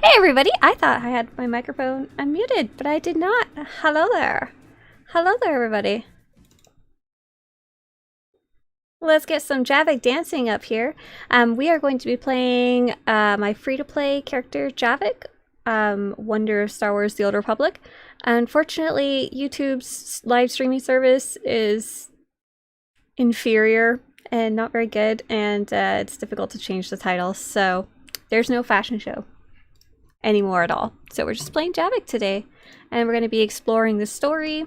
Hey everybody, I thought I had my microphone unmuted, but I did not. Hello there. Hello there everybody. Let's get some Javik dancing up here. We are going to be playing my free-to-play character Javik, Wonder of Star Wars The Old Republic. Unfortunately, YouTube's live streaming service is inferior and not very good, and it's difficult to change the titles, so there's no fashion show anymore at all. So we're just playing Javik today, and we're going to be exploring the story.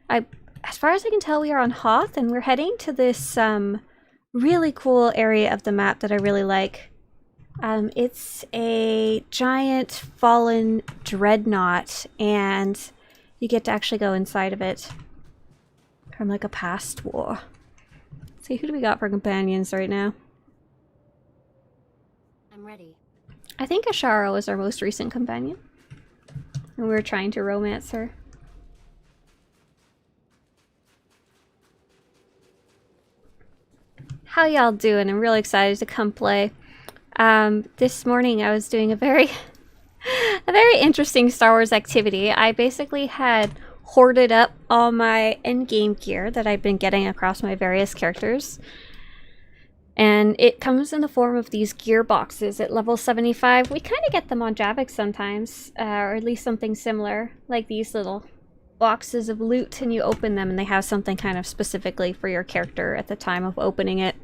As far as I can tell, we are on Hoth, and we're heading to this really cool area of the map that I really like. It's a giant fallen dreadnought, and you get to actually go inside of it from like a past war. Let's see, who do we got for companions right now? I'm ready. I think Ashara was our most recent companion, and we were trying to romance her. How y'all doing? I'm really excited to come play. This morning I was doing a very interesting Star Wars activity. I basically had hoarded up all my endgame gear that I've been getting across my various characters. And it comes in the form of these gear boxes at level 75. We kind of get them on Javik sometimes, or at least something similar, like these little boxes of loot, and you open them and they have something kind of specifically for your character at the time of opening it.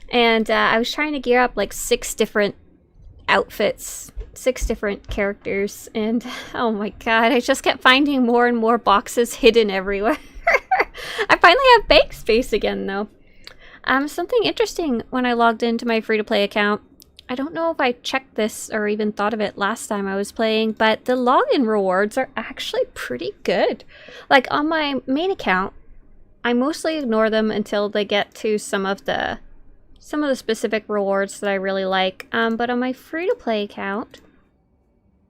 And I was trying to gear up like 6 different outfits, 6 different characters, and oh my god, I just kept finding more and more boxes hidden everywhere. I finally have bank space again though. Something interesting when I logged into my free-to-play account, I don't know if I checked this or even thought of it last time I was playing, but the login rewards are actually pretty good. Like on my main account, I mostly ignore them until they get to some of the specific rewards that I really like. But on my free-to-play account,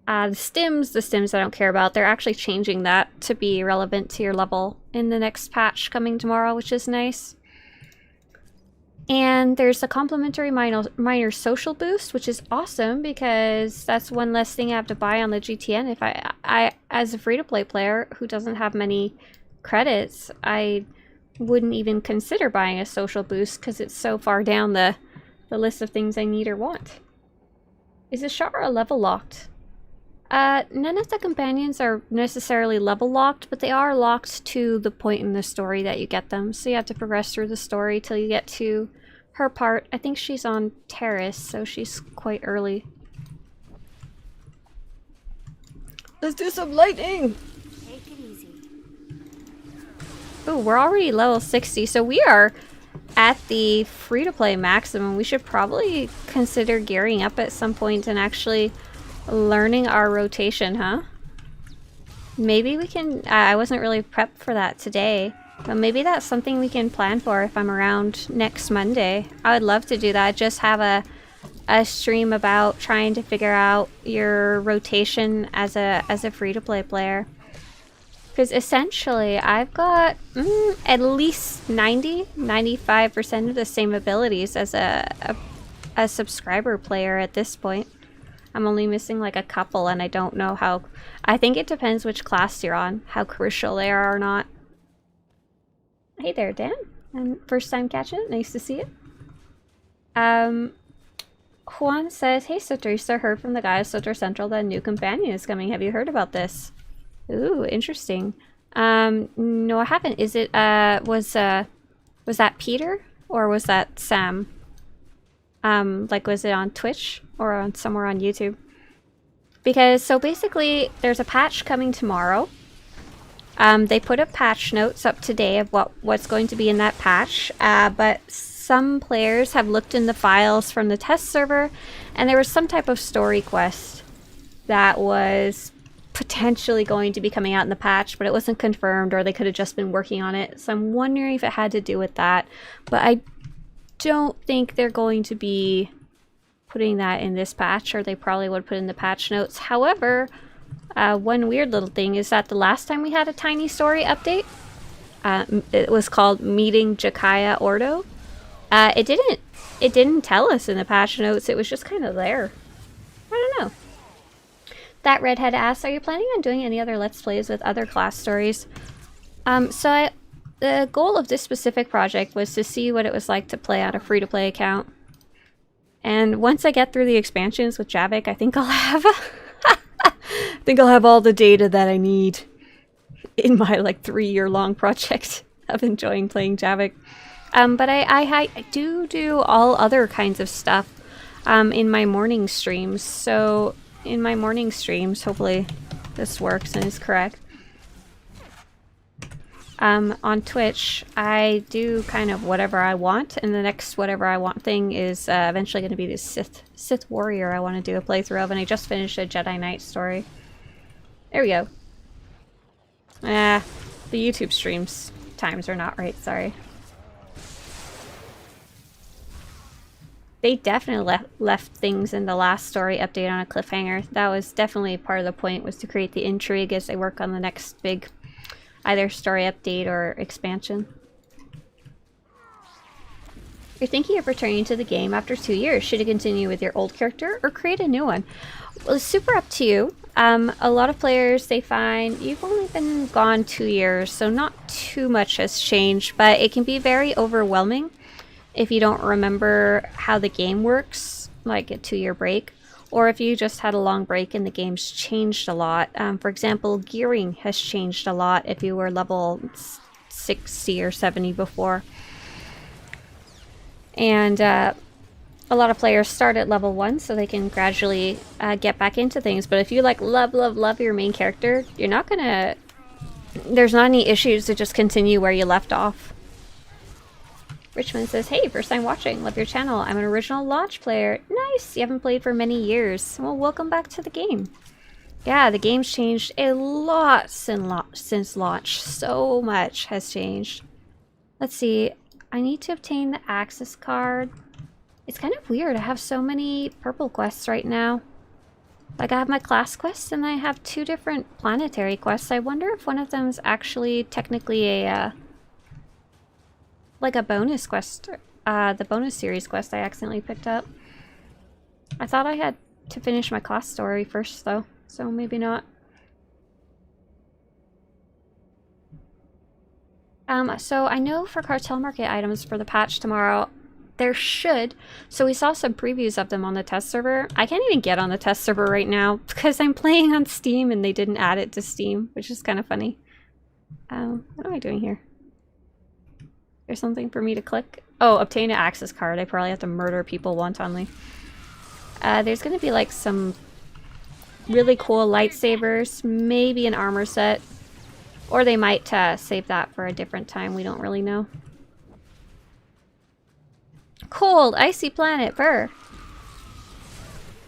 the stims I don't care about. They're actually changing that to be relevant to your level in the next patch coming tomorrow, which is nice. And there's a complimentary minor social boost, which is awesome because that's one less thing I have to buy on the GTN. If I as a free-to-play player who doesn't have many credits, I wouldn't even consider buying a social boost because it's so far down the list of things I need or want. Is Ashara level locked? None of the companions are necessarily level locked, but they are locked to the point in the story that you get them. So you have to progress through the story till you get to her part. I think she's on Terrace, so she's quite early. Let's do some lightning! Take it easy. Ooh, we're already level 60, so we are at the free-to-play maximum. We should probably consider gearing up at some point and actually learning our rotation, huh? Maybe we can... I wasn't really prepped for that today, but maybe that's something we can plan for if I'm around next Monday. I would love to do that. Just have a stream about trying to figure out your rotation as a free-to-play player. Because essentially, I've got at least 95% of the same abilities as a subscriber player at this point. I'm only missing like a couple, and I don't know how... I think it depends which class you're on, how crucial they are or not. Hey there, Dan. And first time catching it. Nice to see you. Juan says, hey, Swtorista, heard from the guy at SWTOR Central that a new companion is coming. Have you heard about this? Ooh, interesting. No, I haven't. Is it, was that Peter? Or was that Sam? Like, was it on Twitch or on somewhere on YouTube? Because, so basically, there's a patch coming tomorrow. They put up patch notes up today of what's going to be in that patch, but some players have looked in the files from the test server, and there was some type of story quest that was potentially going to be coming out in the patch, but it wasn't confirmed, or they could have just been working on it. So I'm wondering if it had to do with that, but I don't think they're going to be putting that in this patch, or they probably would put in the patch notes. However, one weird little thing is that the last time we had a tiny story update, it was called Meeting Jakaya Ordo. It didn't tell us in the patch notes. It was just kind of there. I don't know. That redhead asks, are you planning on doing any other Let's Plays with other class stories? The goal of this specific project was to see what it was like to play on a free-to-play account. And once I get through the expansions with Javik, I think I'll have all the data that I need in my like 3-year-long project of enjoying playing Javik. But I do all other kinds of stuff in my morning streams. So in my morning streams, hopefully this works and is correct. On Twitch, I do kind of whatever I want, and the next whatever I want thing is eventually going to be this Sith Warrior I want to do a playthrough of, and I just finished a Jedi Knight story. There we go. The YouTube streams times are not right, sorry. They definitely left things in the last story update on a cliffhanger. That was definitely part of the point, was to create the intrigue as they work on the next big either story update or expansion. You're thinking of returning to the game after 2 years. Should you continue with your old character or create a new one? Well, it's super up to you. A lot of players, they find you've only been gone 2 years, so not too much has changed, but it can be very overwhelming if you don't remember how the game works, like a 2-year break. Or if you just had a long break and the game's changed a lot. For example, gearing has changed a lot if you were level 60 or 70 before. And a lot of players start at level 1 so they can gradually get back into things. But if you like love your main character, you're not gonna... There's not any issues to just continue where you left off. Richmond says, hey, first time watching. Love your channel. I'm an original launch player. Nice. You haven't played for many years. Well, welcome back to the game. Yeah, the game's changed a lot since launch. So much has changed. Let's see. I need to obtain the access card. It's kind of weird. I have so many purple quests right now. Like, I have my class quests and I have 2 different planetary quests. I wonder if one of them is actually technically a... like a bonus quest, the bonus series quest I accidentally picked up. I thought I had to finish my class story first though, so maybe not. So I know for Cartel Market items for the patch tomorrow, there should, so we saw some previews of them on the test server. I can't even get on the test server right now because I'm playing on Steam and they didn't add it to Steam, which is kind of funny. What am I doing here? There's something for me to click. Oh, obtain an access card. I probably have to murder people wantonly. There's going to be like some really cool lightsabers, maybe an armor set, or they might save that for a different time. We don't really know. Cold, icy planet, Burr.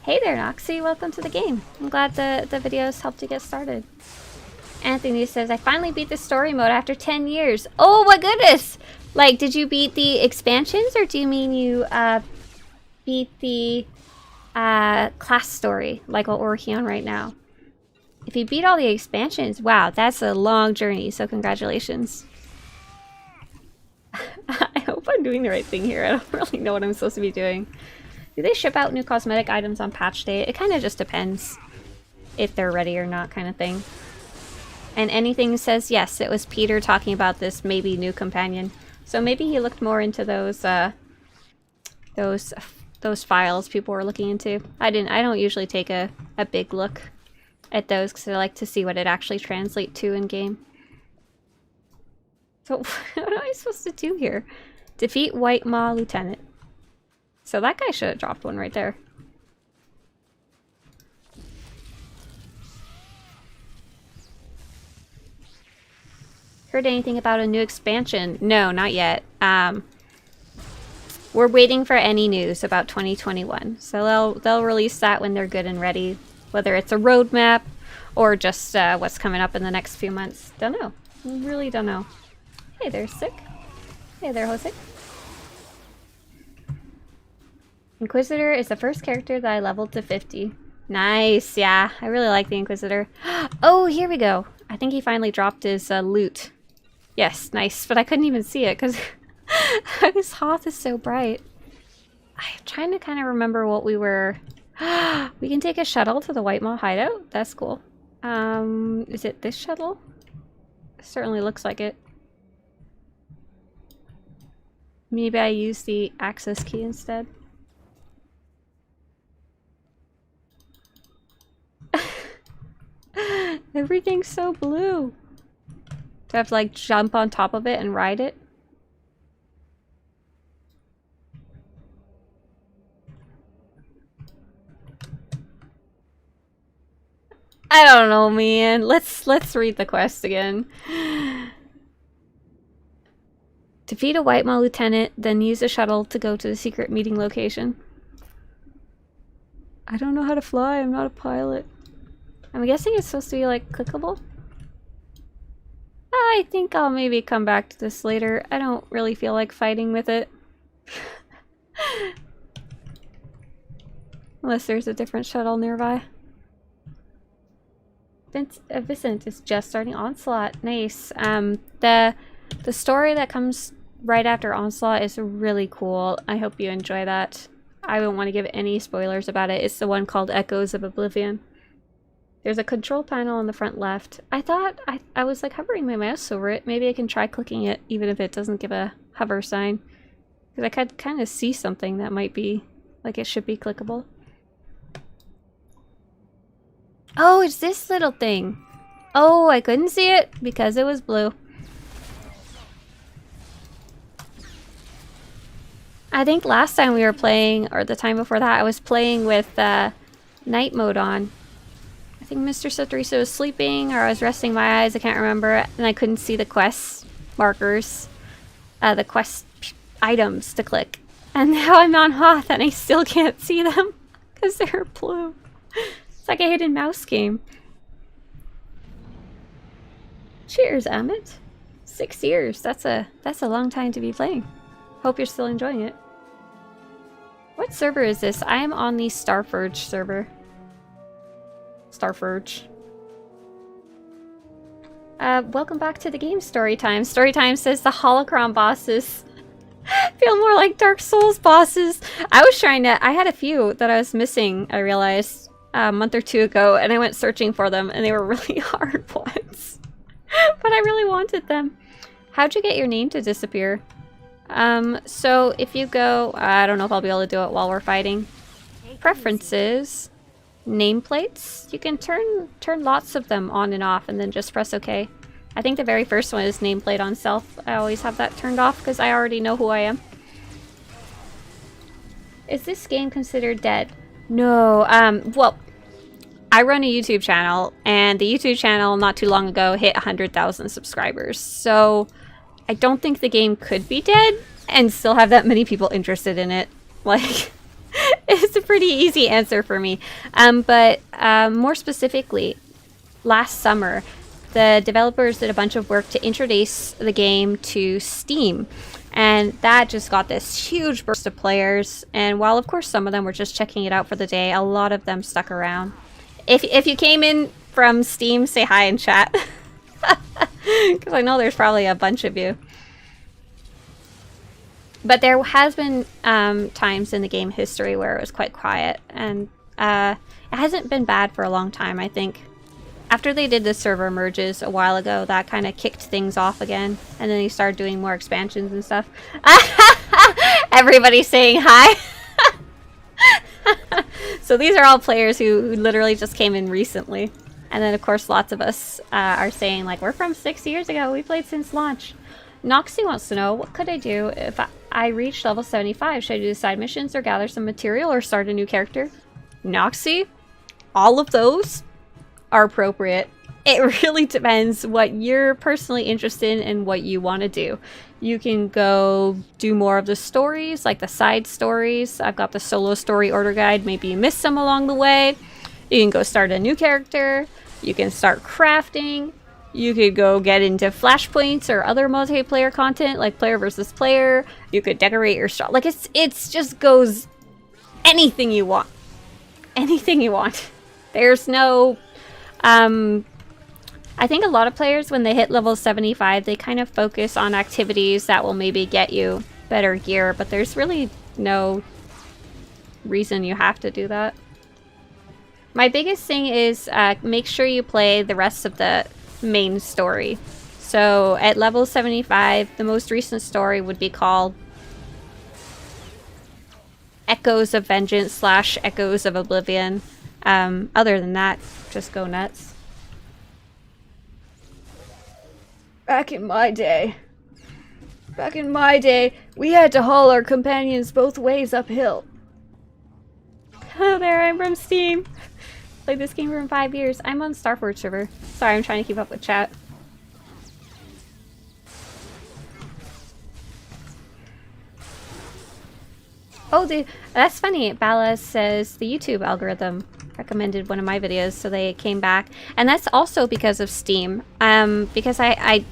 Hey there, Noxy. Welcome to the game. I'm glad the videos helped you get started. Anthony says, I finally beat the story mode after 10 years. Oh my goodness! Like, did you beat the expansions, or do you mean you beat the class story, like what we're working on right now? If you beat all the expansions, wow, that's a long journey, so congratulations. I hope I'm doing the right thing here. I don't really know what I'm supposed to be doing. Do they ship out new cosmetic items on patch day? It kind of just depends if they're ready or not, kind of thing. And anything says yes, it was Peter talking about this maybe new companion. So maybe he looked more into those files people were looking into. I don't usually take a big look at those because I like to see what it actually translates to in game. So what am I supposed to do here? Defeat White Maw Lieutenant. So that guy should have dropped one right there. Heard anything about a new expansion? No, not yet. We're waiting for any news about 2021. So they'll release that when they're good and ready. Whether it's a roadmap or just what's coming up in the next few months. Don't know. Really don't know. Hey there, Sick. Hey there, Hosick. Inquisitor is the first character that I leveled to 50. Nice, yeah. I really like the Inquisitor. Oh, here we go. I think he finally dropped his loot. Yes, nice. But I couldn't even see it because his Hoth is so bright. I'm trying to kind of remember what we were... We can take a shuttle to the White Maw hideout. That's cool. Is it this shuttle? It certainly looks like it. Maybe I use the access key instead. Everything's so blue. Do I have to like jump on top of it and ride it? I don't know, man. Let's read the quest again. Defeat a White Maw lieutenant, then use a shuttle to go to the secret meeting location. I don't know how to fly. I'm not a pilot. I'm guessing it's supposed to be like clickable. I think I'll maybe come back to this later. I don't really feel like fighting with it. Unless there's a different shuttle nearby. Vincent is just starting Onslaught. Nice. The story that comes right after Onslaught is really cool. I hope you enjoy that. I don't want to give any spoilers about it. It's the one called Echoes of Oblivion. There's a control panel on the front left. I thought I was like hovering my mouse over it. Maybe I can try clicking it even if it doesn't give a hover sign. Because I could kind of see something that might be like it should be clickable. Oh, it's this little thing. Oh, I couldn't see it because it was blue. I think last time we were playing, or the time before that, I was playing with night mode on. I think Mr. Swtorista was sleeping, or I was resting my eyes, I can't remember, and I couldn't see the quest markers, the quest items to click. And now I'm on Hoth and I still can't see them because they're blue. It's like a hidden mouse game. Cheers, Amit. 6 years. That's a long time to be playing. Hope you're still enjoying it. What server is this? I am on the Starforge server. Starforge. Welcome back to the game Storytime. Storytime says the holocron bosses feel more like Dark Souls bosses. I was trying to... I had a few that I was missing, I realized, a month or two ago, and I went searching for them, and they were really hard ones. But I really wanted them. How'd you get your name to disappear? So if you go... I don't know if I'll be able to do it while we're fighting. Preferences. Nameplates. You can turn lots of them on and off, and then just press OK. I think the very first one is nameplate on self. I always have that turned off because I already know who I am. Is this game considered dead? No. Well, I run a YouTube channel, and the YouTube channel not too long ago hit 100,000 subscribers. So I don't think the game could be dead and still have that many people interested in it. Like, it's a pretty easy answer for me. But more specifically, last summer, the developers did a bunch of work to introduce the game to Steam. And that just got this huge burst of players. And while, of course, some of them were just checking it out for the day, a lot of them stuck around. If you came in from Steam, say hi in chat. Because I know there's probably a bunch of you. But there has been times in the game history where it was quite quiet. And it hasn't been bad for a long time, I think. After they did the server merges a while ago, that kind of kicked things off again. And then they started doing more expansions and stuff. Everybody's saying hi. So these are all players who literally just came in recently. And then, of course, lots of us are saying, like, we're from 6 years ago. We played since launch. Noxie wants to know, what could I do if I reached level 75? Should I do the side missions or gather some material or start a new character? Noxie, all of those are appropriate. It really depends what you're personally interested in and what you want to do. You can go do more of the stories, like the side stories. I've got the solo story order guide. Maybe you missed some along the way. You can go start a new character. You can start crafting. You could go get into flashpoints or other multiplayer content, like player versus player. You could decorate your shop. Like, it's just goes anything you want. Anything you want. There's no... I think a lot of players, when they hit level 75, they kind of focus on activities that will maybe get you better gear, but there's really no reason you have to do that. My biggest thing is make sure you play the rest of the main story. So at level 75, the most recent story would be called Echoes of Vengeance / Echoes of Oblivion. Other than that, just go nuts. Back in my day, we had to haul our companions both ways uphill. Hello there, I'm from Steam. Played this game for 5 years. I'm on Starford server. Sorry, I'm trying to keep up with chat. Oh, that's funny. Bala says the YouTube algorithm recommended one of my videos, so they came back. And that's also because of Steam. Because I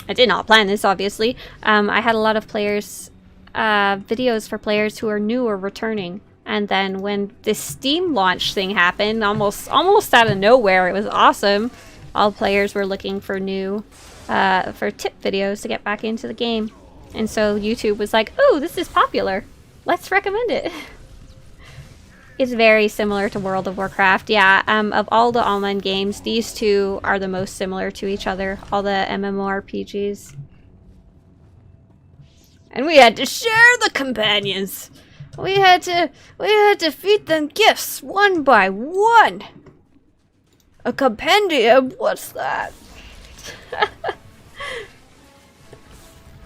did not plan this, obviously. I had a lot of players, videos for players who are new or returning. And then when this Steam launch thing happened, almost out of nowhere, it was awesome. All players were looking for new, for tip videos to get back into the game. And so YouTube was like, oh, this is popular. Let's recommend it. It's very similar to World of Warcraft. Yeah, of all the online games, these two are the most similar to each other. All the MMORPGs. And we had to share the companions. We had to feed them gifts one by one. A compendium? What's that?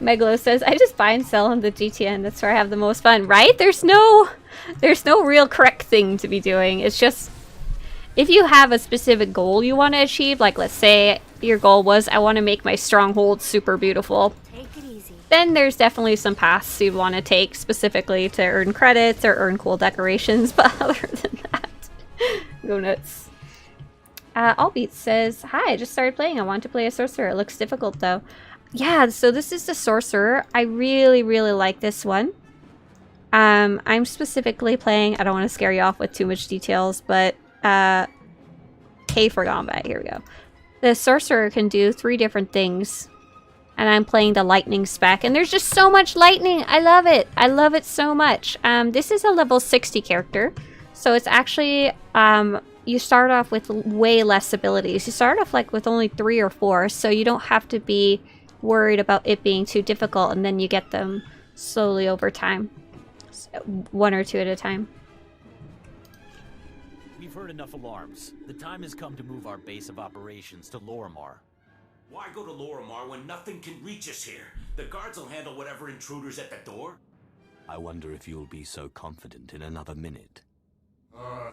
Megalo says, I just buy and sell on the GTN. That's where I have the most fun. Right? There's no real correct thing to be doing. It's just, if you have a specific goal you want to achieve, like let's say your goal was, I want to make my stronghold super beautiful. Take it easy. Then there's definitely some paths you'd want to take specifically to earn credits or earn cool decorations. But other than that, go nuts. Allbeat says, hi, I just started playing. I want to play a sorcerer. It looks difficult though. Yeah, so this is the sorcerer. I really, really like this one. I'm specifically playing, I don't want to scare you off with too much details, but K for combat, here we go. The sorcerer can do 3 different things. And I'm playing the lightning spec, and there's just so much lightning. I love it. I love it so much. This is a level 60 character, so it's actually, you start off with way less abilities. You start off like with only 3 or 4, so you don't have to be worried about it being too difficult, and then you get them slowly over time. So 1 or 2 at a time. We've heard enough alarms. The time has come to move our base of operations to Lorimar. Why go to Lorimar when nothing can reach us here? The guards will handle whatever intruder's at the door. I wonder if you'll be so confident in another minute. I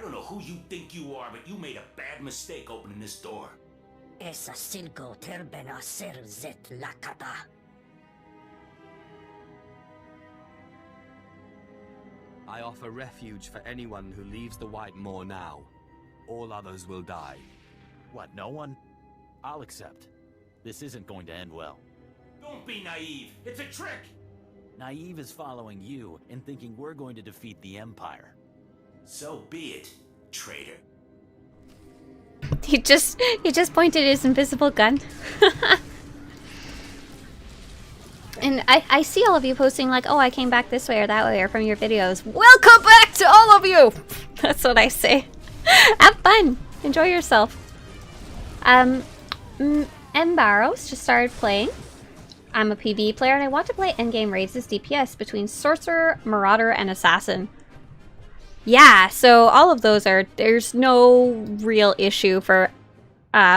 don't know who you think you are, but you made a bad mistake opening this door. Esa silgo terbena ser zet lakata. I offer refuge for anyone who leaves the White Maw now. All others will die. What, no one? I'll accept. This isn't going to end well. Don't be naive. It's a trick. Naive is following you and thinking we're going to defeat the Empire. So be it, traitor. He just pointed his invisible gun. And I see all of you posting like, oh, I came back this way or that way or from your videos. Welcome back to all of you! That's what I say. Have fun. Enjoy yourself. Barrows just started playing. I'm a PvE player and I want to play endgame raids as DPS between Sorcerer, Marauder, and Assassin. Yeah, so all of those are, there's no real issue for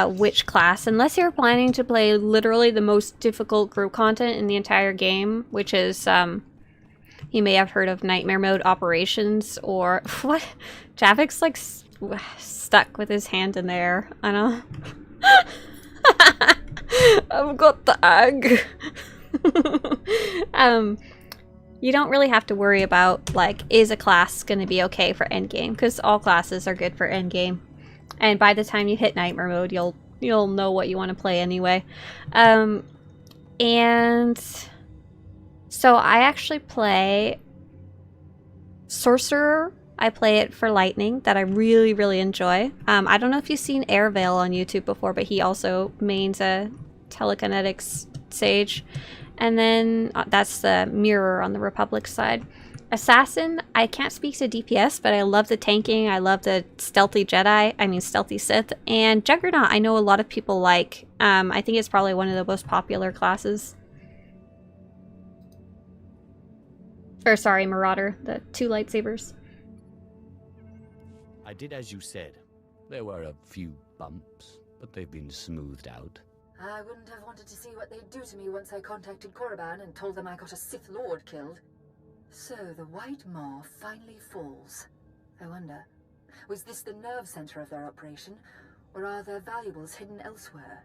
which class, unless you're planning to play literally the most difficult group content in the entire game, which is, you may have heard of Nightmare Mode Operations, or, what? Javik's like stuck with his hand in the air. I know. I've got the egg. You don't really have to worry about, like, is a class going to be okay for endgame, because all classes are good for endgame. And by the time you hit Nightmare Mode, you'll know what you want to play anyway. And so I actually play Sorcerer. I play it for Lightning, that I really, really enjoy. I don't know if you've seen Airveil on YouTube before, but he also mains a telekinetics sage. And then that's the mirror on the Republic side. Assassin, I can't speak to DPS, but I love the tanking. I love the stealthy Jedi. I mean, stealthy Sith. And Juggernaut, I know a lot of people like. I think it's probably one of the most popular classes. Or sorry, Marauder, the 2 lightsabers. I did as you said. There were a few bumps, but they've been smoothed out. I wouldn't have wanted to see what they'd do to me once I contacted Korriban and told them I got a Sith Lord killed. So the White Maw finally falls. I wonder, was this the nerve center of their operation, or are their valuables hidden elsewhere?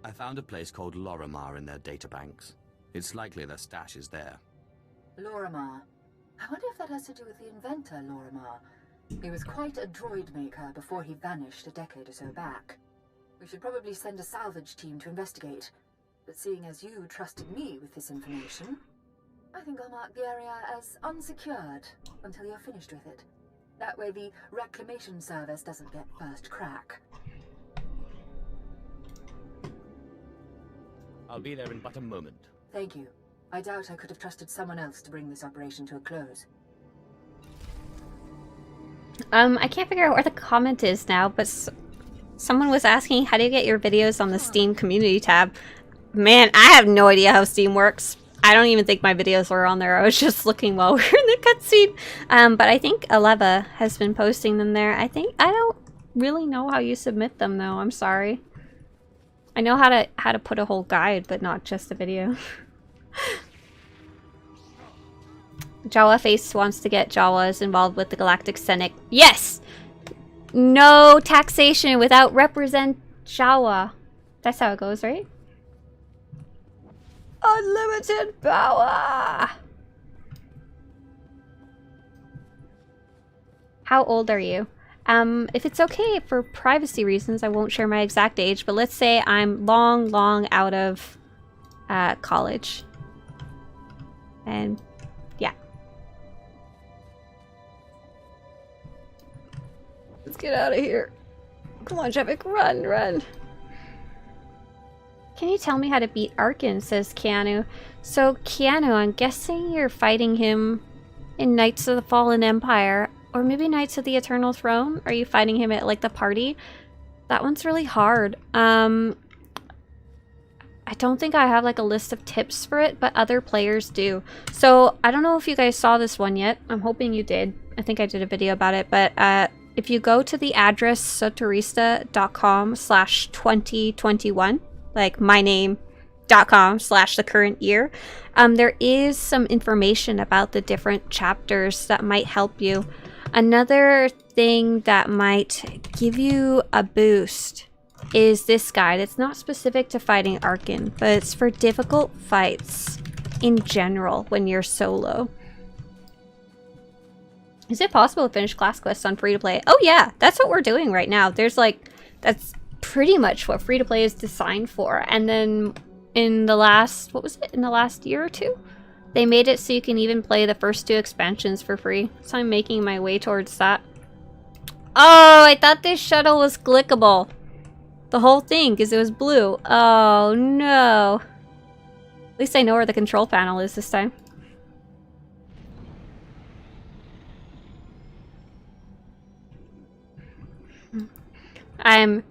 I found a place called Lorimar in their databanks. It's likely their stash is there. Lorimar. I wonder if that has to do with the inventor, Lorimar. He was quite a droid maker before he vanished a decade or so back. We should probably send a salvage team to investigate. But seeing as you trusted me with this information, I think I'll mark the area as unsecured until you're finished with it. That way the reclamation service doesn't get first crack. I'll be there in but a moment. Thank you. I doubt I could have trusted someone else to bring this operation to a close. I can't figure out where the comment is now, but someone was asking, how do you get your videos on the Steam community tab? Man, I have no idea how Steam works. I don't even think my videos were on there. I was just looking while we were in the cutscene. But I think Aleva has been posting them there. I don't really know how you submit them though. I'm sorry. I know how to put a whole guide, but not just a video. Jawa Face wants to get Jawas involved with the Galactic Senate. Yes! No taxation without represent Jawa. That's how it goes, right? Unlimited power! How old are you? If it's okay for privacy reasons, I won't share my exact age, but let's say I'm long out of college. And yeah. Let's get out of here. Come on, Jevik, run. Can you tell me how to beat Arkin, says Keanu. So, Keanu, I'm guessing you're fighting him in Knights of the Fallen Empire, or maybe Knights of the Eternal Throne? Are you fighting him at, like, the party? That one's really hard. I don't think I have, like, a list of tips for it, but other players do. So, I don't know if you guys saw this one yet. I'm hoping you did. I think I did a video about it, but, if you go to the address swtorista.com/2021, like my name.com/the current year, there is some information about the different chapters that might help you. Another thing that might give you a boost is this guide. It's not specific to fighting Arkin, but it's for difficult fights in general when you're solo. Is it possible to finish class quests on free-to-play? Oh yeah, that's what we're doing right now. There's like, that's pretty much what free-to-play is designed for. And then in the last, what was it? In the last year or two? They made it so you can even play the first 2 expansions for free. So I'm making my way towards that. Oh, I thought this shuttle was clickable. The whole thing, because it was blue. Oh no. At least I know where the control panel is this time. I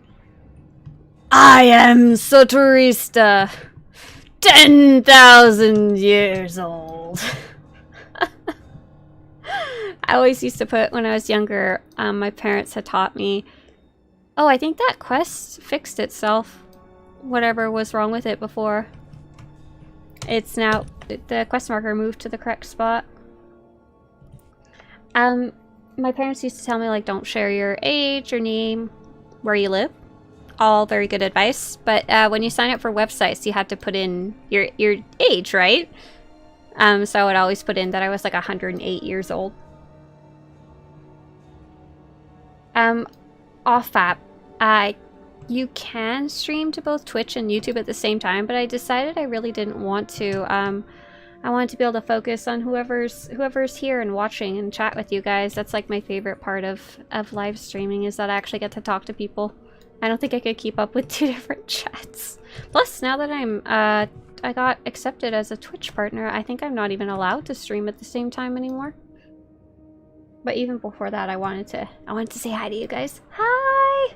am Swtorista, 10,000 years old. I always used to put, when I was younger, my parents had taught me, oh, I think that quest fixed itself. Whatever was wrong with it before. It's now, the quest marker moved to the correct spot. My parents used to tell me, like, don't share your age, your name, where you live. All very good advice, but when you sign up for websites, you have to put in your age, right? So I would always put in that I was like 108 years old. Off app, you can stream to both Twitch and YouTube at the same time, but I decided I really didn't want to. I wanted to be able to focus on whoever's here and watching and chat with you guys. That's like my favorite part of live streaming, is that I actually get to talk to people. I don't think I could keep up with 2 different chats. Plus, now that I'm I got accepted as a Twitch partner. I think I'm not even allowed to stream at the same time anymore. But even before that, I wanted to say hi to you guys. Hi!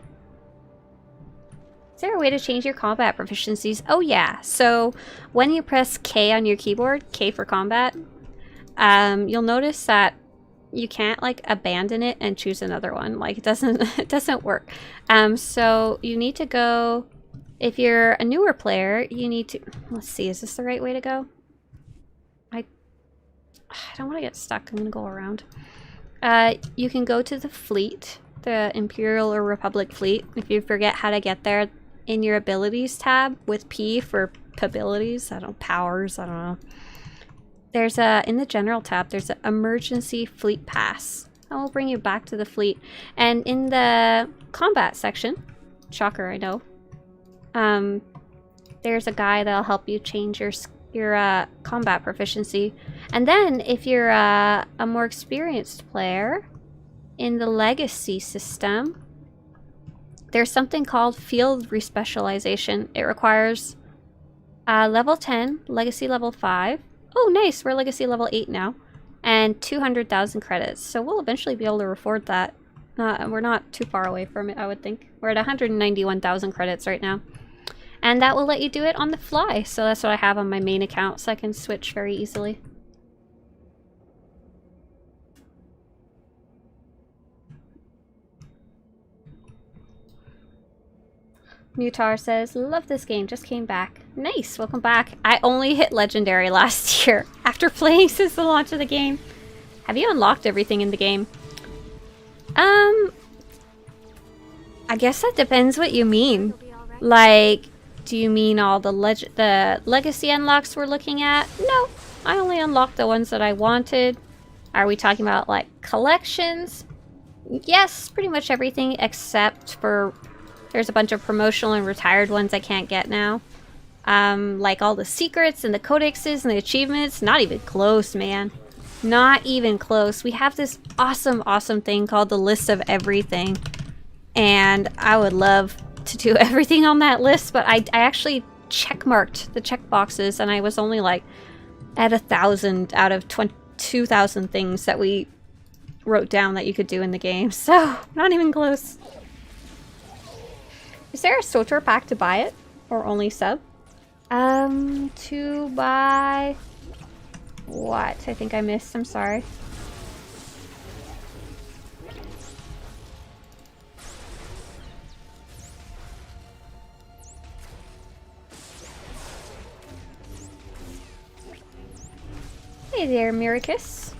Is there a way to change your combat proficiencies? Oh yeah. So when you press K on your keyboard, K for combat, you'll notice that you can't like abandon it and choose another one. Like it doesn't work. So you need to go, if you're a newer player, you need to, let's see, is this the right way to go? I don't want to get stuck. I'm gonna go around. You can go to the fleet, the Imperial or Republic fleet. If you forget how to get there, in your abilities tab with P for abilities, I don't know, powers, I don't know. There's in the general tab, there's an emergency fleet pass. That will bring you back to the fleet. And in the combat section, shocker, I know, there's a guy that'll help you change your combat proficiency. And then if you're a more experienced player in the legacy system, there's something called field respecialization. It requires level 10, legacy level 5. Oh, nice. We're legacy level 8 now. And 200,000 credits. So we'll eventually be able to afford that. We're not too far away from it, I would think. We're at 191,000 credits right now. And that will let you do it on the fly. So that's what I have on my main account, so I can switch very easily. Mutar says, love this game, just came back. Nice, welcome back. I only hit Legendary last year after playing since the launch of the game. Have you unlocked everything in the game? I guess that depends what you mean. Like, do you mean all the legacy unlocks we're looking at? No, I only unlocked the ones that I wanted. Are we talking about like collections? Yes, pretty much everything except for there's a bunch of promotional and retired ones I can't get now. Like all the secrets and the codexes and the achievements. Not even close, man. Not even close. We have this awesome, awesome thing called the list of everything. And I would love to do everything on that list, but I actually checkmarked the checkboxes and I was only like at 1,000 out of 2,000 things that we wrote down that you could do in the game. So, not even close. Is there a SWTOR pack to buy it? Or only sub? To buy... What? I think I missed. I'm sorry. Hey there, Miricus.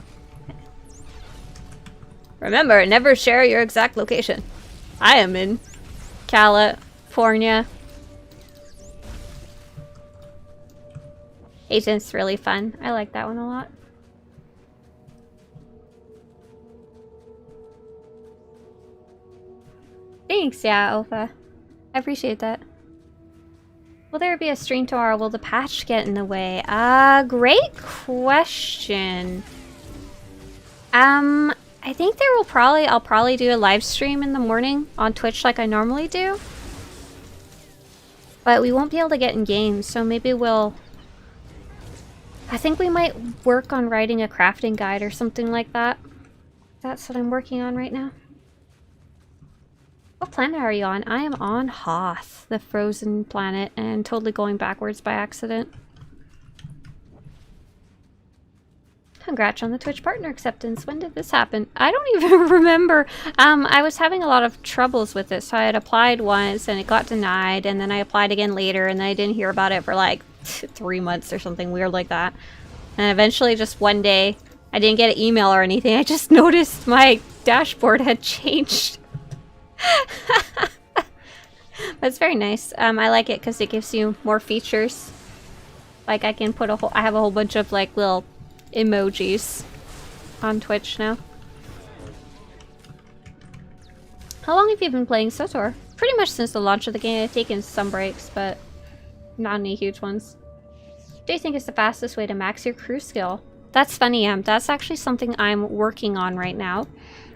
Remember, never share your exact location. I am in California. Agent's really fun. I like that one a lot. Thanks, yeah, Ofa. I appreciate that. Will there be a stream tomorrow? Will the patch get in the way? Great question. I think there will I'll probably do a live stream in the morning on Twitch like I normally do. But we won't be able to get in games, so maybe I think we might work on writing a crafting guide or something like that. That's what I'm working on right now. What planet are you on? I am on Hoth, the frozen planet, and totally going backwards by accident. Congrats on the Twitch partner acceptance. When did this happen? I don't even remember. I was having a lot of troubles with it, so I had applied once and it got denied, and then I applied again later, and then I didn't hear about it for like 3 months or something weird like that. And eventually just one day, I didn't get an email or anything. I just noticed my dashboard had changed. But it's very nice. I like it because it gives you more features. Like I can put I have a whole bunch of like little emojis on Twitch now. How long have you been playing SWTOR? Pretty much since the launch of the game. I've taken some breaks, but not any huge ones. Do you think is the fastest way to max your crew skill? That's funny, that's actually something I'm working on right now,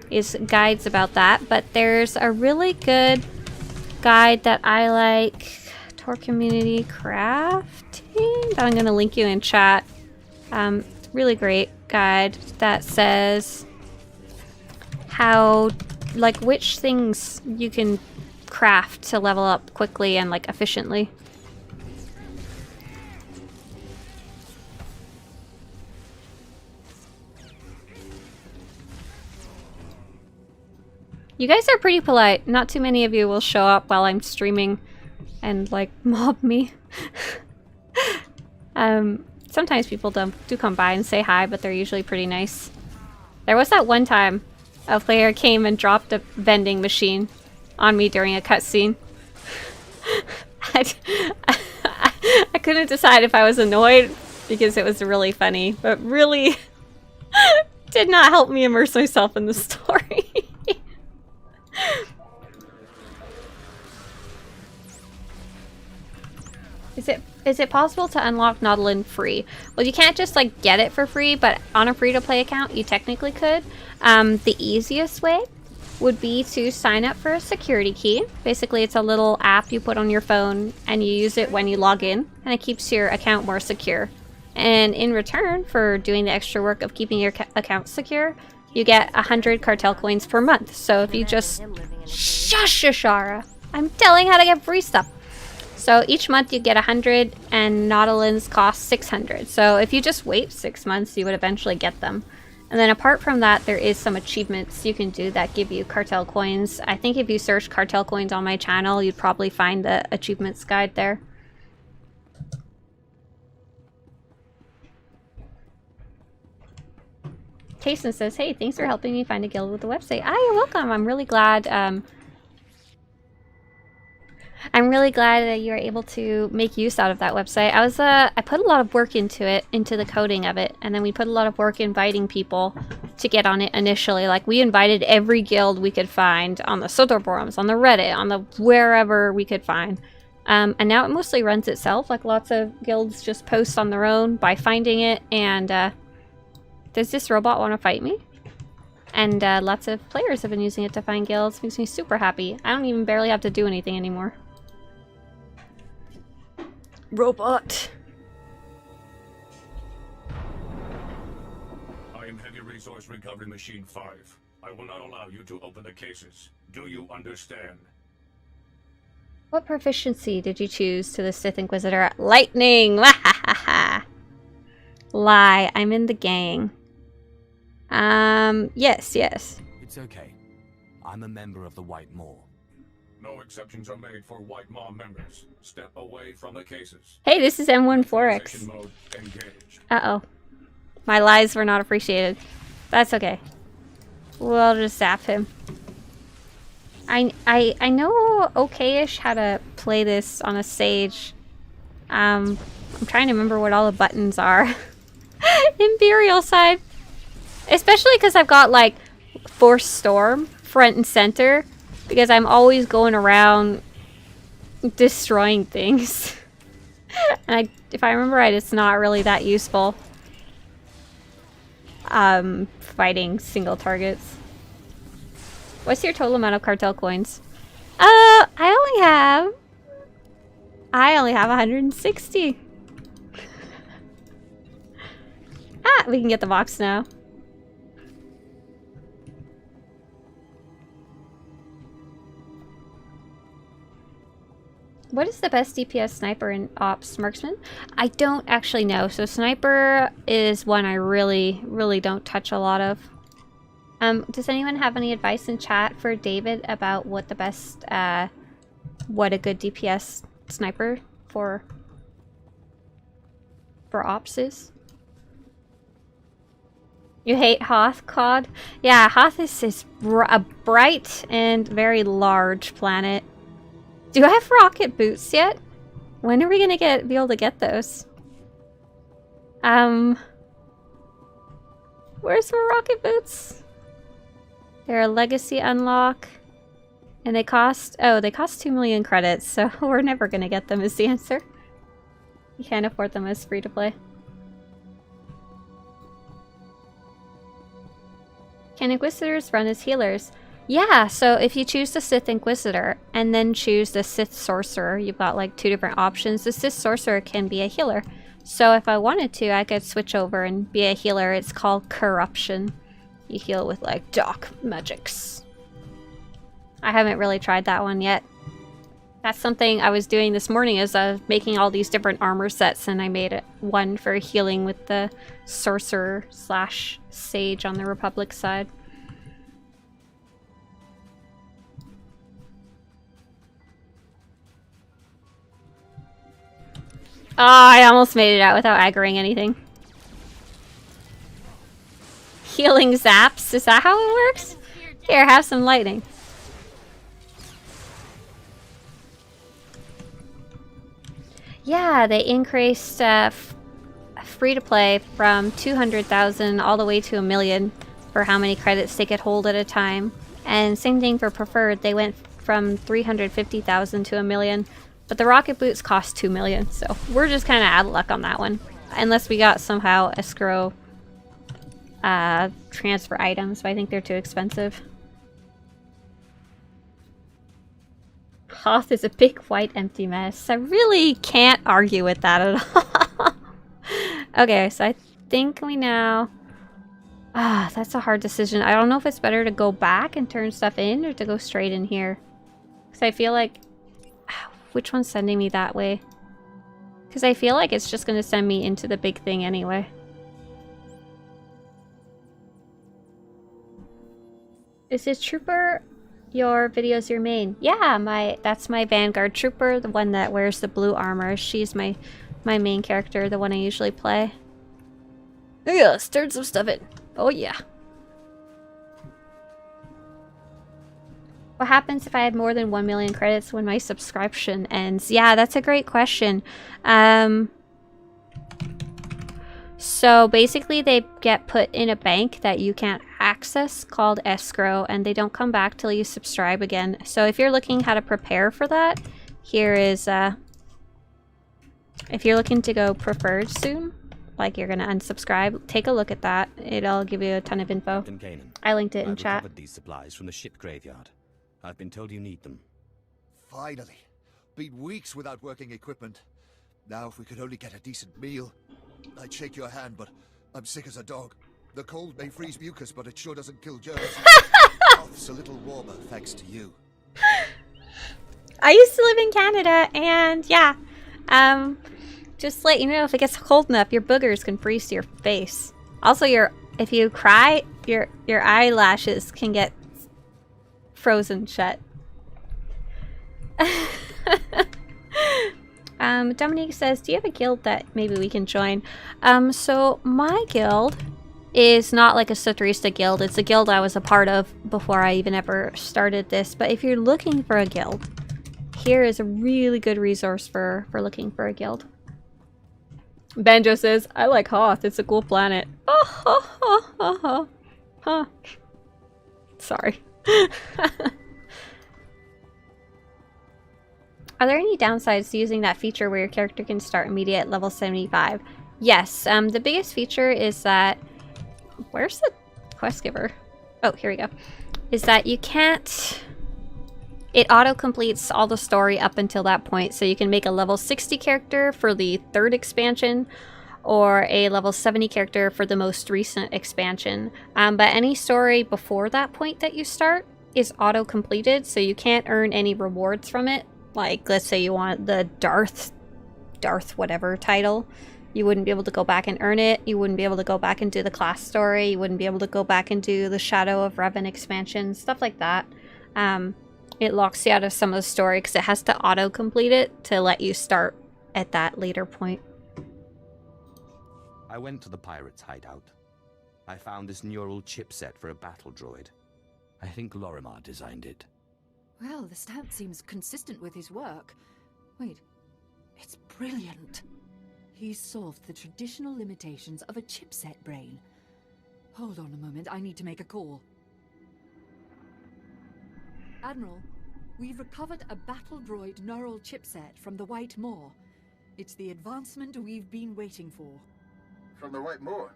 is guides about that, but there's a really good guide that I like SWTOR community crafting that I'm going to link you in chat. Really great guide that says how, like, which things you can craft to level up quickly and like efficiently. You guys are pretty polite. Not too many of you will show up while I'm streaming and like mob me. Sometimes people do come by and say hi, but they're usually pretty nice. There was that one time a player came and dropped a vending machine on me during a cutscene. I couldn't decide if I was annoyed because it was really funny, but really did not help me immerse myself in the story. Is it possible to unlock Nautilin free? Well, you can't just like get it for free, but on a free-to-play account, you technically could. The easiest way would be to sign up for a security key. Basically, it's a little app you put on your phone, and you use it when you log in, and it keeps your account more secure. And in return for doing the extra work of keeping your account secure, you get 100 cartel coins per month. So if you just... Shush, Ashara! I'm telling how to get free stuff. So each month you get 100, and Nautilins cost 600. So if you just wait 6 months, you would eventually get them. And then apart from that, there is some achievements you can do that give you cartel coins. I think if you search cartel coins on my channel, you'd probably find the achievements guide there. Tayson says, hey, thanks for helping me find a guild with the website. Ah, you're welcome. I'm really glad that you were able to make use out of that website. I put a lot of work into it, into the coding of it, and then we put a lot of work inviting people to get on it initially. Like, we invited every guild we could find on the SWTOR forums, on the Reddit, on the wherever we could find. And now it mostly runs itself. Like, lots of guilds just post on their own by finding it, and does this robot want to fight me? And lots of players have been using it to find guilds. Makes me super happy. I don't even barely have to do anything anymore. Robot. I am Heavy Resource Recovery Machine 5. I will not allow you to open the cases. Do you understand? What proficiency did you choose to the Sith Inquisitor? Lightning! Lie, I'm in the gang. Yes. It's okay. I'm a member of the White Maw. No exceptions are made for White Maw members. Step away from the cases. Hey, this is M14X. Position mode, engage. Uh-oh. My lies were not appreciated. That's okay. We'll just zap him. I know okay-ish how to play this on a stage. I'm trying to remember what all the buttons are. Imperial side. Especially because I've got, like, Force Storm front and center. Because I'm always going around destroying things. And if I remember right, it's not really that useful. Fighting single targets. What's your total amount of cartel coins? I only have 160. Ah, we can get the box now. What is the best DPS sniper in Ops? Marksman? I don't actually know. So sniper is one I really don't touch a lot of. Does anyone have any advice in chat for David about what the best, what a good DPS sniper for Ops is? You hate Hoth, COD? Yeah, Hoth is a bright and very large planet. Do I have rocket boots yet? When are we gonna be able to get those? Where's my rocket boots? They're a legacy unlock. And they cost 2 million credits, so we're never gonna get them is the answer. You can't afford them as free to play. Can Inquisitors run as healers? Yeah, so if you choose the Sith Inquisitor and then choose the Sith Sorcerer, you've got like 2 different options. The Sith Sorcerer can be a healer. So if I wanted to, I could switch over and be a healer. It's called Corruption. You heal with like dark magics. I haven't really tried that one yet. That's something I was doing this morning, is making all these different armor sets, and I made one for healing with the Sorcerer / Sage on the Republic side. Oh, I almost made it out without aggroing anything. Healing zaps? Is that how it works? Here, have some lightning. Yeah, they increased free-to-play from 200,000 all the way to 1 million for how many credits they could hold at a time. And same thing for preferred. They went from 350,000 to 1 million. But the rocket boots cost 2 million, so we're just kind of out of luck on that one. Unless we got somehow escrow transfer items, but I think they're too expensive. Hoth is a big white empty mess. I really can't argue with that at all. Okay, so I think we now... that's a hard decision. I don't know if it's better to go back and turn stuff in or to go straight in here. Because I feel like... Which one's sending me that way? Because I feel like it's just going to send me into the big thing anyway. Is this Trooper your video's your main? Yeah, that's my Vanguard Trooper, the one that wears the blue armor. She's my main character, the one I usually play. Yeah, stirred some stuff in. Oh yeah. What happens if I had more than 1 million credits when my subscription ends? Yeah, that's a great question. So basically they get put in a bank that you can't access called escrow, and they don't come back till you subscribe again. So if you're looking how to prepare for that, here is if you're looking to go preferred soon, like you're gonna unsubscribe, take a look at that. It'll give you a ton of info. I linked it in chat. Recovered these supplies from the ship graveyard. I've been told you need them. Finally. Been weeks without working equipment. Now if we could only get a decent meal. I'd shake your hand, but I'm sick as a dog. The cold may freeze mucus, but it sure doesn't kill germs. Hoth's a little warmer, thanks to you. I used to live in Canada, and yeah. Just to let you know, if it gets cold enough, your boogers can freeze to your face. Also, if you cry, your eyelashes can get frozen shut. Dominique says, do you have a guild that maybe we can join? So my guild is not like a Swtorista guild. It's a guild I was a part of before I even ever started this. But if you're looking for a guild, here is a really good resource for looking for a guild. Banjo says, I like Hoth. It's a cool planet. Oh, sorry. Are there any downsides to using that feature where your character can start immediate at level 75? Yes, the biggest feature is that... Where's the quest giver? Oh, here we go. Is that you can't... It auto-completes all the story up until that point, so you can make a level 60 character for the 3rd expansion, or a level 70 character for the most recent expansion. But any story before that point that you start is auto-completed, so you can't earn any rewards from it. Like, let's say you want the Darth whatever title. You wouldn't be able to go back and earn it. You wouldn't be able to go back and do the class story. You wouldn't be able to go back and do the Shadow of Revan expansion, stuff like that. It locks you out of some of the story because it has to auto-complete it to let you start at that later point. I went to the pirates' hideout. I found this neural chipset for a battle droid. I think Lorimar designed it. Well, the stamp seems consistent with his work. Wait, it's brilliant. He's solved the traditional limitations of a chipset brain. Hold on a moment, I need to make a call. Admiral, we've recovered a battle droid neural chipset from the White Maw. It's the advancement we've been waiting for. From the White Maw?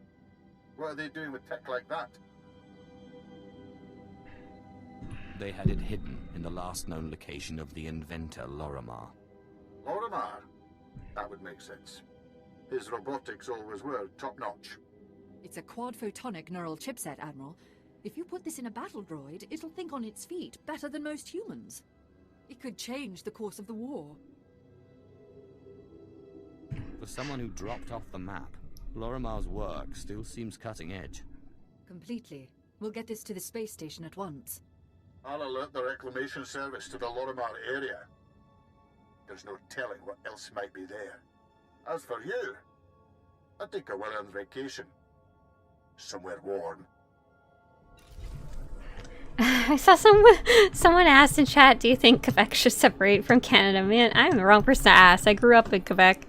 What are they doing with tech like that? They had it hidden in the last known location of the inventor, Lorimar. Lorimar? That would make sense. His robotics always were top-notch. It's a quad-photonic neural chipset, Admiral. If you put this in a battle droid, it'll think on its feet better than most humans. It could change the course of the war. For someone who dropped off the map, Lorimar's work still seems cutting edge. Completely. We'll get this to the space station at once. I'll alert the reclamation service to the Lorimar area. There's no telling what else might be there. As for you, I'd take a well-earned vacation. Somewhere warm. I saw someone asked in chat, do you think Quebec should separate from Canada? Man, I'm the wrong person to ask. I grew up in Quebec,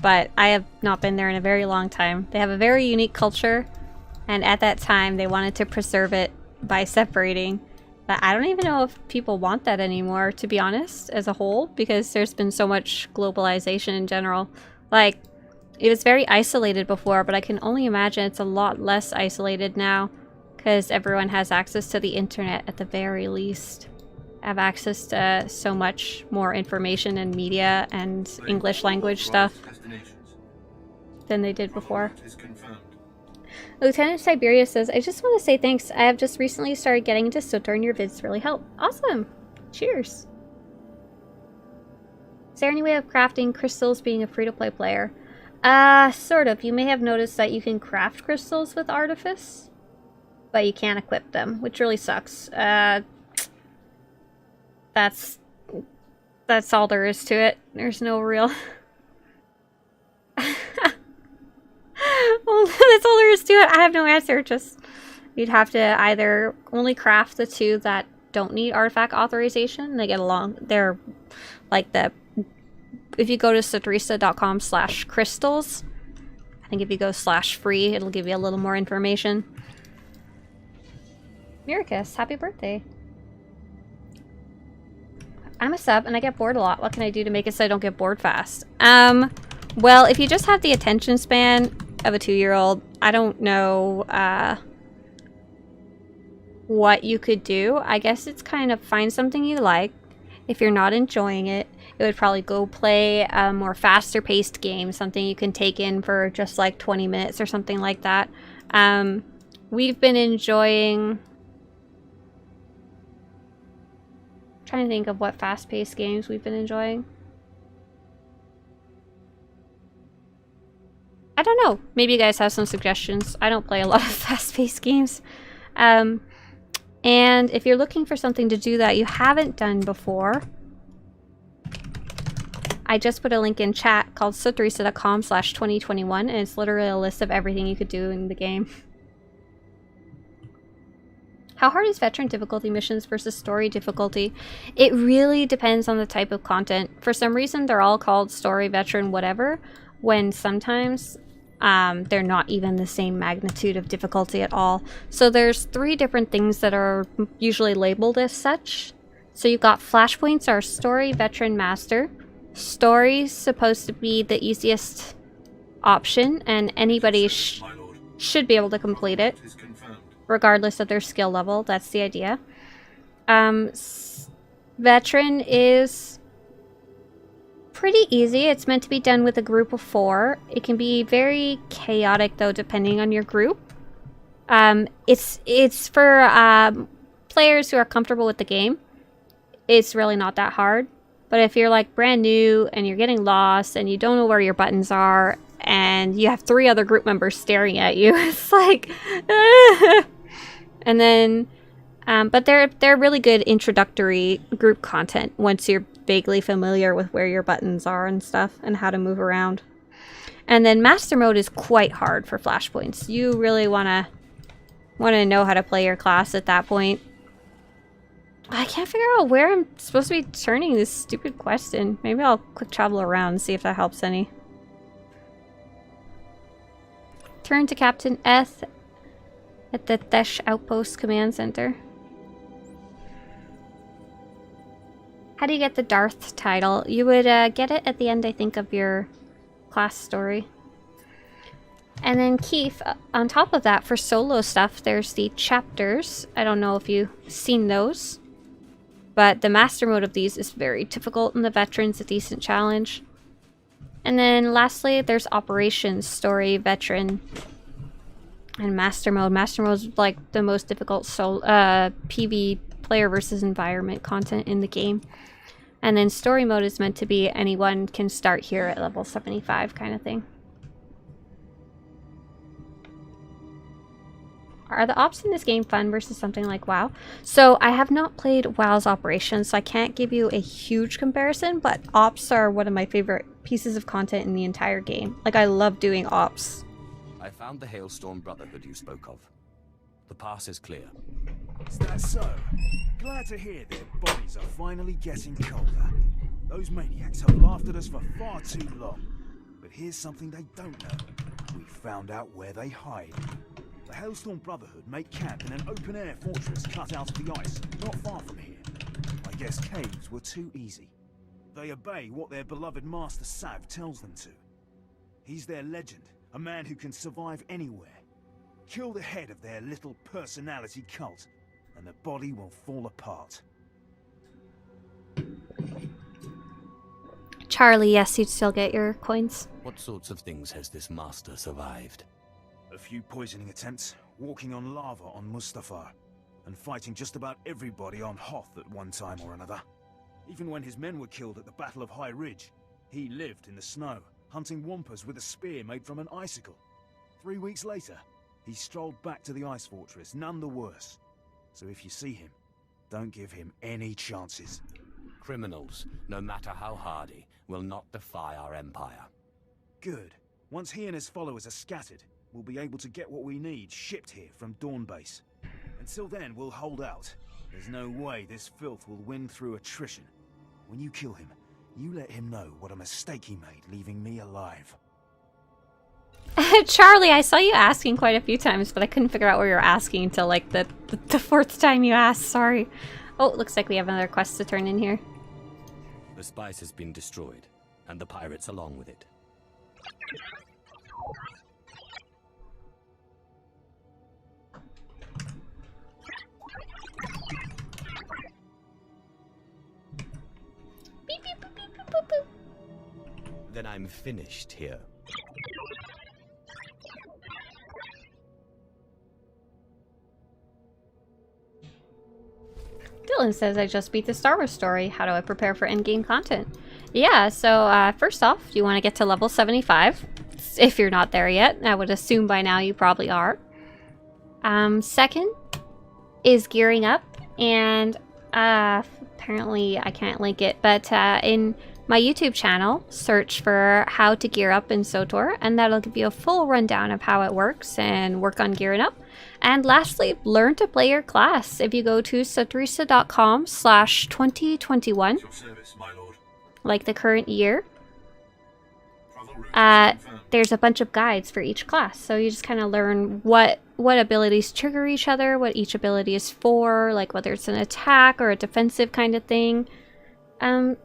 but I have not been there in a very long time. They have a very unique culture, and at that time they wanted to preserve it by separating. But I don't even know if people want that anymore, to be honest, as a whole, because there's been so much globalization in general. Like, it was very isolated before, but I can only imagine it's a lot less isolated now, because everyone has access to the internet at the very least. Have access to so much more information and media and English language stuff than they did before. Lieutenant Siberia says, I just want to say thanks. I have just recently started getting into SWTOR and your vids really help. Awesome. Cheers. Is there any way of crafting crystals being a free-to-play player? Sort of. You may have noticed that you can craft crystals with Artifice, but you can't equip them, which really sucks. That's all there is to it. There's no real... Well, that's all there is to it. I have no answer. Just, you'd have to either only craft the two that don't need artifact authorization. They get along. They're like the... If you go to Swtorista.com/crystals, I think if you go /free, it'll give you a little more information. Miracus, happy birthday. I'm a sub and I get bored a lot. What can I do to make it so I don't get bored fast? Well, if you just have the attention span of a 2-year-old, I don't know what you could do. I guess it's kind of find something you like. If you're not enjoying it, it would probably go play a more faster paced game, something you can take in for just like 20 minutes or something like that. We've been enjoying... trying to think of what fast paced games we've been enjoying. I don't know. Maybe you guys have some suggestions. I don't play a lot of fast-paced games. And if you're looking for something to do that you haven't done before, I just put a link in chat called Swtorista.com/2021, and it's literally a list of everything you could do in the game. How hard is veteran difficulty missions versus story difficulty? It really depends on the type of content. For some reason, they're all called story, veteran, whatever, when sometimes they're not even the same magnitude of difficulty at all. So there's 3 different things that are usually labeled as such. So you've got flashpoints are story, veteran, master. Story's supposed to be the easiest option, and anybody should be able to complete it, regardless of their skill level. That's the idea. Veteran is pretty easy. It's meant to be done with a group of 4. It can be very chaotic though, depending on your group. It's for players who are comfortable with the game. It's really not that hard. But if you're like brand new and you're getting lost and you don't know where your buttons are and you have 3 other group members staring at you, it's like and then but they're really good introductory group content once you're vaguely familiar with where your buttons are and stuff and how to move around. And then master mode is quite hard for flashpoints. You really want to know how to play your class at that point. I can't figure out where I'm supposed to be turning this stupid question. Maybe I'll quick travel around and see if that helps any. Turn to Captain Eth at the Thesh Outpost Command Center. How do you get the Darth title? You would get it at the end, I think, of your class story. And then Keith, on top of that, for solo stuff, there's the chapters. I don't know if you've seen those, but the master mode of these is very difficult, and the veteran's a decent challenge. And then lastly, there's operations, story, veteran, and master mode. Master mode is like the most difficult PV player versus environment content in the game. And then story mode is meant to be anyone can start here at level 75 kind of thing. Are the ops in this game fun versus something like WoW? So I have not played WoW's operations, so I can't give you a huge comparison, but ops are one of my favorite pieces of content in the entire game. Like, I love doing ops. I found the Hailstorm Brotherhood you spoke of. The pass is clear. Is that so? Glad to hear their bodies are finally getting colder. Those maniacs have laughed at us for far too long. But here's something they don't know. We found out where they hide. The Hailstorm Brotherhood make camp in an open-air fortress cut out of the ice, not far from here. I guess caves were too easy. They obey what their beloved master Sav tells them to. He's their legend, a man who can survive anywhere. Kill the head of their little personality cult, and the body will fall apart. Charlie, yes, you'd still get your coins. What sorts of things has this master survived? A few poisoning attempts, walking on lava on Mustafar, and fighting just about everybody on Hoth at one time or another. Even when his men were killed at the Battle of High Ridge, he lived in the snow, hunting wampus with a spear made from an icicle. 3 weeks later, he strolled back to the ice fortress, none the worse. So if you see him, don't give him any chances. Criminals, no matter how hardy, will not defy our empire. Good. Once he and his followers are scattered, we'll be able to get what we need shipped here from Dawn Base. Until then, we'll hold out. There's no way this filth will win through attrition. When you kill him, you let him know what a mistake he made leaving me alive. Charlie, I saw you asking quite a few times, but I couldn't figure out what you were asking until like the fourth time you asked. Sorry. Oh, looks like we have another quest to turn in here. The spice has been destroyed, and the pirates along with it. Beep, beep, boop, beep, boop, boop, boop. Then I'm finished here. Dylan says, I just beat the Star Wars story. How do I prepare for endgame content? Yeah, so first off, you want to get to level 75. If you're not there yet, I would assume by now you probably are. Second is gearing up, and apparently I can't link it, but in my YouTube channel, search for how to gear up in SWTOR, and that'll give you a full rundown of how it works and work on gearing up. And lastly, learn to play your class. If you go to Swtorista.com/2021, like the current year, there's a bunch of guides for each class. So you just kind of learn what abilities trigger each other, what each ability is for, like whether it's an attack or a defensive kind of thing. And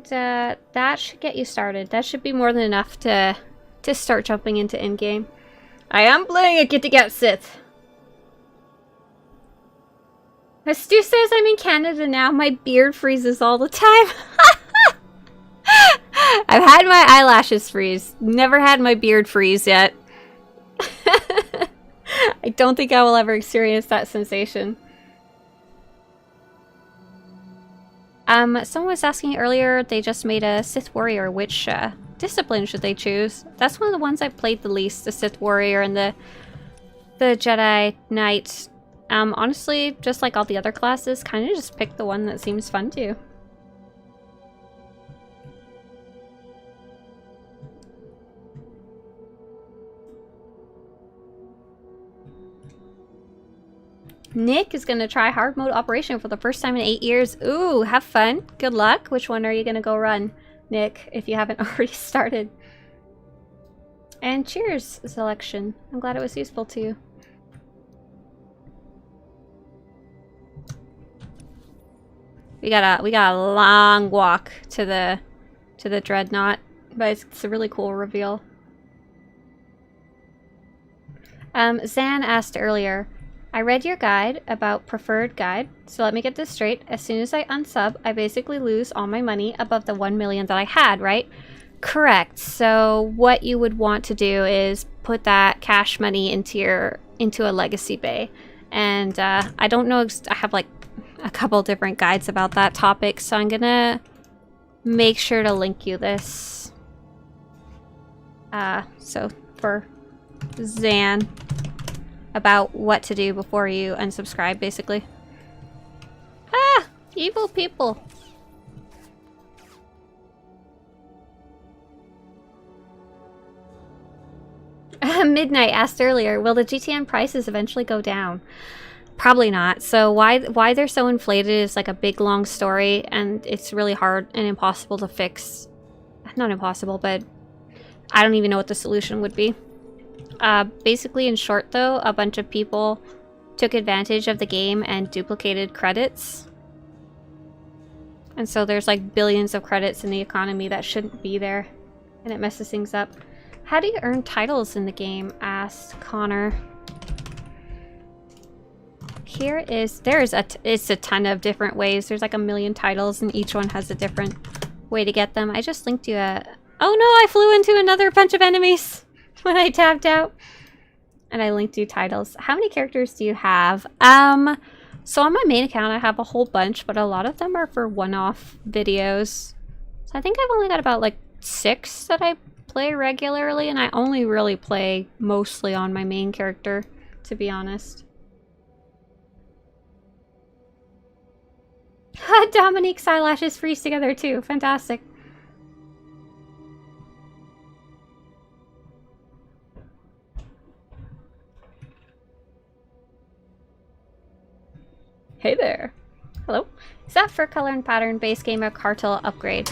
that should get you started. That should be more than enough to start jumping into endgame. I am playing a get Sith. As Stu says, I'm in Canada now. My beard freezes all the time. I've had my eyelashes freeze. Never had my beard freeze yet. I don't think I will ever experience that sensation. Someone was asking earlier, they just made a Sith Warrior. Which discipline should they choose? That's one of the ones I've played the least, the Sith Warrior and the Jedi Knight. Honestly, just like all the other classes, kind of just pick the one that seems fun to you. Nick is going to try hard mode operation for the first time in 8 years. Ooh, have fun. Good luck. Which one are you going to go run, Nick, if you haven't already started? And cheers, selection. I'm glad it was useful to you. We got a long walk to the dreadnought, but it's a really cool reveal. Zan asked earlier, I read your guide about preferred guide, so let me get this straight. As soon as I unsub, I basically lose all my money above the 1 million that I had, right? Correct. So what you would want to do is put that cash money into a legacy bay. And I don't know, I have like a couple different guides about that topic, so I'm gonna make sure to link you this. So for Zan, about what to do before you unsubscribe, basically. Ah! Evil people! Midnight asked earlier, will the GTN prices eventually go down? Probably not. So why they're so inflated is like a big long story, and it's really hard and impossible to fix. Not impossible, but I don't even know what the solution would be. Basically, in short though, a bunch of people took advantage of the game and duplicated credits. And so there's like billions of credits in the economy that shouldn't be there, and it messes things up. How do you earn titles in the game? Asked Connor. It's a ton of different ways. There's like a million titles and each one has a different way to get them. I just linked you a... Oh no, I flew into another bunch of enemies when I tapped out. And I linked you titles. How many characters do you have? So on my main account I have a whole bunch, but a lot of them are for one-off videos. So I think I've only got about like 6 that I play regularly, and I only really play mostly on my main character, to be honest. Dominique's eyelashes freeze together too. Fantastic. Hey there. Hello. Is that for color and pattern base game or Cartel upgrade?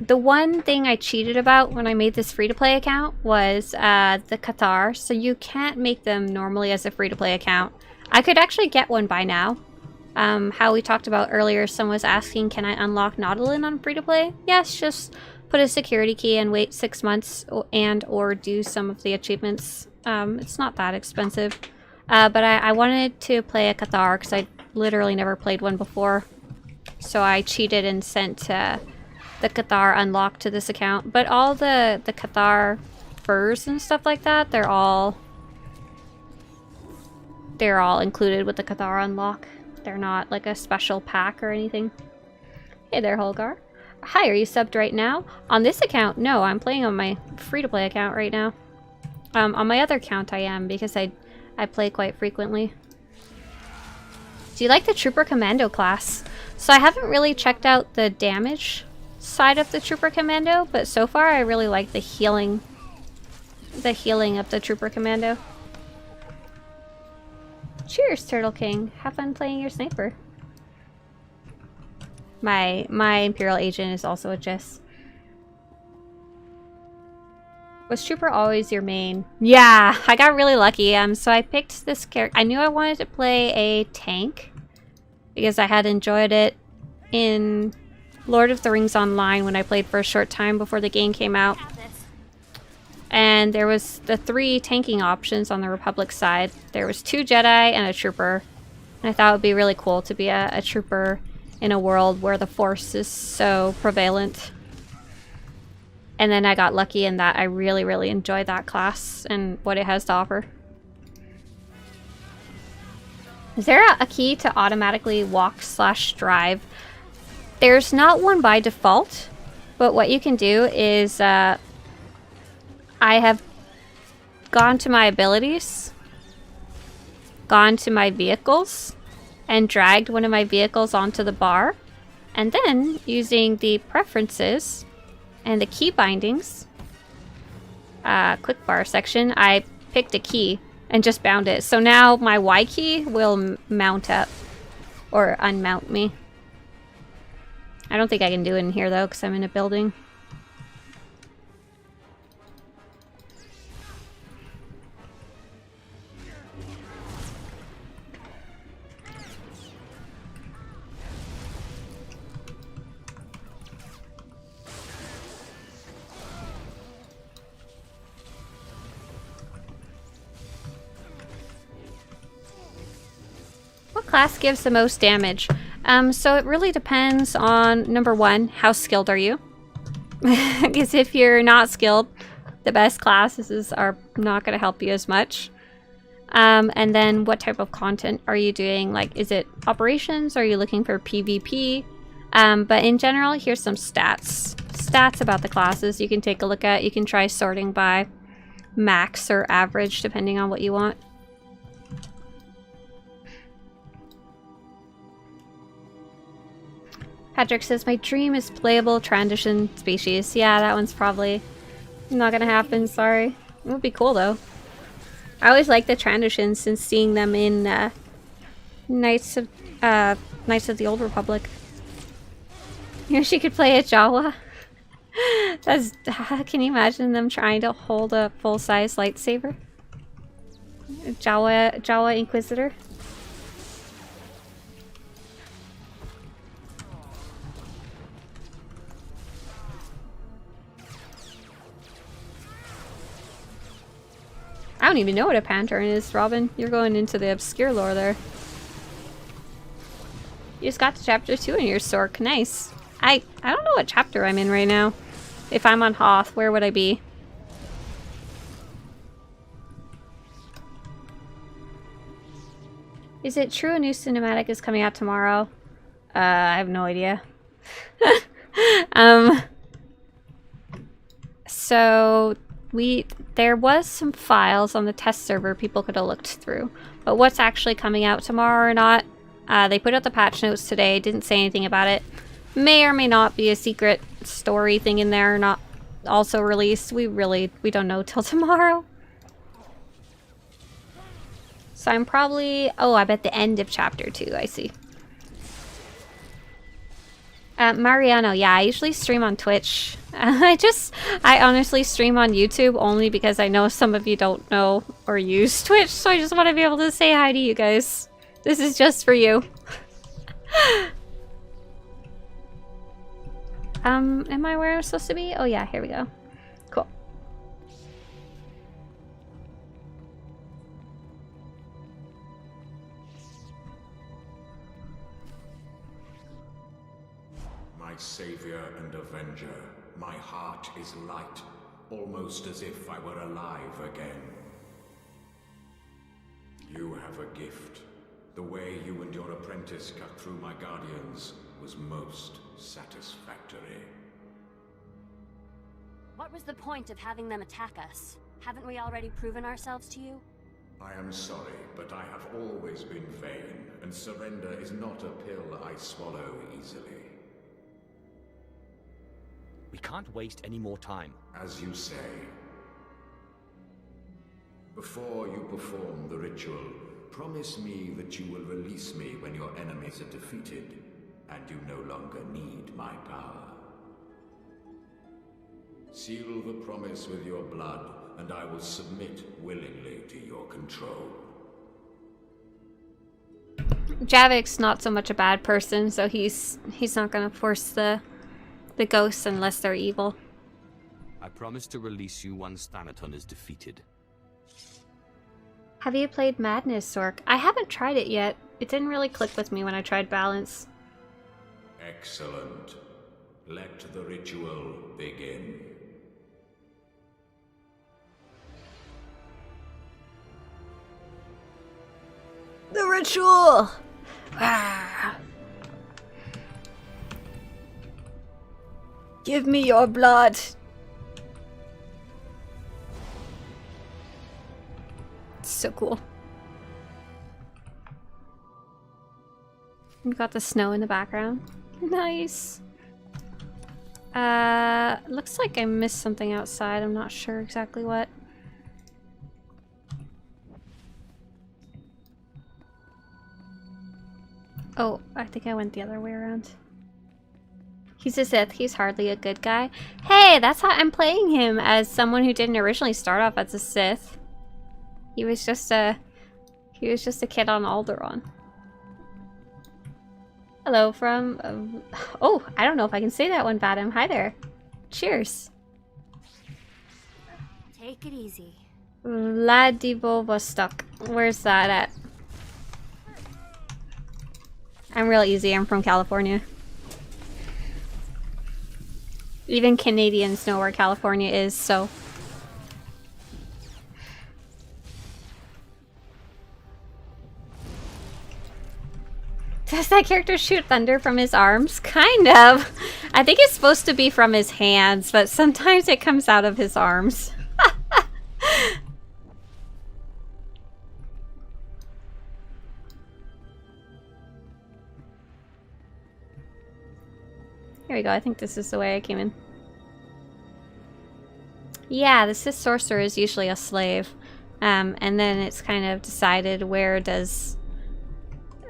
The one thing I cheated about when I made this free-to-play account was the Qatar, so you can't make them normally as a free-to-play account. I could actually get one by now. How we talked about earlier, someone was asking, can I unlock Nautilin on free-to-play? Yes, just put a security key and wait 6 months or do some of the achievements. It's not that expensive. But I wanted to play a Qatar because I literally never played one before. So I cheated and sent the Qatar unlock to this account. But all the Qatar furs and stuff like that, they're all included with the Qatar unlock. They're not like a special pack or anything. Hey there, Holgar. Hi, are you subbed right now? On this account, no, I'm playing on my free-to-play account right now. On my other account I am, because I play quite frequently. Do you like the Trooper Commando class? So I haven't really checked out the damage side of the Trooper Commando, but so far I really like the healing of the Trooper Commando. Cheers, Turtle King. Have fun playing your sniper. My Imperial agent is also a Jess. Was Trooper always your main? Yeah, I got really lucky. So I picked this character. I knew I wanted to play a tank because I had enjoyed it in Lord of the Rings Online when I played for a short time before the game came out. And there was the 3 tanking options on the Republic side. There was 2 Jedi and a Trooper. And I thought it would be really cool to be a Trooper in a world where the Force is so prevalent. And then I got lucky in that I really, really enjoy that class and what it has to offer. Is there a key to automatically walk/drive? There's not one by default, but what you can do is I have gone to my abilities, gone to my vehicles, and dragged one of my vehicles onto the bar, and then using the preferences and the key bindings, quick bar section, I picked a key and just bound it. So now my Y key will mount up or unmount me. I don't think I can do it in here though because I'm in a building. class gives the most damage? So it really depends on, number one, how skilled are you? Because if you're not skilled, the best classes are not going to help you as much. And then what type of content are you doing? Like, is it operations? Or are you looking for PvP? But in general, here's some stats. Stats about the classes you can take a look at. You can try sorting by max or average, depending on what you want. Patrick says, my dream is playable transition species. Yeah, that one's probably not gonna happen, sorry. It would be cool though. I always like the transitions since seeing them in Knights of the Old Republic. You know, she could play a Jawa. That's, can you imagine them trying to hold a full-size lightsaber? Jawa Inquisitor. I don't even know what a Pantheon is, Robin. You're going into the obscure lore there. You just got to chapter 2 in your Stork. Nice. I don't know what chapter I'm in right now. If I'm on Hoth, where would I be? Is it true a new cinematic is coming out tomorrow? I have no idea. So there was some files on the test server people could have looked through, but what's actually coming out tomorrow or not, they put out the patch notes today, didn't say anything about it. May or may not be a secret story thing in there, not also released. We don't know till tomorrow. So I'm probably, I'm at the end of chapter 2, I see. Mariano, yeah, I usually stream on Twitch. I honestly stream on YouTube only because I know some of you don't know or use Twitch, so I just want to be able to say hi to you guys. This is just for you. Am I where I'm supposed to be? Oh yeah, here we go. Cool. My savior and avenger, my heart is light, almost as if I were alive again. You have a gift. The way you and your apprentice cut through my guardians was most satisfactory. What was the point of having them attack us? Haven't we already proven ourselves to you? I am sorry, but I have always been vain, and surrender is not a pill I swallow easily. We can't waste any more time. As you say. Before you perform the ritual, promise me that you will release me when your enemies are defeated, and you no longer need my power. Seal the promise with your blood, and I will submit willingly to your control. Javik's not so much a bad person, so he's not gonna force the ghosts unless they're evil. I promise to release you once Thanaton is defeated. Have you played Madness, Sork? I haven't tried it yet. It didn't really click with me when I tried Balance. Excellent. Let the ritual begin. The ritual! Ah. Give me your blood! So cool. We've got the snow in the background. Nice. Looks like I missed something outside. I'm not sure exactly what. Oh, I think I went the other way around. He's a Sith. He's hardly a good guy. Hey, that's how I'm playing him, as someone who didn't originally start off as a Sith. He was just a kid on Alderaan. Hello from oh, I don't know if I can say that one, Vadim. Hi there. Cheers. Take it easy. Vladivostok. Where's that at? I'm real easy. I'm from California. Even Canadians know where California is, so... Does that character shoot thunder from his arms? Kind of. I think it's supposed to be from his hands, but sometimes it comes out of his arms. Here we go. I think this is the way I came in. Yeah, the Sith sorcerer is usually a slave. And then it's kind of decided where does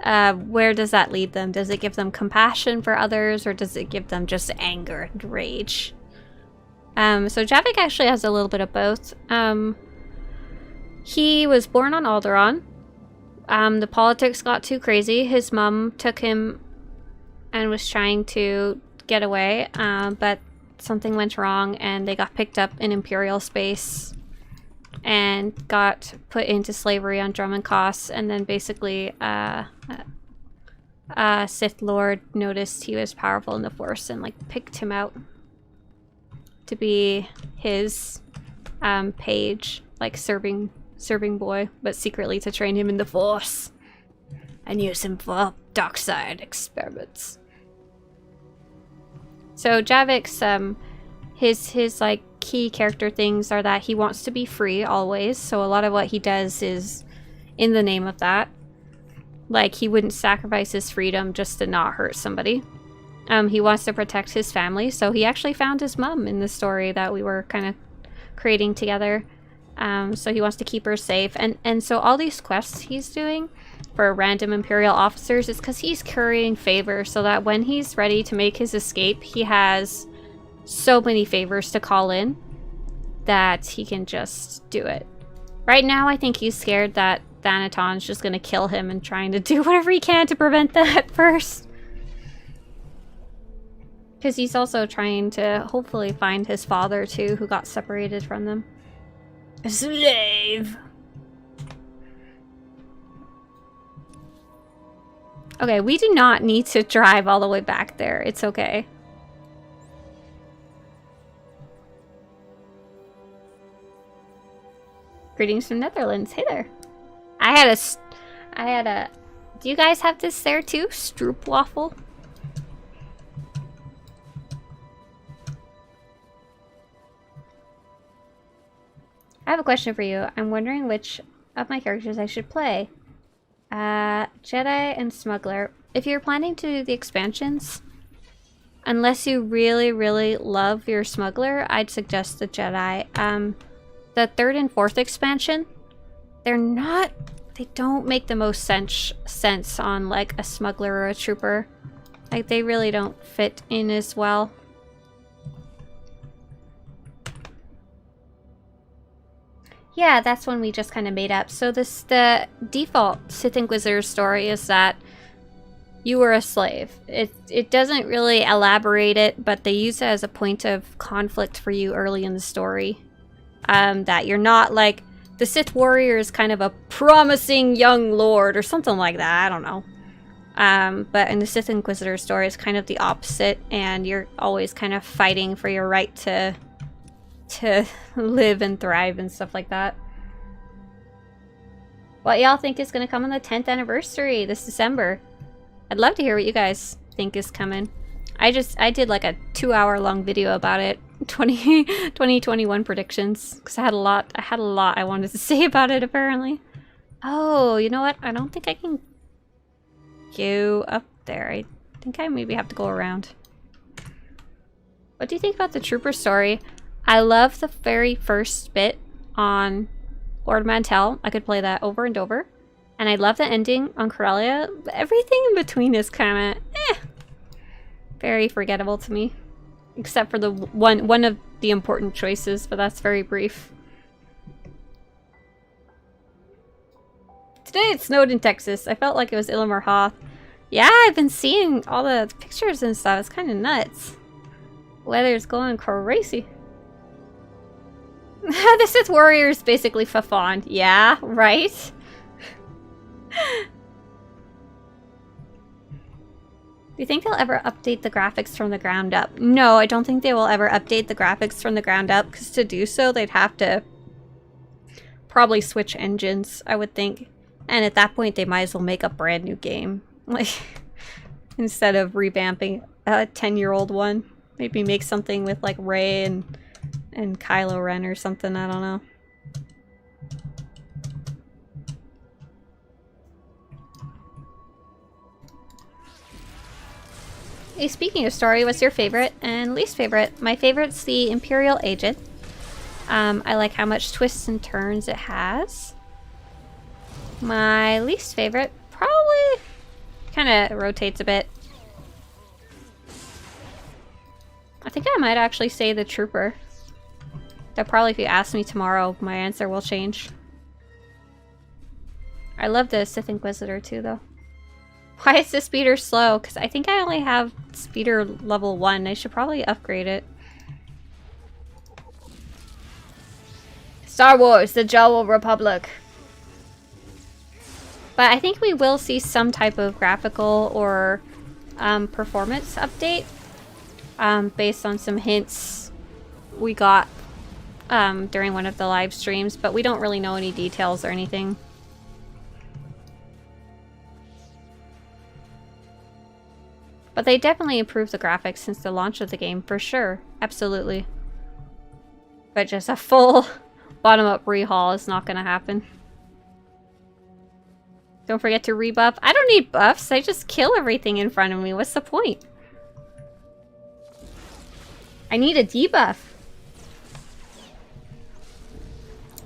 that lead them? Does it give them compassion for others, or does it give them just anger and rage? So Javik actually has a little bit of both. He was born on Alderaan. The politics got too crazy. His mom took him and was trying to get away, but something went wrong and they got picked up in Imperial space and got put into slavery on Drummond Koss, and then basically Sith Lord noticed he was powerful in the Force and like picked him out to be his page, like serving boy, but secretly to train him in the Force and use him for dark side experiments. So Javik's his like key character things are that he wants to be free always, so a lot of what he does is in the name of that. Like, he wouldn't sacrifice his freedom just to not hurt somebody. He wants to protect his family, so he actually found his mom in the story that we were kind of creating together. So he wants to keep her safe, and so all these quests he's doing for random Imperial officers is because he's currying favor so that when he's ready to make his escape, he has so many favors to call in that he can just do it. Right now, I think he's scared that Thanaton's just gonna kill him and trying to do whatever he can to prevent that first. Because he's also trying to hopefully find his father too, who got separated from them. A slave! Okay, we do not need to drive all the way back there. It's okay. Greetings from Netherlands. Hey there. I had a... Do you guys have this there too? Stroopwafel? I have a question for you. I'm wondering which of my characters I should play. Jedi and Smuggler. If you're planning to do the expansions, unless you really, really love your Smuggler, I'd suggest the Jedi. The third and fourth expansion, they don't make the most sense on like a Smuggler or a Trooper. Like, they really don't fit in as well. Yeah, that's one we just kind of made up. So the default Sith Inquisitor story is that you were a slave. It doesn't really elaborate it, but they use it as a point of conflict for you early in the story. That you're not like... The Sith warrior is kind of a promising young lord or something like that. I don't know. But in the Sith Inquisitor story, it's kind of the opposite, and you're always kind of fighting for your right to live and thrive and stuff like that. What y'all think is going to come on the 10th anniversary this December? I'd love to hear what you guys think is coming. I did like a 2-hour-long video about it. 2021 predictions, because I had a lot I wanted to say about it apparently. Oh, you know what? I don't think I can go up there. I think I maybe have to go around. What do you think about the Trooper story? I love the very first bit on Lord Mantell. I could play that over and over. And I love the ending on Corellia. Everything in between is kind of very forgettable to me. Except for the one of the important choices, but that's very brief. Today it snowed in Texas. I felt like it was Illimar Hoth. Yeah, I've been seeing all the pictures and stuff. It's kind of nuts. Weather's going crazy. The Sith warrior is basically Fafon. Yeah, right? Do you think they'll ever update the graphics from the ground up? No, I don't think they will ever update the graphics from the ground up, because to do so, they'd have to probably switch engines, I would think. And at that point, they might as well make a brand new game. Like, instead of revamping a 10-year-old one. Maybe make something with, like, Rey and Kylo Ren or something, I don't know. Hey, speaking of story, what's your favorite and least favorite? My favorite's the Imperial Agent. I like how much twists and turns it has. My least favorite probably kind of rotates a bit. I think I might actually say the Trooper. Though probably if you ask me tomorrow, my answer will change. I love the Sith Inquisitor too, though. Why is the speeder slow? Because I think I only have speeder level 1. I should probably upgrade it. Star Wars, the Jawa Republic. But I think we will see some type of graphical or performance update based on some hints we got during one of the live streams, but we don't really know any details or anything. But they definitely improved the graphics since the launch of the game, for sure. Absolutely. But just a full bottom-up rehaul is not going to happen. Don't forget to rebuff. I don't need buffs. I just kill everything in front of me. What's the point? I need a debuff.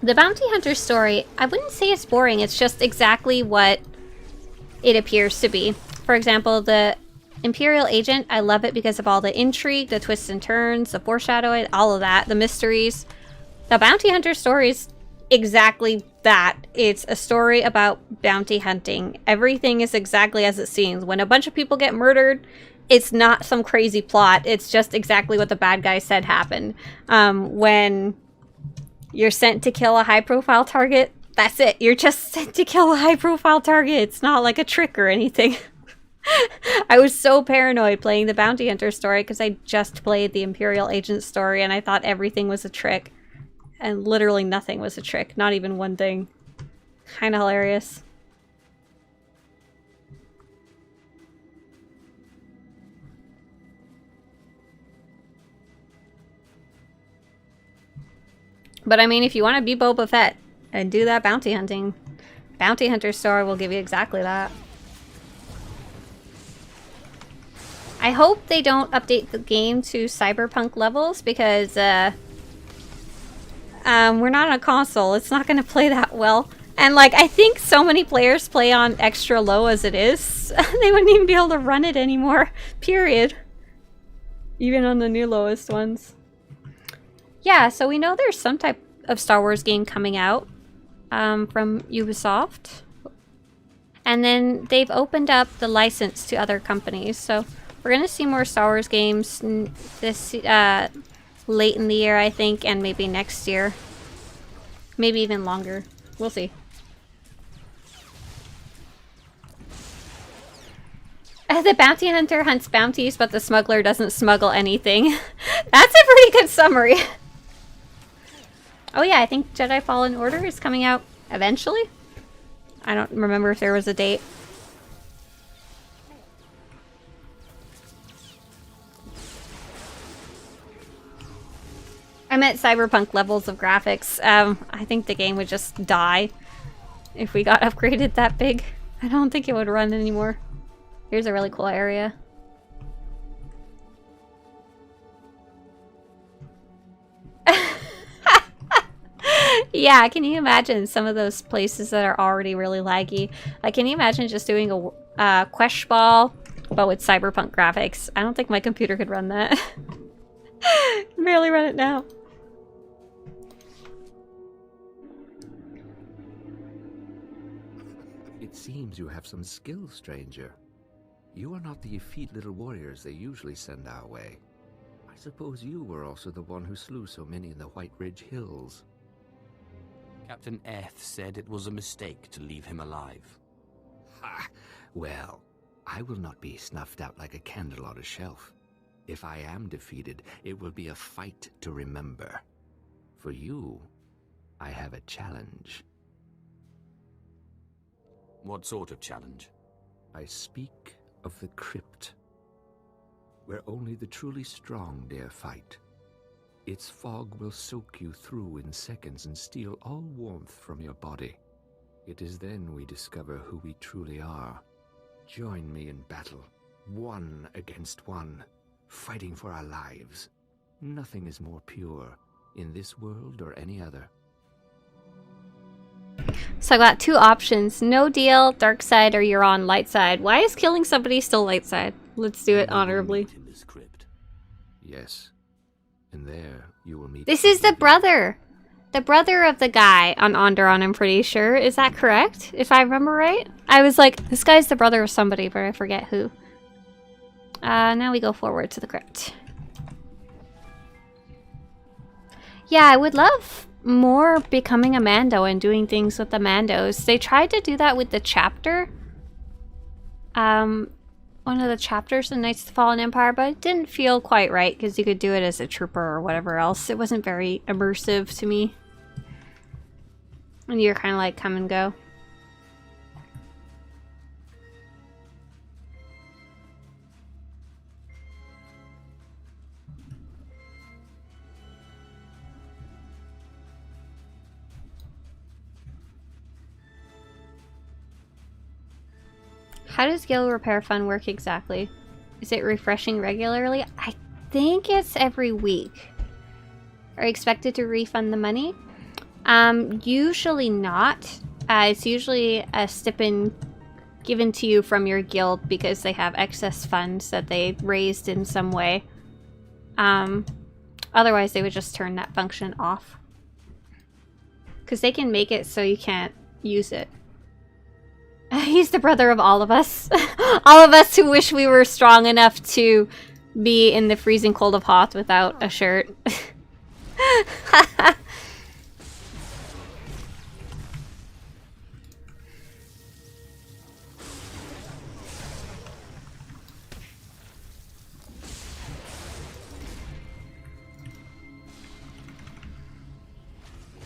The Bounty Hunter story, I wouldn't say it's boring. It's just exactly what it appears to be. For example, the Imperial Agent, I love it because of all the intrigue, the twists and turns, the foreshadowing, all of that, the mysteries. The Bounty Hunter story is exactly that. It's a story about bounty hunting. Everything is exactly as it seems. When a bunch of people get murdered, it's not some crazy plot. It's just exactly what the bad guy said happened. When you're sent to kill a high-profile target, that's it. You're just sent to kill a high-profile target. It's not like a trick or anything. I was so paranoid playing the Bounty Hunter story because I just played the Imperial Agent story and I thought everything was a trick. And literally nothing was a trick. Not even one thing. Kinda hilarious. But I mean, if you want to be Boba Fett and do that bounty hunting, Bounty Hunter story will give you exactly that. I hope they don't update the game to cyberpunk levels because we're not on a console. It's not going to play that well. And like, I think so many players play on extra low as it is. They wouldn't even be able to run it anymore. Period. Even on the new lowest ones. Yeah, so we know there's some type of Star Wars game coming out from Ubisoft. And then they've opened up the license to other companies. So we're going to see more Star Wars games this late in the year, I think, and maybe next year. Maybe even longer. We'll see. The bounty hunter hunts bounties, but the smuggler doesn't smuggle anything. That's a pretty good summary. Oh yeah, I think Jedi Fallen Order is coming out eventually. I don't remember if there was a date. I meant cyberpunk levels of graphics. I think the game would just die if we got upgraded that big. I don't think it would run anymore. Here's a really cool area. Yeah, can you imagine some of those places that are already really laggy? Like, can you imagine just doing a quest ball, but with cyberpunk graphics? I don't think my computer could run that. I can barely run it now. It seems you have some skill, stranger. You are not the effete little warriors they usually send our way. I suppose you were also the one who slew so many in the White Ridge Hills. Captain Eth said it was a mistake to leave him alive. Ha! Well, I will not be snuffed out like a candle on a shelf. If I am defeated, it will be a fight to remember. For you, I have a challenge. What sort of challenge? I speak of the crypt, where only the truly strong dare fight. Its fog will soak you through in seconds and steal all warmth from your body. It is then we discover who we truly are. Join me in battle, one against one, fighting for our lives. Nothing is more pure in this world or any other. So I got two options. No deal, dark side, or you're on light side. Why is killing somebody still light side? Let's do it honorably. In this crypt. Yes. And there you will meet... This is the brother! The brother of the guy on Onderon, I'm pretty sure. Is that correct? If I remember right? I was like, this guy's the brother of somebody, but I forget who. Now we go forward to the crypt. Yeah, I would love more becoming a Mando and doing things with the Mandos. They tried to do that with the chapter. One of the chapters in Knights of the Fallen Empire, but it didn't feel quite right because you could do it as a trooper or whatever else. It wasn't very immersive to me. And you're kind of like come and go. How does Guild Repair Fund work exactly? Is it refreshing regularly? I think it's every week. Are you expected to refund the money? Usually not. It's usually a stipend given to you from your guild because they have excess funds that they raised in some way. Otherwise, they would just turn that function off. Because they can make it so you can't use it. He's the brother of all of us. All of us who wish we were strong enough to be in the freezing cold of Hoth without a shirt.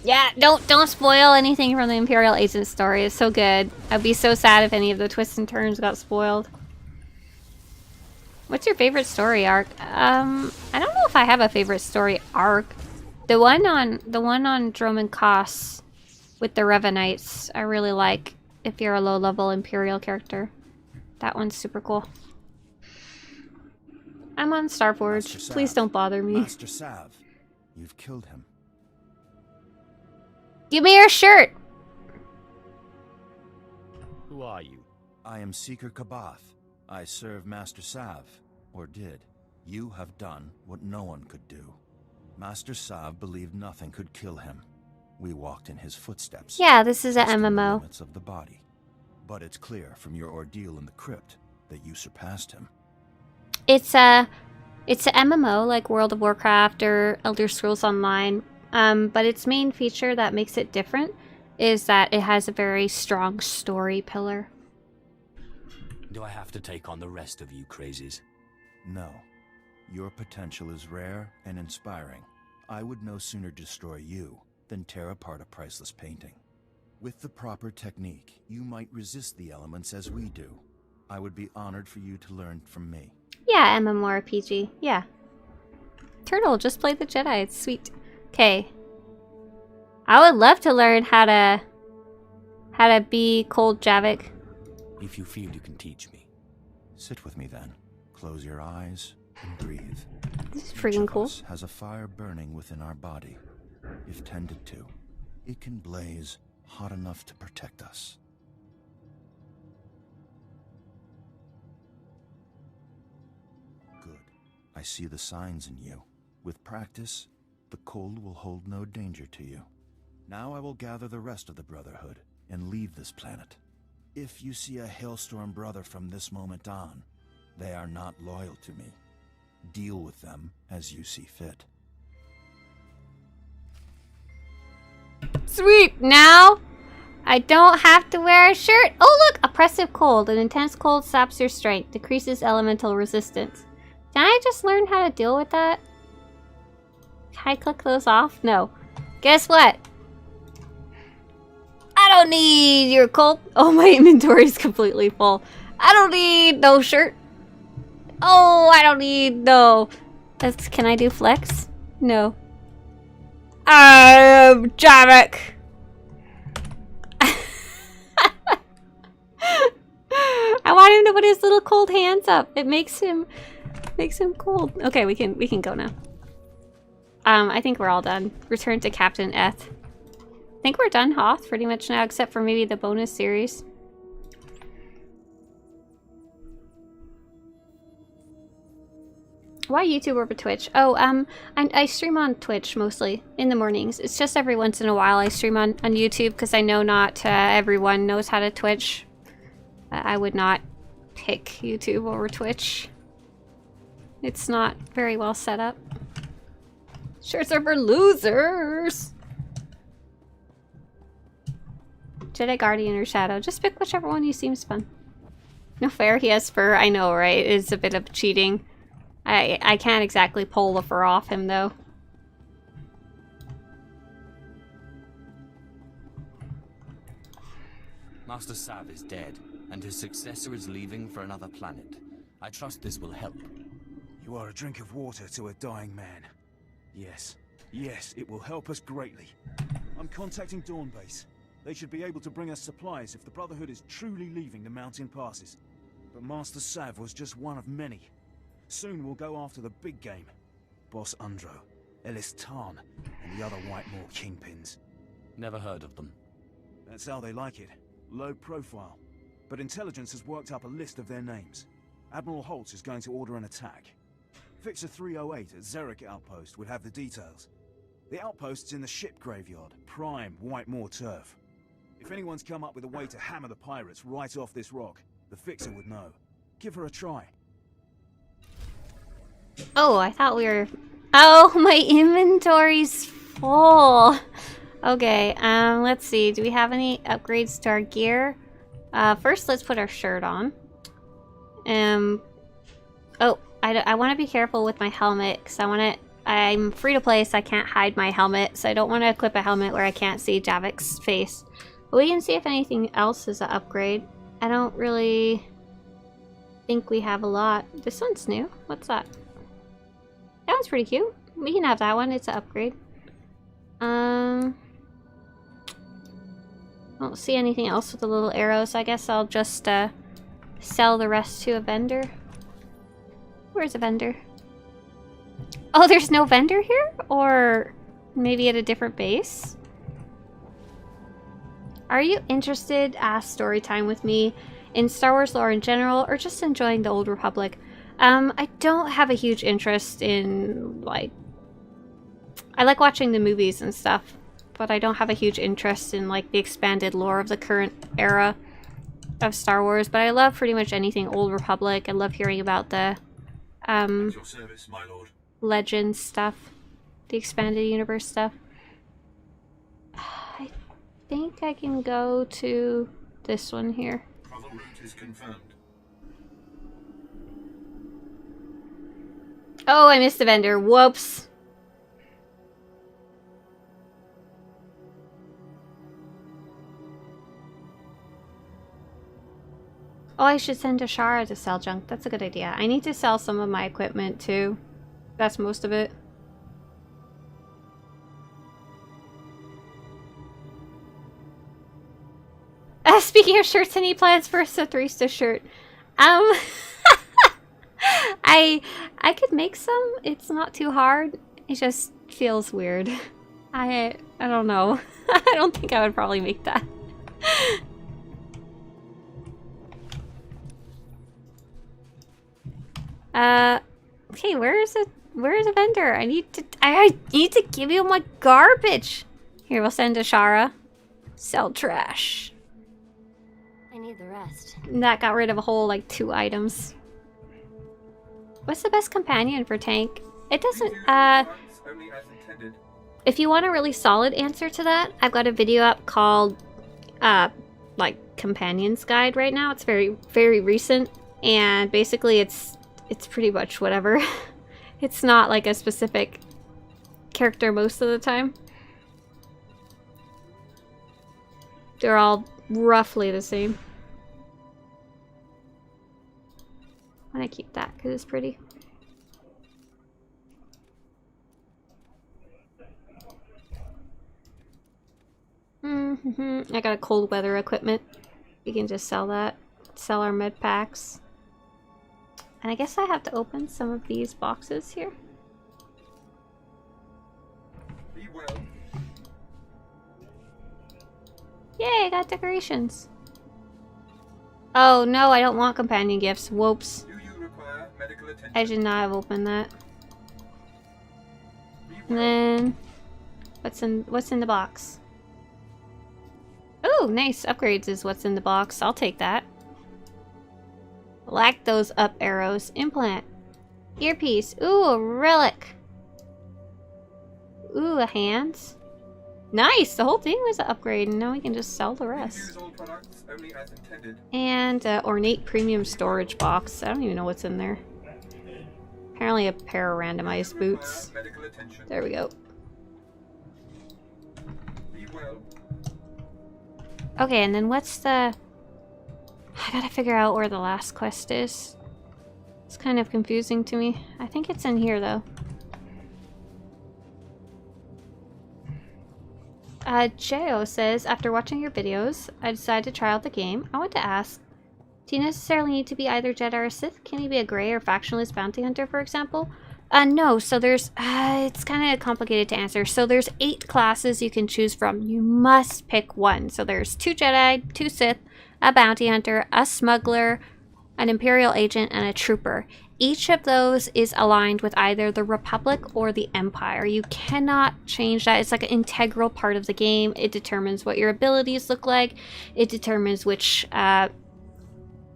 Yeah, don't spoil anything from the Imperial Agent story. It's so good. I'd be so sad if any of the twists and turns got spoiled. What's your favorite story arc? I don't know if I have a favorite story arc. The one on Droman Koss with the Revenites, I really like. If you're a low-level Imperial character, that one's super cool. I'm on Starforge. Please don't bother me. Master Sav, you've killed him. Give me your shirt! Who are you? I am Seeker Kabath. I serve Master Sav, or did. You have done what no one could do. Master Sav believed nothing could kill him. We walked in his footsteps. Yeah, this is an The MMO. limits of the body. But it's clear from your ordeal in the crypt that you surpassed him. It's a MMO like World of Warcraft or Elder Scrolls Online. But its main feature that makes it different is that it has a very strong story pillar. Do I have to take on the rest of you crazies? No. Your potential is rare and inspiring. I would no sooner destroy you than tear apart a priceless painting. With the proper technique, you might resist the elements as we do. I would be honored for you to learn from me. Yeah, MMORPG. Yeah. Turtle just played the Jedi. It's sweet. Okay. I would love to learn how to be Cold Javik. If you feel you can teach me. Sit with me then. Close your eyes and breathe. This is freaking cool. Each of us has a fire burning within our body. If tended to, it can blaze hot enough to protect us. Good. I see the signs in you. With practice, the cold will hold no danger to you. Now I will gather the rest of the Brotherhood and leave this planet. If you see a Hailstorm brother from this moment on, they are not loyal to me. Deal with them as you see fit. Sweet! Now, I don't have to wear a shirt. Oh look, oppressive cold. An intense cold saps your strength, decreases elemental resistance. Can I just learn how to deal with that? Can I click those off? No. Guess what? I don't need your cold. Oh, my inventory is completely full. I don't need no shirt. Oh, I don't need no. Can I do flex? No. I am Javik. I want him to put his little cold hands up. It makes him cold. Okay, we can go now. I think we're all done. Return to Captain Eth. I think we're done Hoth pretty much now, except for maybe the bonus series. Why YouTube over Twitch? Oh, I stream on Twitch mostly in the mornings. It's just every once in a while I stream on YouTube because I know not everyone knows how to Twitch. I would not pick YouTube over Twitch. It's not very well set up. Shirts are for losers! Jedi Guardian or Shadow. Just pick whichever one you seems fun. No fair, he has fur. I know, right? It's a bit of cheating. I can't exactly pull the fur off him, though. Master Sav is dead, and his successor is leaving for another planet. I trust this will help. You are a drink of water to a dying man. Yes. Yes, it will help us greatly. I'm contacting Dawn Base. They should be able to bring us supplies if the Brotherhood is truly leaving the mountain passes. But Master Sav was just one of many. Soon we'll go after the big game. Boss Undro, Ellis Tarn, and the other White Maw kingpins. Never heard of them. That's how they like it. Low profile. But intelligence has worked up a list of their names. Admiral Holt is going to order an attack. Fixer 308 at Xeric Outpost would have the details. The outpost's in the ship graveyard, prime White Maw turf. If anyone's come up with a way to hammer the pirates right off this rock, the Fixer would know. Give her a try. Oh, I thought we were... Oh, my inventory's full. Okay, let's see. Do we have any upgrades to our gear? First, let's put our shirt on. Oh, I want to be careful with my helmet, because I'm free to play, so I can't hide my helmet, so I don't want to equip a helmet where I can't see Javik's face. But we can see if anything else is an upgrade. I don't really think we have a lot. This one's new. What's that? That one's pretty cute. We can have that one. It's an upgrade. I don't see anything else with the little arrows. I guess I'll just sell the rest to a vendor. Where's a vendor? Oh, there's no vendor here? Or maybe at a different base? Are you interested, ask story time with me, in Star Wars lore in general, or just enjoying the Old Republic? I don't have a huge interest in, like... I like watching the movies and stuff, but I don't have a huge interest in, like, the expanded lore of the current era of Star Wars, but I love pretty much anything Old Republic. I love hearing about the, your service, my lord. Legends stuff, the expanded universe stuff. I think I can go to this one here. Travel route is confirmed. Oh, I missed the vendor. Whoops. Oh, I should send Ashara to sell junk. That's a good idea. I need to sell some of my equipment too. That's most of it. Speaking of shirts, any plans for a Swtorista shirt? I could make some. It's not too hard. It just feels weird. I don't know. I don't think I would probably make that. Okay, where is a vendor? I need to give you my garbage. Here, we'll send Ashara. Sell trash. I need the rest. That got rid of a whole, like, 2 items. What's the best companion for tank? It doesn't, if you want a really solid answer to that, I've got a video up called like companion's guide right now. It's very, very recent, and basically it's pretty much whatever. It's not like a specific character most of the time. They're all roughly the same. I'm gonna keep that because it's pretty. I got a cold weather equipment. We can just sell that. Sell our med packs. And I guess I have to open some of these boxes here. Be well. Yay, I got decorations. Oh no, I don't want companion gifts. Whoops. Do you require medical attention? I should not have opened that. And then what's in the box? Oh, nice. Upgrades is what's in the box. I'll take that. Like those up arrows. Implant. Earpiece. Ooh, a relic. Ooh, a hand. Nice! The whole thing was an upgrade, and now we can just sell the rest. Use all products only as intended. And ornate premium storage box. I don't even know what's in there. Apparently a pair of randomized boots. Medical attention. There we go. Be well. Okay, and then what's the... I gotta figure out where the last quest is. It's kind of confusing to me. I think it's in here, though. Jo says, after watching your videos, I decided to try out the game. I want to ask, do you necessarily need to be either Jedi or Sith? Can you be a Grey or factionless bounty hunter, for example? No, so there's, it's kind of complicated to answer. So there's 8 classes you can choose from. You must pick one. So there's 2 Jedi, 2 Sith, a bounty hunter, a smuggler, an Imperial agent, and a trooper. Each of those is aligned with either the Republic or the Empire. You cannot change that. It's like an integral part of the game. It determines what your abilities look like. It determines which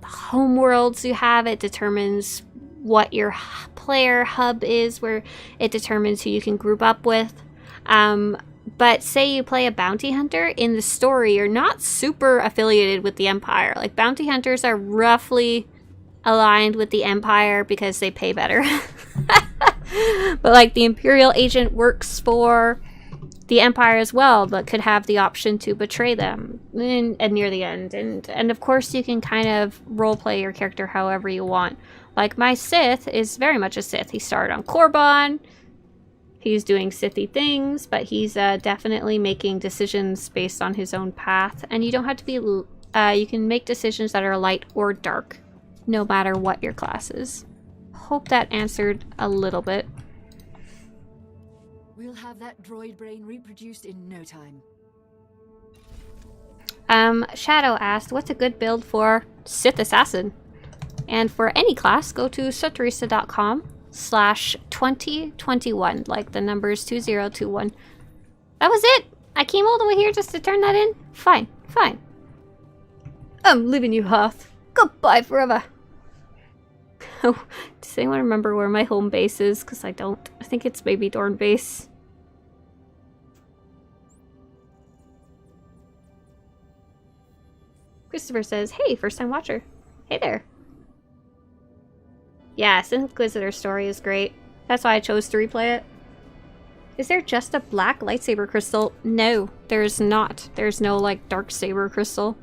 homeworlds you have. It determines what your player hub is, where it determines who you can group up with. But say you play a bounty hunter, in the story you're not super affiliated with the Empire. Like, bounty hunters are roughly aligned with the Empire because they pay better. But like the Imperial agent works for the Empire as well, but could have the option to betray them and near the end. And of course you can kind of roleplay your character however you want. Like my Sith is very much a Sith. He started on Korriban. He's doing Sithy things, but he's definitely making decisions based on his own path. And you don't have to be... you can make decisions that are light or dark, no matter what your class is. Hope that answered a little bit. We'll have that droid brain reproduced in no time. Shadow asked, what's a good build for Sith Assassin? And for any class, go to Swtorista.com/2021, like the numbers 2021. That was it! I came all the way here just to turn that in? Fine, fine. I'm leaving you, Hoth. Goodbye forever. Oh, does anyone remember where my home base is? Because I don't. I think it's maybe Dorn Base. Christopher says, hey, first time watcher. Hey there. Yes, Inquisitor story is great. That's why I chose to replay it. Is there just a black lightsaber crystal? No, there's not. There's no, like, dark saber crystal.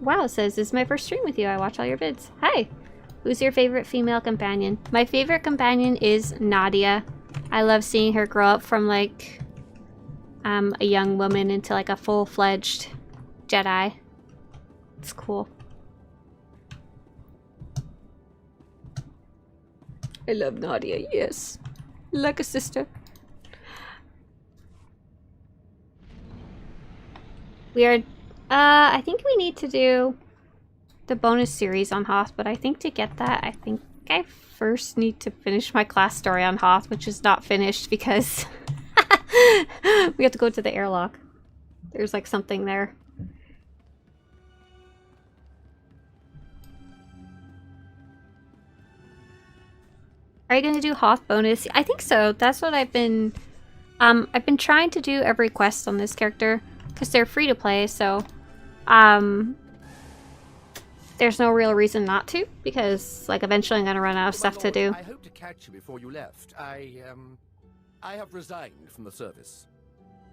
Wow, it says, this is my first stream with you. I watch all your vids. Hi. Who's your favorite female companion? My favorite companion is Nadia. I love seeing her grow up from, like, a young woman into, like, a full-fledged Jedi. It's cool. I love Nadia, yes. Like a sister. We are... I think we need to do the bonus series on Hoth, but I think to get that, I think I first need to finish my class story on Hoth, which is not finished because we have to go to the airlock. There's like something there. Are you going to do Hoth bonus? I think so. That's what I've been I've been trying to do every quest on this character because they're free to play, so there's no real reason not to, because like eventually I'm gonna run out of stuff to do. I hope to catch you before you left. I have resigned from the service.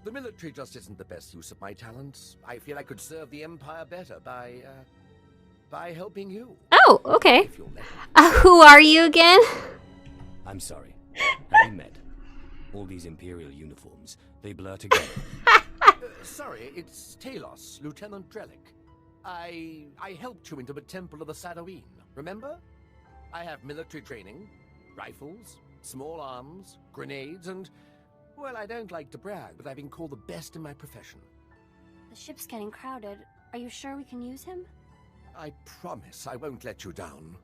The military just isn't the best use of my talents. I feel I could serve the Empire better by helping you. Oh, okay. Who are you again? I'm sorry. Have we met? All these Imperial uniforms, they blur together. Sorry, it's Talos, Lieutenant Drellick. I helped you into the Temple of the Sadoween, remember? I have military training, rifles, small arms, grenades, and... well, I don't like to brag, but I've been called the best in my profession. The ship's getting crowded. Are you sure we can use him? I promise I won't let you down.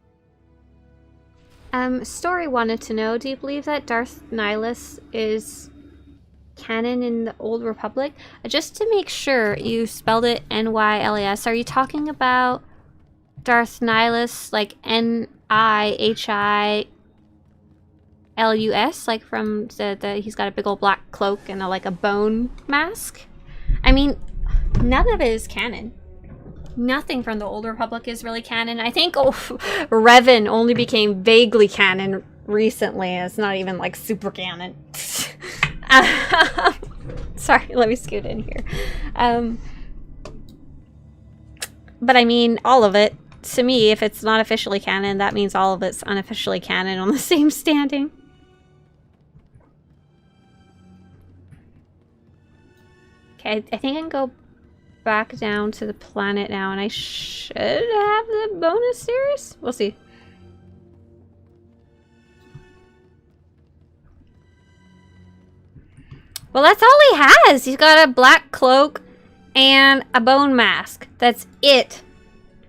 Story wanted to know, do you believe that Darth Nihilus is canon in the Old Republic? Just to make sure you spelled it N-Y-L-A-S. Are you talking about Darth Nihilus, like N-I-H-I-L-U-S? Like from he's got a big old black cloak and like a bone mask? I mean, none of it is canon. Nothing from the Old Republic is really canon. I think Revan only became vaguely canon recently. It's not even like super canon. Sorry, let me scoot in here. But I mean, all of it, to me, if it's not officially canon, that means all of it's unofficially canon on the same standing. Okay, I think I can go back down to the planet now, and I should have the bonus series? We'll see. Well, that's all he has. He's got a black cloak and a bone mask. That's it.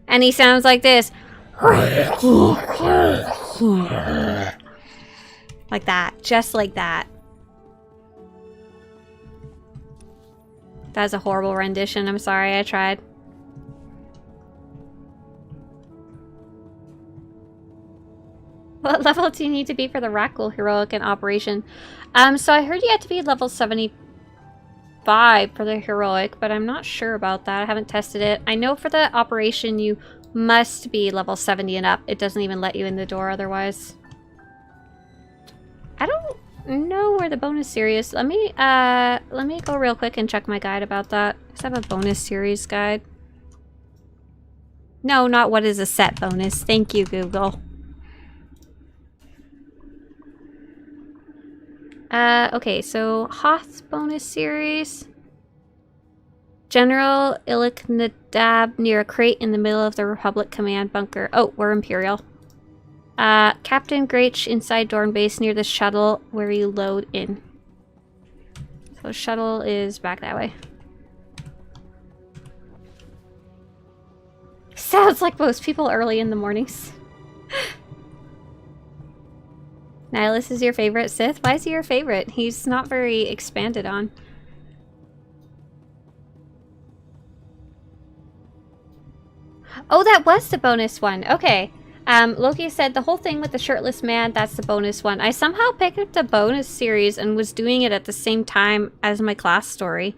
And he sounds like this. Like that. Just like that. That was a horrible rendition. I'm sorry, I tried. What level do you need to be for the Rackle Heroic in Operation? So I heard you had to be level 75 for the Heroic, but I'm not sure about that. I haven't tested it. I know for the Operation you must be level 70 and up. It doesn't even let you in the door otherwise. I don't know where the bonus series is. Let me go real quick and check my guide about that. Does I have a bonus series guide? No, not what is a set bonus. Thank you, Google. Okay, so Hoth bonus series. General Illic Nadab near a crate in the middle of the Republic command bunker. Oh, we're Imperial. Captain Graich inside Dorn base near the shuttle where you load in. So shuttle is back that way. Sounds like most people early in the mornings. Nihilus is your favorite Sith? Why is he your favorite? He's not very expanded on. Oh, that was the bonus one. Okay. Loki said the whole thing with the shirtless man, that's the bonus one. I somehow picked up the bonus series and was doing it at the same time as my class story.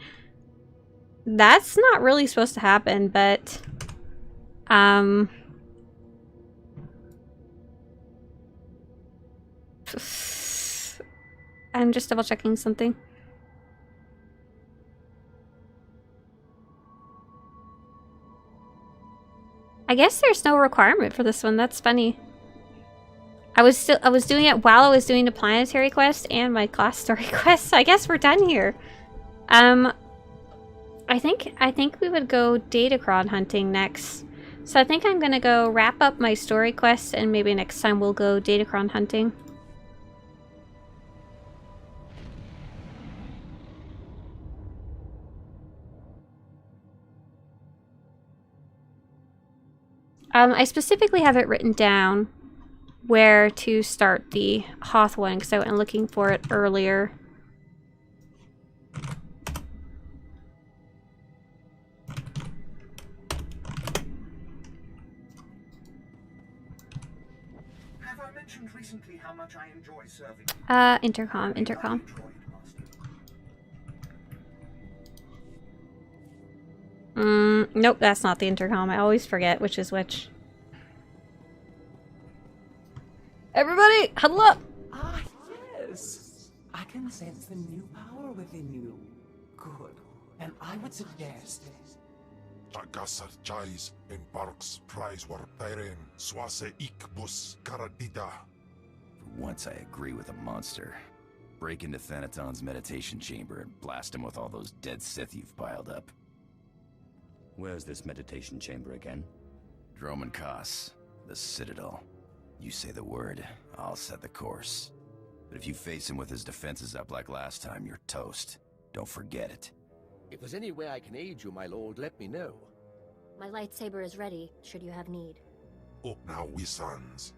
That's not really supposed to happen, but... I'm just double checking something. I guess there's no requirement for this one. That's funny. I was doing it while I was doing the planetary quest and my class story quest. So I guess we're done here. I think we would go Datacron hunting next. So I think I'm gonna go wrap up my story quest and maybe next time we'll go Datacron hunting. I specifically have it written down where to start the Hoth one because I went looking for it earlier. Have I mentioned recently how much I enjoy serving? Intercom. Nope, that's not the intercom. I always forget which is which. Everybody, huddle up! Ah, yes. I can sense the new power within you. Good. And I would suggest... Tagasar Chais in Barks Prize war Tyrene Swase Ikbus Karadida. For once I agree with a monster. Break into Thanaton's meditation chamber and blast him with all those dead Sith you've piled up. Where's this meditation chamber again? Droman Kos, the Citadel. You say the word, I'll set the course. But if you face him with his defenses up like last time, you're toast. Don't forget it. If there's any way I can aid you, my lord, let me know. My lightsaber is ready, should you have need. Up now, we sons.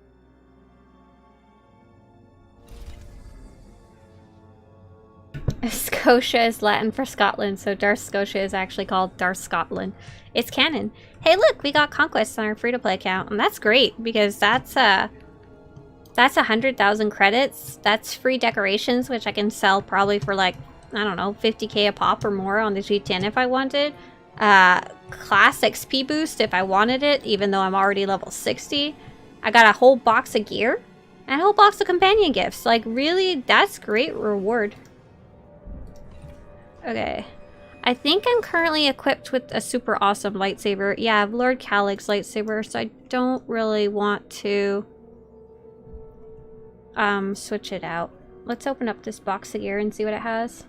Scotia is Latin for Scotland, so Darth Scotia is actually called Darth Scotland. It's canon. Hey, look, we got conquests on our free-to-play account, and that's great because that's 100,000 credits. That's free decorations, which I can sell probably for like, I don't know, 50k a pop or more on the G10 if I wanted. Class XP boost if I wanted it, even though I'm already level 60. I got a whole box of gear and a whole box of companion gifts. Like, really, that's great reward. Okay. I think I'm currently equipped with a super awesome lightsaber. Yeah, I have Lord Calig's lightsaber, so I don't really want to switch it out. Let's open up this box of gear and see what it has.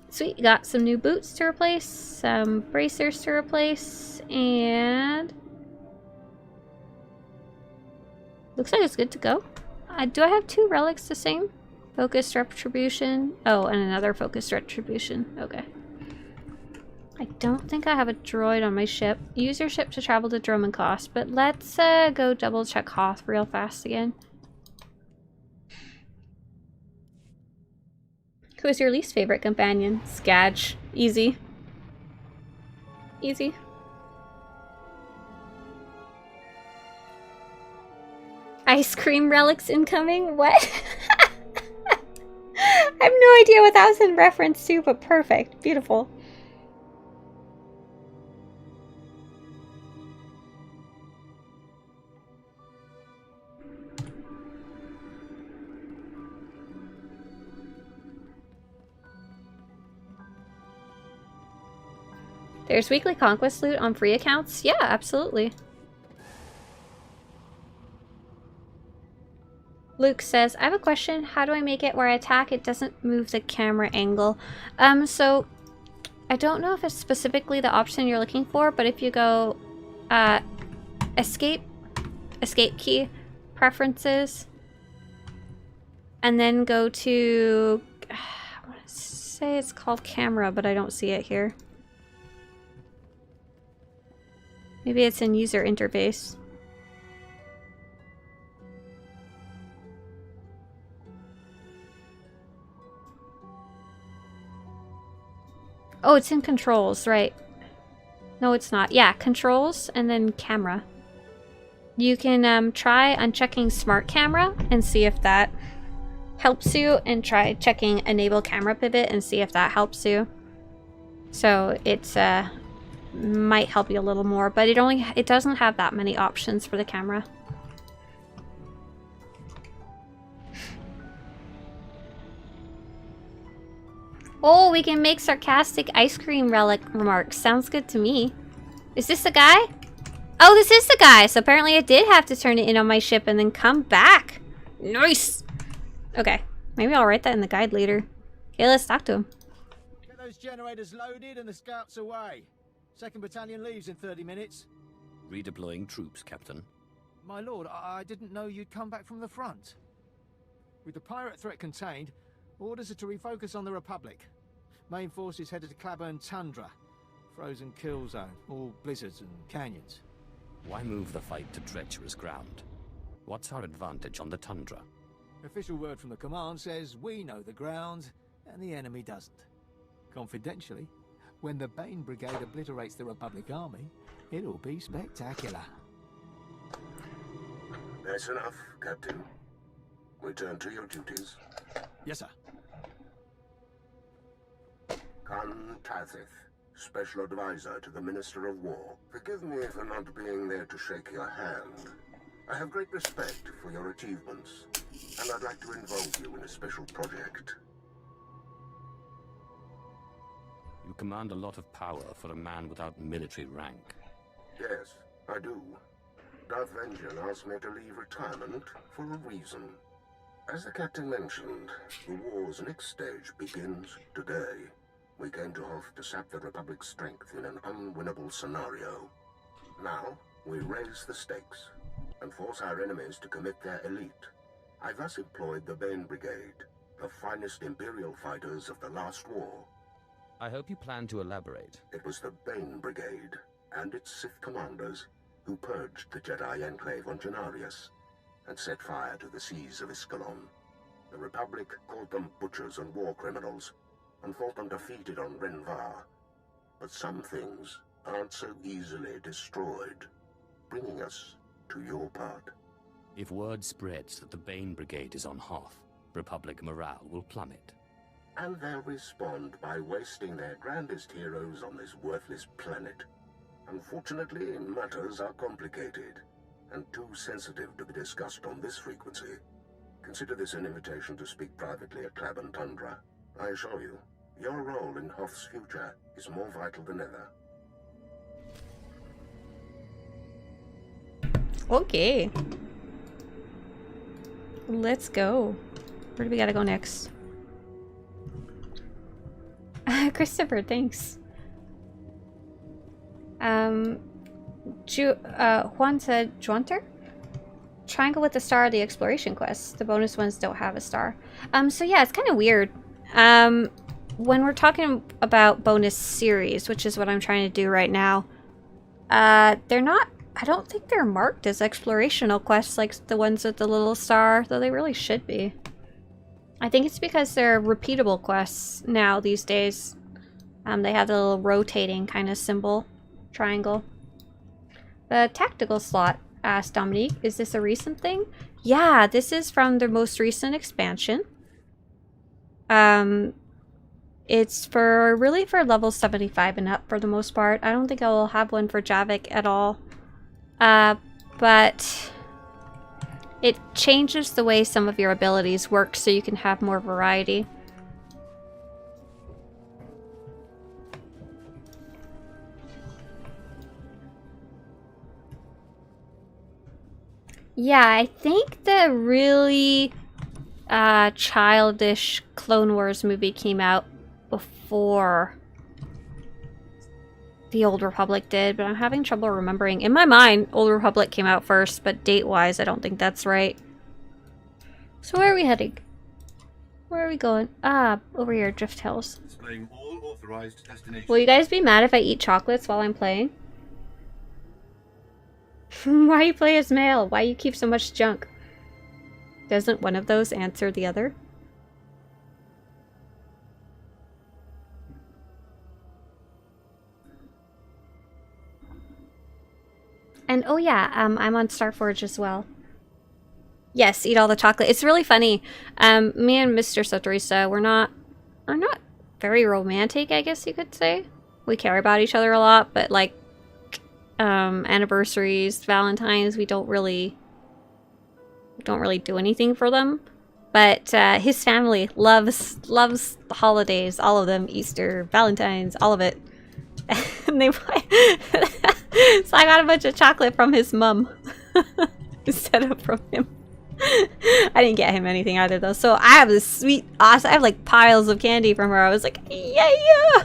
Sweet, got some new boots to replace, some bracers to replace, and looks like it's good to go. Do I have 2 relics the same? Focused Retribution. Oh, and another Focused Retribution. Okay. I don't think I have a droid on my ship. Use your ship to travel to Droman Kos, but let's go double check Hoth real fast again. Who is your least favorite companion? Skadge. Easy. Easy. Ice cream relics incoming? What? I have no idea what that was in reference to, but perfect. Beautiful. There's weekly conquest loot on free accounts? Yeah, absolutely. Luke says, I have a question. How do I make it where I attack it doesn't move the camera angle? So I don't know if it's specifically the option you're looking for, but if you go escape key, preferences, and then go to, I want to say it's called camera, but I don't see it here. Maybe it's in user interface. Oh, it's in controls, right. No, it's not. Yeah, controls and then camera. You can try unchecking smart camera and see if that helps you, and try checking enable camera pivot and see if that helps you. So it's might help you a little more, but it doesn't have that many options for the camera. Oh, we can make sarcastic ice cream relic remarks. Sounds good to me. Is this the guy? Oh, this is the guy. So apparently I did have to turn it in on my ship and then come back. Nice. Okay. Maybe I'll write that in the guide later. Okay, let's talk to him. Get those generators loaded and the scouts away. 2nd Battalion leaves in 30 minutes. Redeploying troops, Captain. My lord, I didn't know you'd come back from the front. With the pirate threat contained, orders are to refocus on the Republic. Main forces headed to Claburn Tundra. Frozen kill zone, all blizzards and canyons. Why move the fight to treacherous ground? What's our advantage on the tundra? Official word from the command says we know the ground and the enemy doesn't. Confidentially, when the Bane Brigade obliterates the Republic Army, it'll be spectacular. That's enough, Captain. Return to your duties. Yes, sir. Con Tathith, Special Advisor to the Minister of War. Forgive me for not being there to shake your hand. I have great respect for your achievements, and I'd like to involve you in a special project. You command a lot of power for a man without military rank. Yes, I do. Darth Vengeance asked me to leave retirement for a reason. As the captain mentioned, the war's next stage begins today. We came to Hoth to sap the Republic's strength in an unwinnable scenario. Now, we raise the stakes and force our enemies to commit their elite. I thus employed the Bane Brigade, the finest Imperial fighters of the last war. I hope you plan to elaborate. It was the Bane Brigade and its Sith commanders who purged the Jedi Enclave on Janarius and set fire to the seas of Iskalon. The Republic called them butchers and war criminals, and thought them defeated on Renvar. But some things aren't so easily destroyed, bringing us to your part. If word spreads that the Bane Brigade is on Hoth, Republic morale will plummet. And they'll respond by wasting their grandest heroes on this worthless planet. Unfortunately, matters are complicated, and too sensitive to be discussed on this frequency. Consider this an invitation to speak privately at Clabon Tundra. I assure you, your role in Hoth's future is more vital than ever. Okay. Let's go. Where do we gotta go next? Christopher, thanks. Juan said, Juanter? Triangle with the star, the exploration quests. The bonus ones don't have a star. So yeah, it's kind of weird. When we're talking about bonus series, which is what I'm trying to do right now, they're not, I don't think they're marked as explorational quests like the ones with the little star, though they really should be. I think it's because they're repeatable quests now these days. They have the little rotating kind of symbol, triangle. The tactical slot, asked Dominique, is this a recent thing? Yeah, this is from the most recent expansion. It's for really for level 75 and up for the most part. I don't think I will have one for Javik at all. But it changes the way some of your abilities work so you can have more variety. Yeah, I think the really childish Clone Wars movie came out before the Old Republic did, but I'm having trouble remembering. In my mind, Old Republic came out first, but date-wise, I don't think that's right. So where are we heading? Where are we going? Ah, over here, Drift Hills. Displaying all authorized destinations. Will you guys be mad if I eat chocolates while I'm playing? Why you play as male? Why you keep so much junk? Doesn't one of those answer the other? And oh yeah, I'm on Starforge as well. Yes, eat all the chocolate. It's really funny. Me and Mr. Swtorista, we're not very romantic, I guess you could say. We care about each other a lot, but like anniversaries, Valentine's, we don't really do anything for them. But his family loves the holidays, all of them, Easter, Valentine's, all of it. And they buy so I got a bunch of chocolate from his mum instead of from him. I didn't get him anything either though. So I have this sweet, awesome, I have like piles of candy from her. I was like, yeah.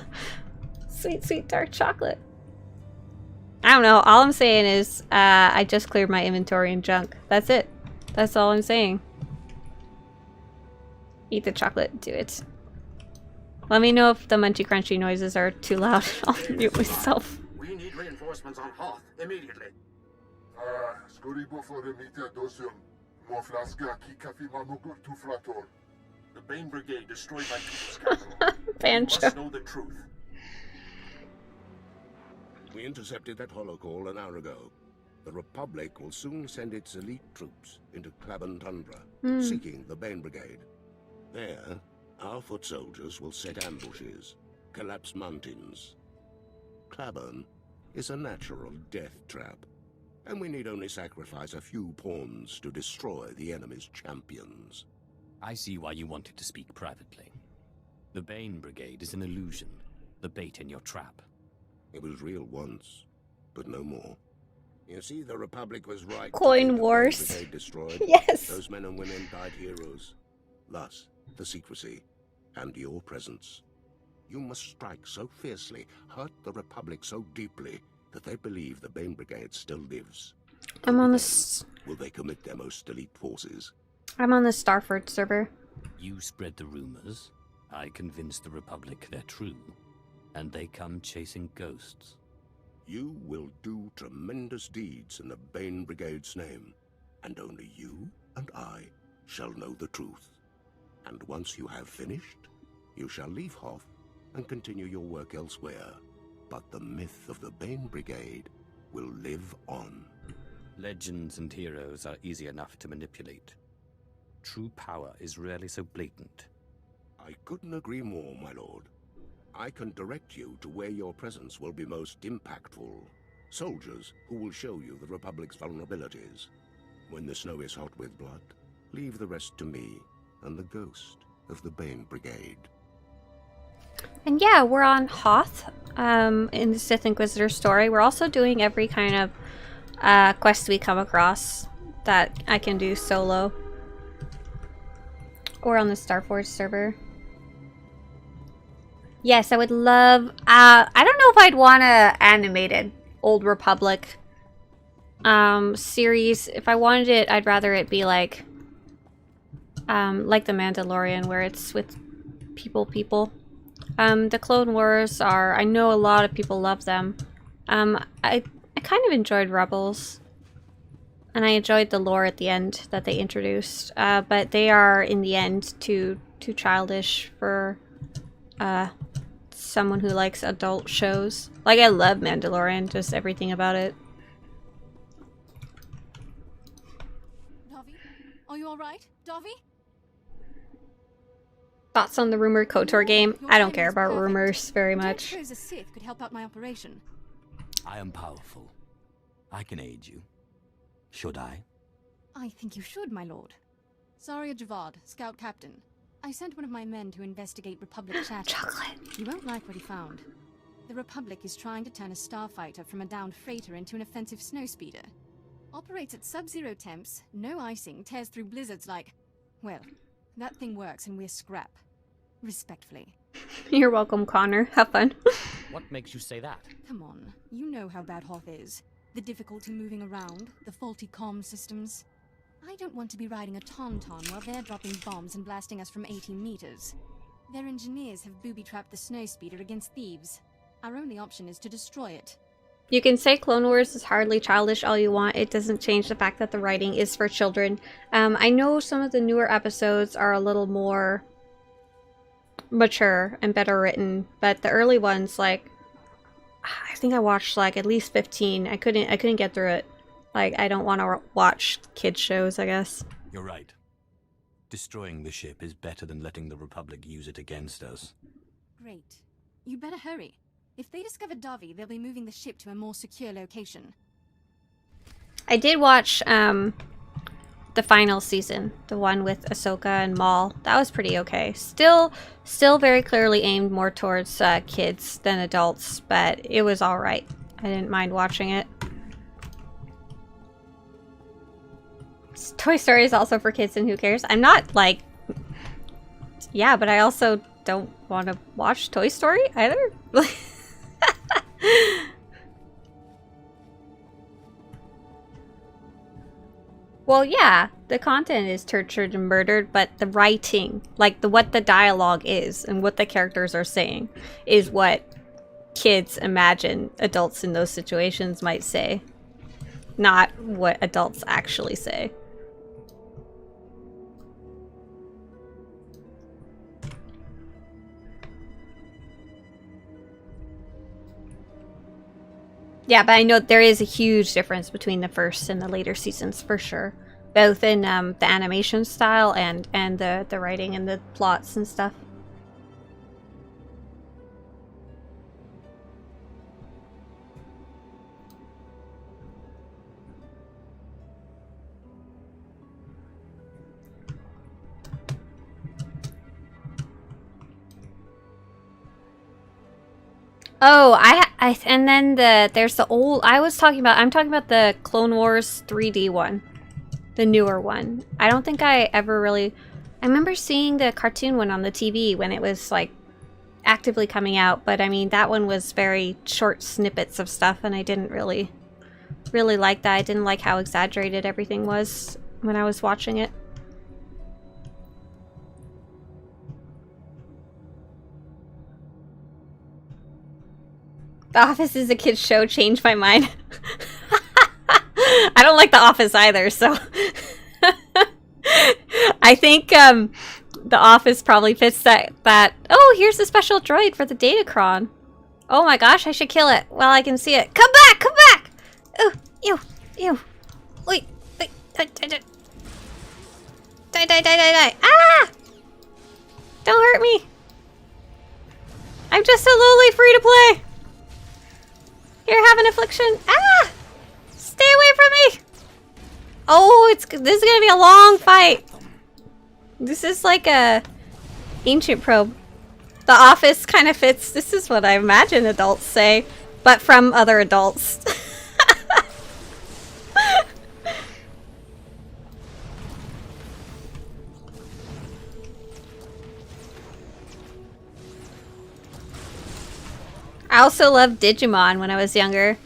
Sweet, sweet dark chocolate. I don't know. All I'm saying is I just cleared my inventory and junk. That's it. That's all I'm saying. Eat the chocolate. Do it. Let me know if the munchy crunchy noises are too loud. I'll mute myself. We need reinforcements on Hoth immediately. The Bane Brigade destroyed my people's capital. Banjo. We must know the truth. We intercepted that holocall an hour ago. The Republic will soon send its elite troops into Clabon Tundra, seeking the Bane Brigade. There, our foot soldiers will set ambushes, collapse mountains, Claburn is a natural death trap, and we need only sacrifice a few pawns to destroy the enemy's champions. I see why you wanted to speak privately. The Bane Brigade is an illusion, the bait in your trap. It was real once, but no more. You see, the Republic was right. Coin Wars. The Brigade destroyed. Yes. Those men and women died heroes. Thus, the secrecy, and your presence. You must strike so fiercely, hurt the Republic so deeply, that they believe the Bane Brigade still lives. I'm on the Will they commit their most elite forces? I'm on the SWTOR server. You spread the rumors, I convince the Republic they're true, and they come chasing ghosts. You will do tremendous deeds in the Bane Brigade's name, and only you and I shall know the truth. And once you have finished, you shall leave Hoth and continue your work elsewhere. But the myth of the Bane Brigade will live on. Legends and heroes are easy enough to manipulate. True power is rarely so blatant. I couldn't agree more, my lord. I can direct you to where your presence will be most impactful. Soldiers who will show you the Republic's vulnerabilities. When the snow is hot with blood, leave the rest to me and the ghost of the Bane Brigade. And yeah, we're on Hoth in the Sith Inquisitor story. We're also doing every kind of quest we come across that I can do solo. Or on the Starforge server. Yes, I would love... I don't know if I'd want a animated Old Republic series. If I wanted it, I'd rather it be like The Mandalorian, where it's with people. The Clone Wars are... I know a lot of people love them. I kind of enjoyed Rebels. And I enjoyed the lore at the end that they introduced. But they are, in the end, too childish for someone who likes adult shows. Like, I love Mandalorian, just everything about it. Davi? Are you alright? Davi? Thoughts on the rumored KOTOR game? I don't care about rumors very Don't much. suppose a Sith could help out my operation. I am powerful. I can aid you. Should I? I think you should, my lord. Zarya Javad, Scout Captain. I sent one of my men to investigate Republic chatter. Chocolate. You won't like what he found. The Republic is trying to turn a starfighter from a downed freighter into an offensive snowspeeder. Operates at sub-zero temps, no icing, tears through blizzards like... Well, that thing works and we're scrap. Respectfully. You're welcome, Connor. Have fun. What makes you say that? Come on, you know how bad Hoth is. The difficulty moving around, the faulty comm systems. I don't want to be riding a tauntaun while they're dropping bombs and blasting us from 80 meters. Their engineers have booby-trapped the snowspeeder against thieves. Our only option is to destroy it. You can say Clone Wars is hardly childish all you want. It doesn't change the fact that the writing is for children. I know some of the newer episodes are a little more mature and better written, but the early ones, like, I think I watched like at least 15. I couldn't get through it. Like, I don't want to watch kids shows, I guess. You're right. Destroying the ship is better than letting the Republic use it against us. Great. You better hurry. If they discover Davi, they'll be moving the ship to a more secure location. I did watch the final season, the one with Ahsoka and Maul. That was pretty okay. Still very clearly aimed more towards kids than adults, but it was all right. I didn't mind watching it. Toy Story is also for kids, and who cares? I'm not like... Yeah, but I also don't want to watch Toy Story either. Well, yeah, the content is tortured and murdered, but the writing, like what the dialogue is and what the characters are saying, is what kids imagine adults in those situations might say, not what adults actually say. Yeah, but I know there is a huge difference between the first and the later seasons, for sure. Both in the animation style and the writing and the plots and stuff. Oh, and then there's the old. I'm talking about the Clone Wars 3D one, the newer one. I don't think I ever really. I remember seeing the cartoon one on the TV when it was like actively coming out, but I mean that one was very short snippets of stuff, and I didn't really like that. I didn't like how exaggerated everything was when I was watching it. The Office is a kid's show. Changed my mind. I don't like The Office either, so I think The Office probably fits that. Oh, here's a special droid for the Datacron. Oh my gosh, I should kill it while I can see it. Come back! Come back! Oh, ew. Wait. Die. Ah! Don't hurt me. I'm just a lowly free to play. Here, have an affliction. Ah! Stay away from me! Oh, this is gonna be a long fight. This is like a ancient probe. The Office kind of fits. This is what I imagine adults say, but from other adults. I also loved Digimon when I was younger,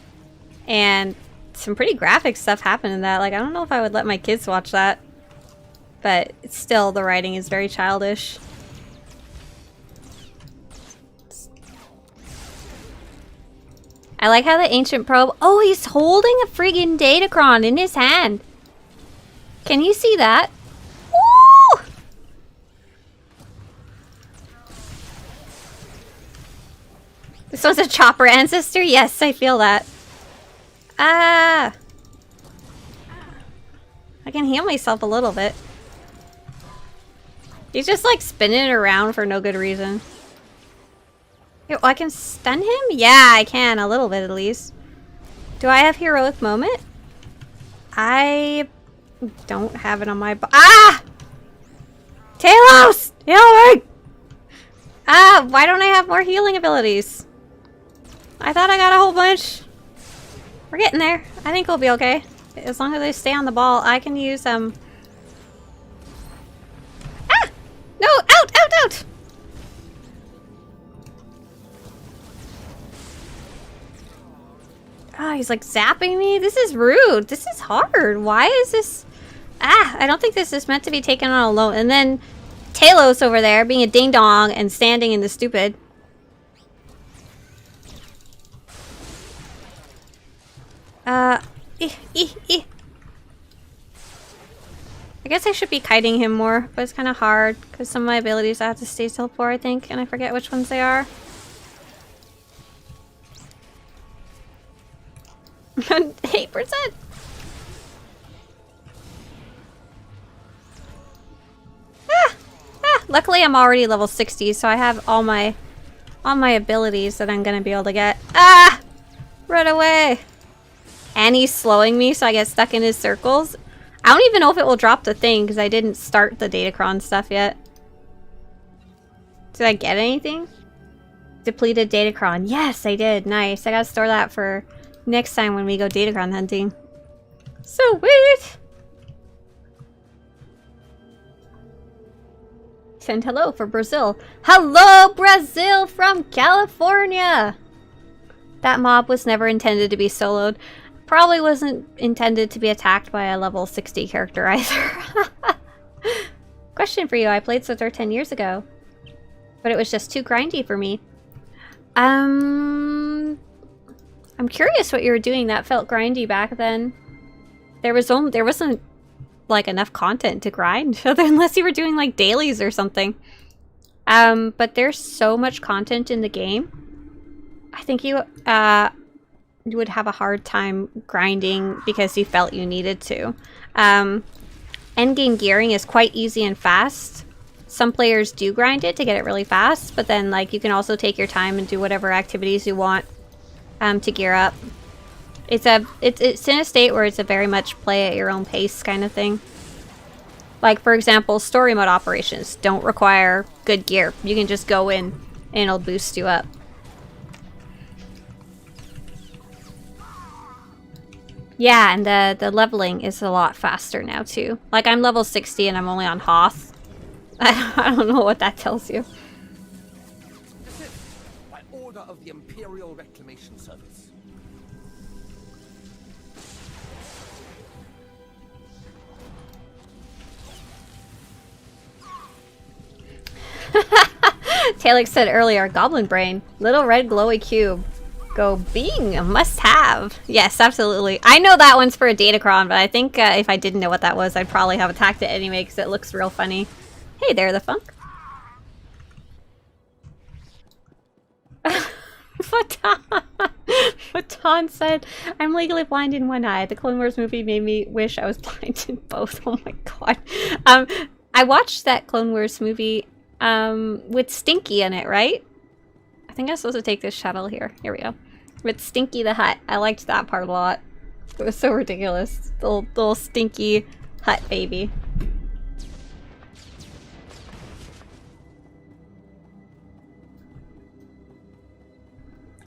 and some pretty graphic stuff happened in that. Like, I don't know if I would let my kids watch that, but it's still, the writing is very childish. I like how the ancient probe. Oh, he's holding a friggin' Datacron in his hand. Can you see that? Ooh! This was a chopper ancestor? Yes, I feel that. Ah! I can heal myself a little bit. He's just like spinning around for no good reason. Yo, I can stun him? Yeah, I can, a little bit at least. Do I have heroic moment? I don't have it on my Ah! Talos! Heal me! Ah, why don't I have more healing abilities? I thought I got a whole bunch. We're getting there. I think we'll be okay. As long as I stay on the ball, I can use Ah! No! Out! Ah, he's like zapping me. This is rude. This is hard. Why is this? Ah, I don't think this is meant to be taken on alone. And then Talos over there being a ding dong and standing in the stupid. I guess I should be kiting him more, but it's kind of hard because some of my abilities I have to stay still for, I think, and I forget which ones they are. 8%. Luckily, I'm already level 60, so I have all my abilities that I'm gonna be able to get. Ah! Run away! And he's slowing me, so I get stuck in his circles. I don't even know if it will drop the thing because I didn't start the Datacron stuff yet. Did I get anything? Depleted Datacron. Yes, I did. Nice. I gotta store that for next time when we go Datacron hunting. Sweet! Send hello for Brazil. Hello, Brazil from California! That mob was never intended to be soloed. Probably wasn't intended to be attacked by a level 60 character either. Question for you. I played SWTOR 10 years ago, but it was just too grindy for me. I'm curious what you were doing that felt grindy back then. There wasn't like enough content to grind, unless you were doing like dailies or something. But there's so much content in the game. I think you would have a hard time grinding because you felt you needed to. Endgame gearing is quite easy and fast. Some players do grind it to get it really fast, but then like you can also take your time and do whatever activities you want to gear up. It's in a state where it's a very much play at your own pace kind of thing. Like for example, story mode operations don't require good gear. You can just go in and it'll boost you up. Yeah, and the leveling is a lot faster now too. Like I'm level 60 and I'm only on Hoth. I don't know what that tells you. By order of the Imperial Reclamation Service. Talix said earlier, Goblin Brain, little red glowy cube. Go Bing, must have. Yes, absolutely. I know that one's for a Datacron, but I think if I didn't know what that was, I'd probably have attacked it anyway because it looks real funny. Hey there, the Funk. Fatan said, I'm legally blind in one eye. The Clone Wars movie made me wish I was blind in both. Oh my god. I watched that Clone Wars movie with Stinky in it, right? I think I'm supposed to take this shuttle here. Here we go. With Stinky the Hut. I liked that part a lot. It was so ridiculous. The little Stinky Hut baby.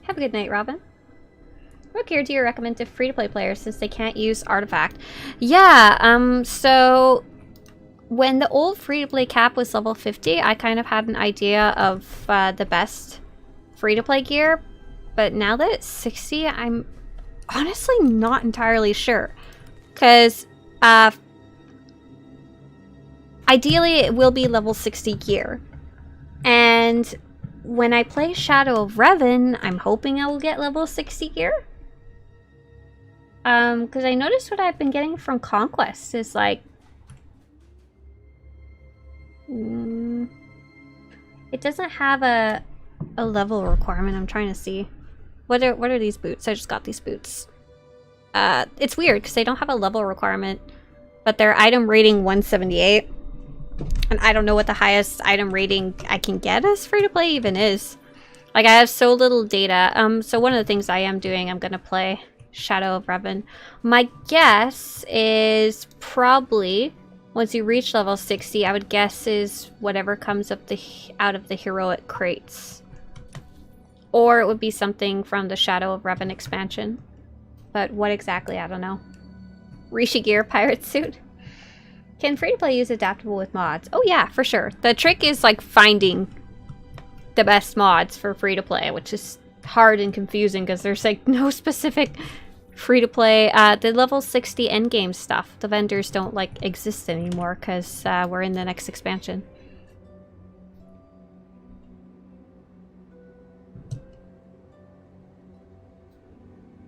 Have a good night, Robin. What gear do you recommend to free-to-play players since they can't use Artifact? Yeah, so when the old free-to-play cap was level 50, I kind of had an idea of the best free-to-play gear, but now that it's 60, I'm honestly not entirely sure. Because ideally it will be level 60 gear. And when I play Shadow of Revan, I'm hoping I will get level 60 gear. Because I noticed what I've been getting from Conquest is like... it doesn't have a level requirement. I'm trying to see. What are these boots? I just got these boots. It's weird because they don't have a level requirement, but they're item rating 178. And I don't know what the highest item rating I can get as free-to-play even is. Like, I have so little data. So one of the things I am doing, I'm going to play Shadow of Revan. My guess is probably, once you reach level 60, I would guess is whatever comes up out of the heroic crates. Or it would be something from the Shadow of Revan expansion. But what exactly, I don't know. Rishi Gear pirate suit? Can free-to-play use adaptable with mods? Oh yeah, for sure. The trick is like finding the best mods for free-to-play, which is hard and confusing because there's like no specific free-to-play. The level 60 endgame stuff, the vendors don't like exist anymore because we're in the next expansion.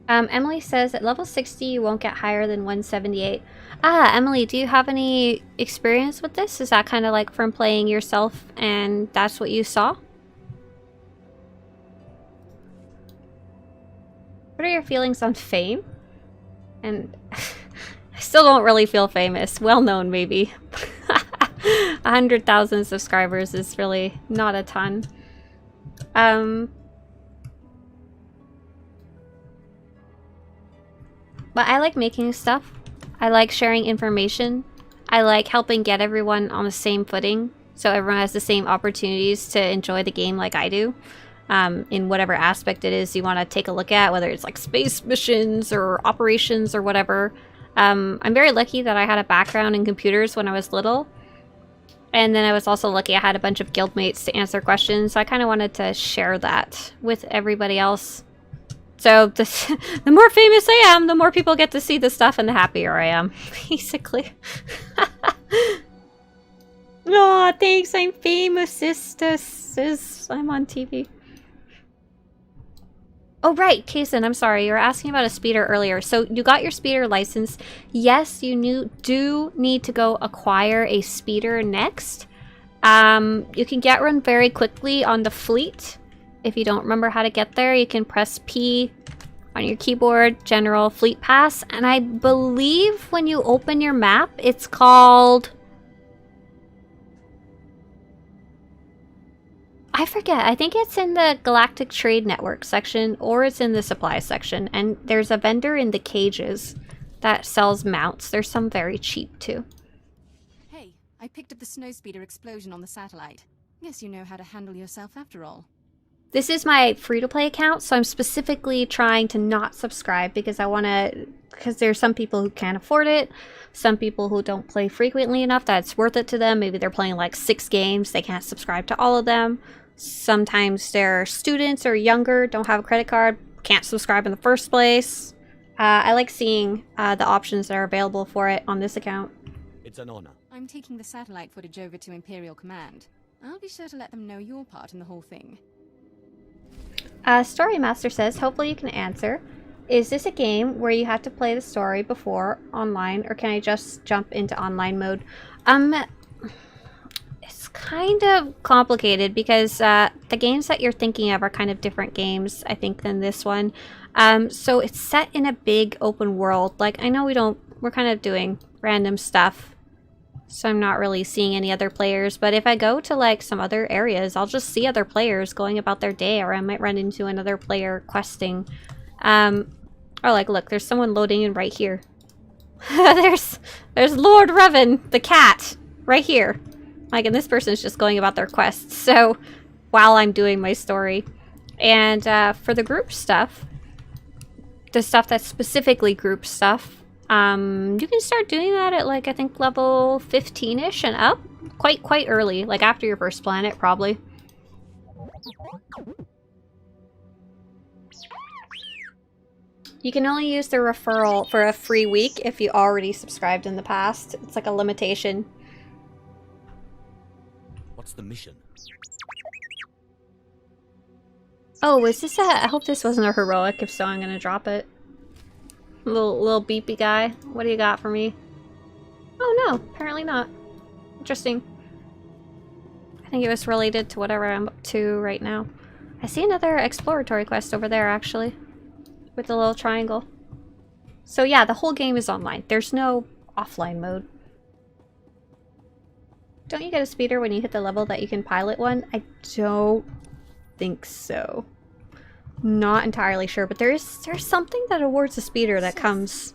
Emily says at level 60 you won't get higher than 178. Ah, Emily, do you have any experience with this? Is that kind of like from playing yourself and that's what you saw? What are your feelings on fame? And I still don't really feel famous. Well known, maybe. 100,000 subscribers is really not a ton. But I like making stuff. I like sharing information. I like helping get everyone on the same footing so everyone has the same opportunities to enjoy the game like I do. In whatever aspect it is you want to take a look at, whether it's like space missions or operations or whatever. I'm very lucky that I had a background in computers when I was little. And then I was also lucky I had a bunch of guildmates to answer questions. So I kind of wanted to share that with everybody else. So the more famous I am, the more people get to see the stuff and the happier I am, basically. Oh, thanks, I'm famous, sis. I'm on TV. Oh, right, Kaysen, I'm sorry. You were asking about a speeder earlier. So you got your speeder license. Yes, you do need to go acquire a speeder next. You can get one very quickly on the fleet. If you don't remember how to get there, you can press P on your keyboard, General Fleet Pass. And I believe when you open your map, it's called... I forget. I think it's in the Galactic Trade Network section, or it's in the supply section. And there's a vendor in the cages that sells mounts. There's some very cheap, too. Hey, I picked up the snowspeeder explosion on the satellite. Guess you know how to handle yourself after all. This is my free-to-play account, so I'm specifically trying to not subscribe because I want to, because there's some people who can't afford it, some people who don't play frequently enough that it's worth it to them. Maybe they're playing like 6 games, they can't subscribe to all of them. Sometimes they're students or younger, don't have a credit card, can't subscribe in the first place. I like seeing the options that are available for it on this account. It's an honor. I'm taking the satellite footage over to Imperial Command. I'll be sure to let them know your part in the whole thing. Story Master says, hopefully you can answer. Is this a game where you have to play the story before online, or can I just jump into online mode? It's kind of complicated because the games that you're thinking of are kind of different games, I think, than this one. So it's set in a big open world. Like, I know we're kind of doing random stuff, so I'm not really seeing any other players, but if I go to like some other areas, I'll just see other players going about their day, or I might run into another player questing. Or like, look, there's someone loading in right here. there's Lord Revan, the cat, right here. Like, and this person's just going about their quests, so while I'm doing my story. And for the group stuff, the stuff that's specifically group stuff, you can start doing that at like, I think level 15-ish and up. Quite early, like after your first planet, probably. You can only use the referral for a free week if you already subscribed in the past. It's like a limitation. What's the mission? Oh, is this I hope this wasn't a heroic. If so, I'm gonna drop it. Little beepy guy. What do you got for me? Oh no, apparently not. Interesting. I think it was related to whatever I'm up to right now. I see another exploratory quest over there, actually. With the little triangle. So yeah, the whole game is online. There's no offline mode. Don't you get a speeder when you hit the level that you can pilot one? I don't think so. Not entirely sure, but there's something that awards a speeder that comes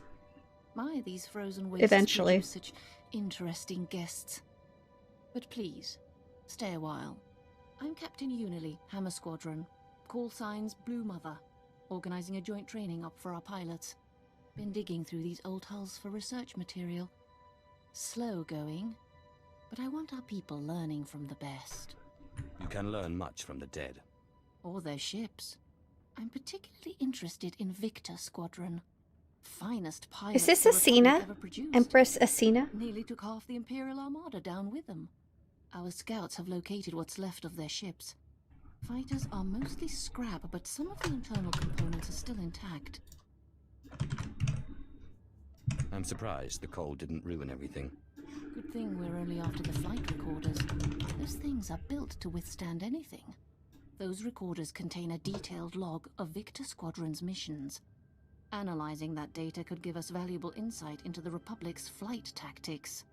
My, these frozen wastes eventually. produce such interesting guests. But please, stay a while. I'm Captain Unily, Hammer Squadron. Call signs Blue Mother. Organizing a joint training up for our pilots. Been digging through these old hulls for research material. Slow going, but I want our people learning from the best. You can learn much from the dead. Or their ships. I'm particularly interested in Victor Squadron. Finest pilots Is this the Republic Asina? ever produced. Empress Asina? Nearly took half the Imperial Armada down with them. Our scouts have located what's left of their ships. Fighters are mostly scrap, but some of the internal components are still intact. I'm surprised the cold didn't ruin everything. Good thing we're only after the flight recorders. Those things are built to withstand anything. Those recorders contain a detailed log of Victor Squadron's missions. Analyzing that data could give us valuable insight into the Republic's flight tactics.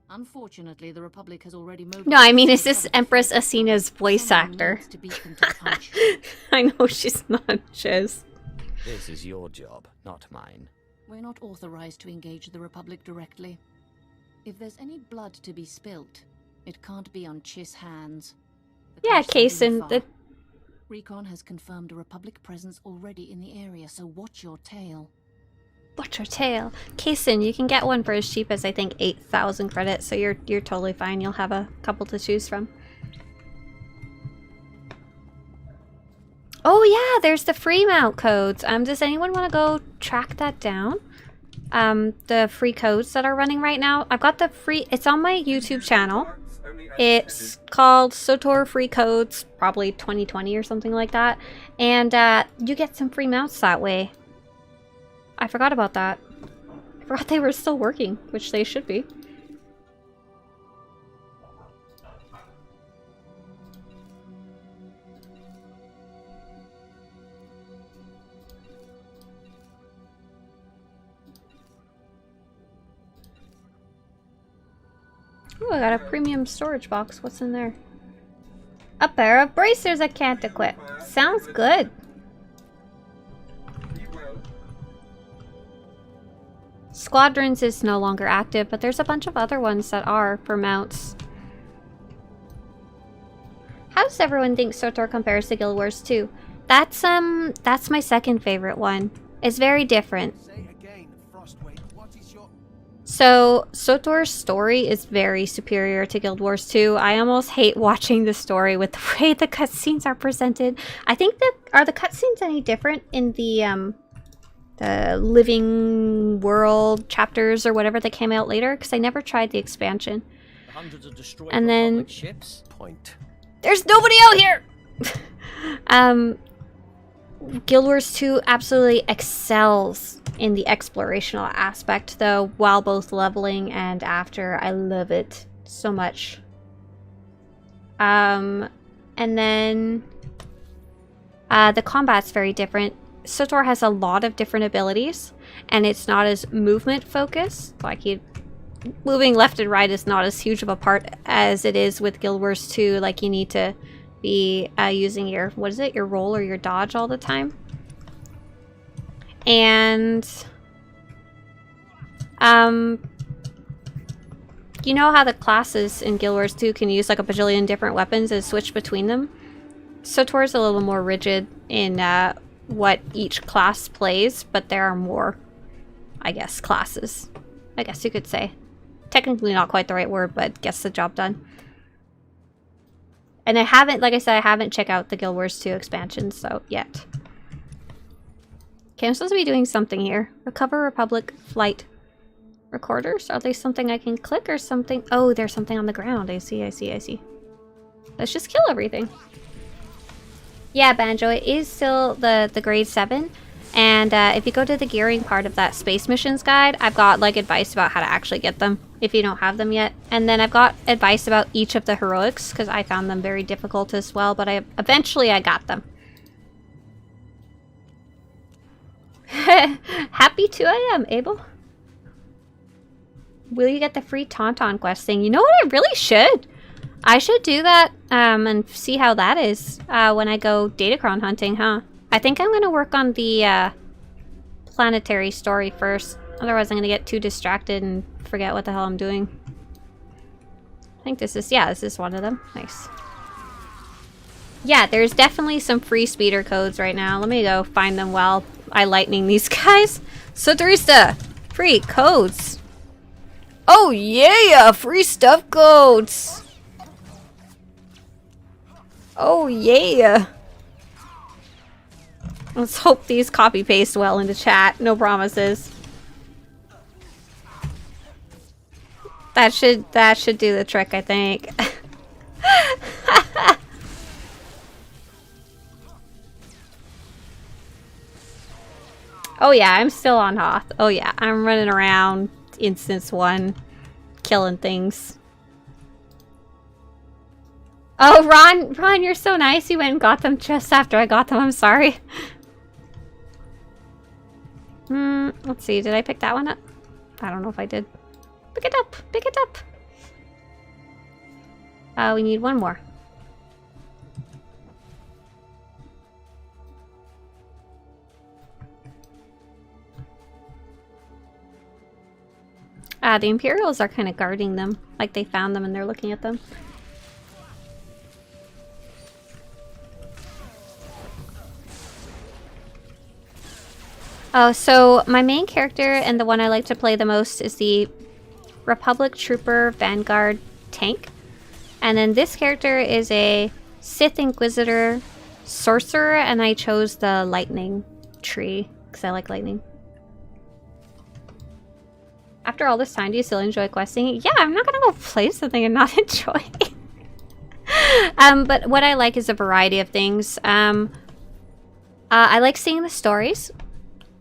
Unfortunately, the Republic has already mobilized... No, I mean, is this Empress Asina's voice actor? I know she's not Chiz. This is your job, not mine. We're not authorized to engage the Republic directly. If there's any blood to be spilt, it can't be on Chiss hands. Yeah, Kaysen, the... Recon has confirmed a Republic presence already in the area, so watch your tail. Watch your tail. Kaysen, you can get one for as cheap as I think 8,000 credits, so you're totally fine. You'll have a couple to choose from. Oh yeah, there's the free mount codes. Does anyone want to go track that down? The free codes that are running right now. I've got the free. It's on my YouTube channel. It's called SWTOR Free Codes, probably 2020 or something like that. And you get some free mounts that way. I forgot about that. I forgot they were still working, which they should be. Oh, I got a premium storage box. What's in there? A pair of bracers I can't equip. Sounds good. Squadrons is no longer active, but there's a bunch of other ones that are for mounts. How does everyone think SWTOR compares to Guild Wars 2? That's my second favorite one. It's very different. So, SWTOR's story is very superior to Guild Wars 2. I almost hate watching the story with the way the cutscenes are presented. I think that... Are the cutscenes any different in the living world chapters or whatever that came out later? Because I never tried the expansion. And then... ships? Point. There's nobody out here! Guild Wars 2 absolutely excels in the explorational aspect, though, while both leveling and after. I love it so much. And then the combat's very different. SWTOR has a lot of different abilities, and it's not as movement focused. Like, moving left and right is not as huge of a part as it is with Guild Wars 2. Like, you need to be using your, what is it, your roll or your dodge all the time. And you know how the classes in Guild Wars 2 can use like a bajillion different weapons and switch between them? SWTOR is a little more rigid in what each class plays, but there are more, I guess, classes. I guess you could say. Technically not quite the right word, but gets the job done. And I haven't, like I said, I haven't checked out the Guild Wars 2 expansion, so yet. Okay, I'm supposed to be doing something here. Recover Republic flight recorders. Are they something I can click or something? Oh, there's something on the ground. I see. Let's just kill everything. Yeah, Banjo, it is still the grade 7. And if you go to the gearing part of that space missions guide, I've got like advice about how to actually get them if you don't have them yet. And then I've got advice about each of the heroics because I found them very difficult as well, but eventually I got them. Happy 2 AM, Abel. Will you get the free Tauntaun quest thing? You know what, I really should. I should do that and see how that is when I go Datacron hunting, huh? I think I'm going to work on the planetary story first. Otherwise I'm going to get too distracted and forget what the hell I'm doing. I think this is, yeah, this is one of them. Nice. Yeah, there's definitely some free speeder codes right now. Let me go find them while I lightning these guys. Swtorista! Free codes! Oh yeah! Free stuff codes! Oh yeah! Let's hope these copy paste well into chat. No promises. That should do the trick, I think. Oh yeah, I'm still on Hoth. Oh yeah, I'm running around instance 1, killing things. Oh, Ron, you're so nice. You went and got them just after I got them. I'm sorry. Let's see. Did I pick that one up? I don't know if I did. Pick it up. Pick it up. We need one more. The Imperials are kind of guarding them. Like they found them and they're looking at them. Oh, so my main character and the one I like to play the most is the Republic Trooper Vanguard tank. And then this character is a Sith Inquisitor Sorcerer, and I chose the lightning tree because I like lightning. After all this time, do you still enjoy questing? Yeah, I'm not gonna go play something and not enjoy it. But what I like is a variety of things. I like seeing the stories.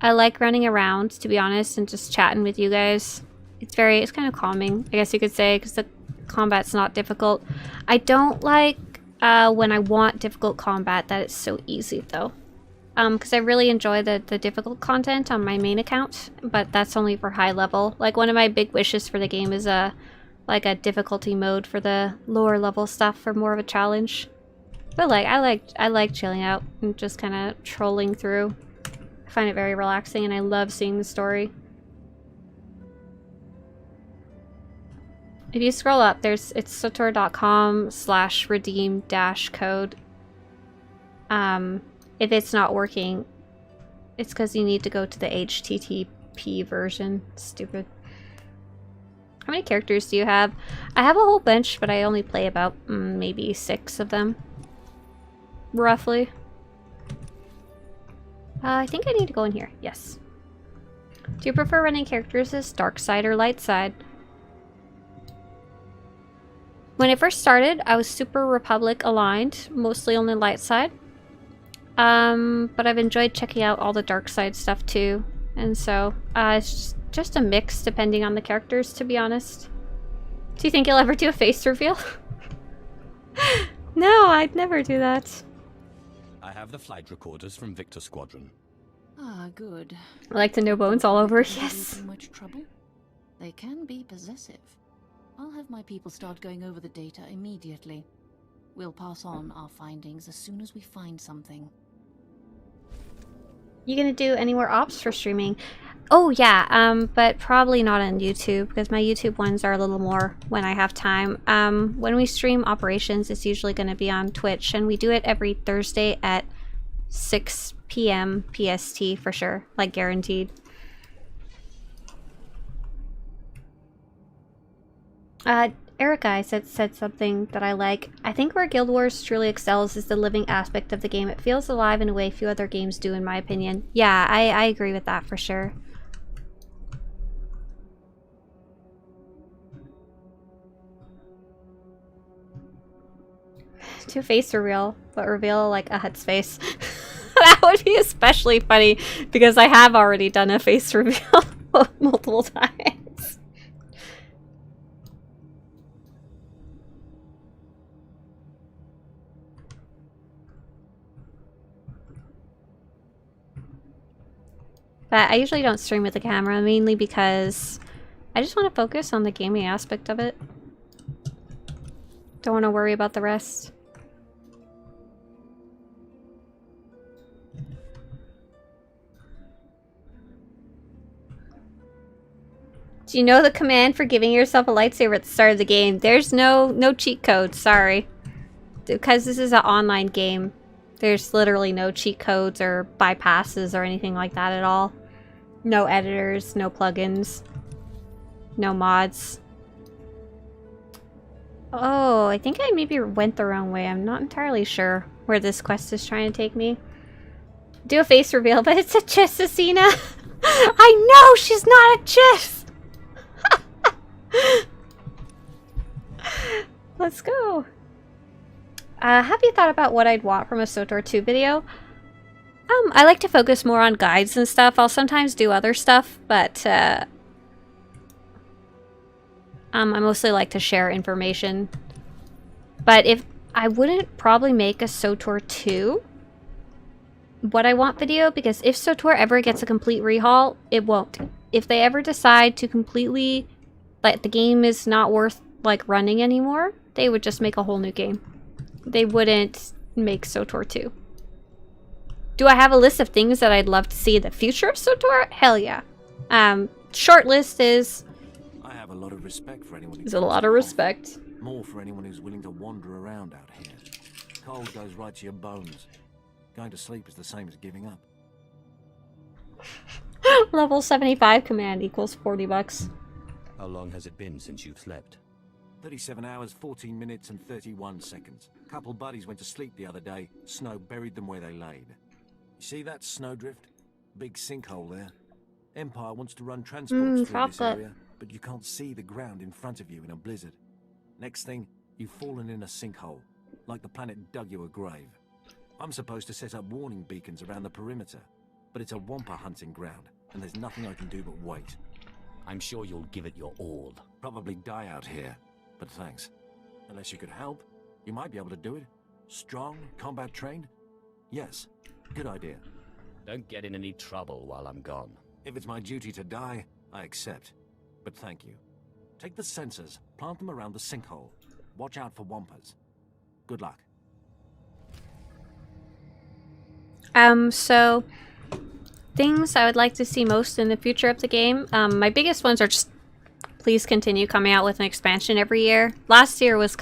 I like running around, to be honest, and just chatting with you guys. It's kind of calming, I guess you could say, because the combat's not difficult. I don't like when I want difficult combat that it's so easy, though. Because I really enjoy the difficult content on my main account, but that's only for high level. Like, one of my big wishes for the game is like a difficulty mode for the lower level stuff for more of a challenge. But like, I like chilling out and just kind of trolling through. I find it very relaxing, and I love seeing the story. If you scroll up, it's SWTOR.com/redeem-code. If it's not working, it's because you need to go to the HTTP version. Stupid. How many characters do you have? I have a whole bunch, but I only play about maybe 6 of them. Roughly. I think I need to go in here. Yes. Do you prefer running characters as dark side or light side? When it first started, I was super Republic aligned, mostly on the light side. But I've enjoyed checking out all the dark side stuff too. And so, it's just a mix depending on the characters, to be honest. Do you think you'll ever do a face reveal? No, I'd never do that. I have the flight recorders from Victor Squadron. Ah, good. I like to know bones all over. Yes. Too much trouble? They can be possessive. I'll have my people start going over the data immediately. We'll pass on our findings as soon as we find something. You gonna do any more ops for streaming? Oh yeah, but probably not on YouTube because my YouTube ones are a little more when I have time. When we stream operations, it's usually gonna be on Twitch, and we do it every Thursday at 6 p.m. PST for sure, like guaranteed. Erica said something that I like. I think where Guild Wars truly excels is the living aspect of the game. It feels alive in a way few other games do, in my opinion. Yeah, I agree with that for sure. Do a face reveal, but reveal like a Hutt's face. That would be especially funny because I have already done a face reveal multiple times. But I usually don't stream with the camera, mainly because I just want to focus on the gaming aspect of it. Don't want to worry about the rest. Do you know the command for giving yourself a lightsaber at the start of the game? There's no cheat code, sorry. Because this is an online game, there's literally no cheat codes or bypasses or anything like that at all. No editors, no plugins, no mods. Oh, I think I maybe went the wrong way. I'm not entirely sure where this quest is trying to take me. Do a face reveal, but it's a Chiss, Asina. I know she's not a Chiss. Let's go. Have you thought about what I'd want from a SWTOR 2 video? I like to focus more on guides and stuff. I'll sometimes do other stuff, but I mostly like to share information. But if I wouldn't probably make a SWTOR 2 what I want video, because if SWTOR ever gets a complete rehaul, it won't. If they ever decide to completely, like, the game is not worth like running anymore, they would just make a whole new game. They wouldn't make SWTOR 2. Do I have a list of things that I'd love to see in the future of SWTOR? Hell yeah. Short list is... I have a lot of respect for anyone who... There's a lot of respect. More for anyone who's willing to wander around out here. Cold goes right to your bones. Going to sleep is the same as giving up. Level 75 command equals 40 bucks. How long has it been since you've slept? 37 hours, 14 minutes and 31 seconds. Couple buddies went to sleep the other day. Snow buried them where they laid. You see that snowdrift? Big sinkhole there. Empire wants to run transports through this area, but you can't see the ground in front of you in a blizzard. Next thing, you've fallen in a sinkhole, like the planet dug you a grave. I'm supposed to set up warning beacons around the perimeter, but it's a wampa hunting ground, and there's nothing I can do but wait. I'm sure you'll give it your all. Probably die out here, but thanks. Unless you could help, you might be able to do it. Strong, combat trained? Yes, good idea. Don't get in any trouble while I'm gone. If it's my duty to die, I accept. But thank you. Take the sensors, plant them around the sinkhole. Watch out for wampas. Good luck. So things I would like to see most in the future of the game. My biggest ones are just please continue coming out with an expansion every year. Last year was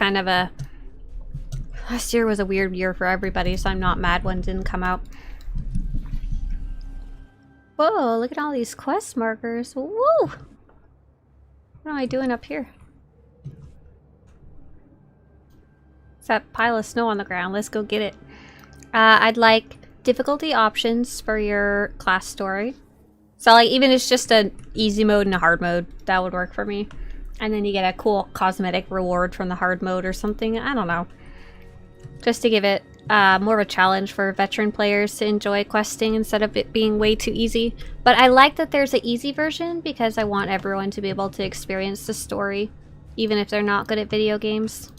a weird year for everybody, so I'm not mad one didn't come out. Whoa, look at all these quest markers. Woo! What am I doing up here? It's that pile of snow on the ground. Let's go get it. I'd like difficulty options for your class story. So like even if it's just an easy mode and a hard mode, that would work for me. And then you get a cool cosmetic reward from the hard mode or something. I don't know. Just to give it more of a challenge for veteran players to enjoy questing instead of it being way too easy. But I like that there's an easy version because I want everyone to be able to experience the story, even if they're not good at video games.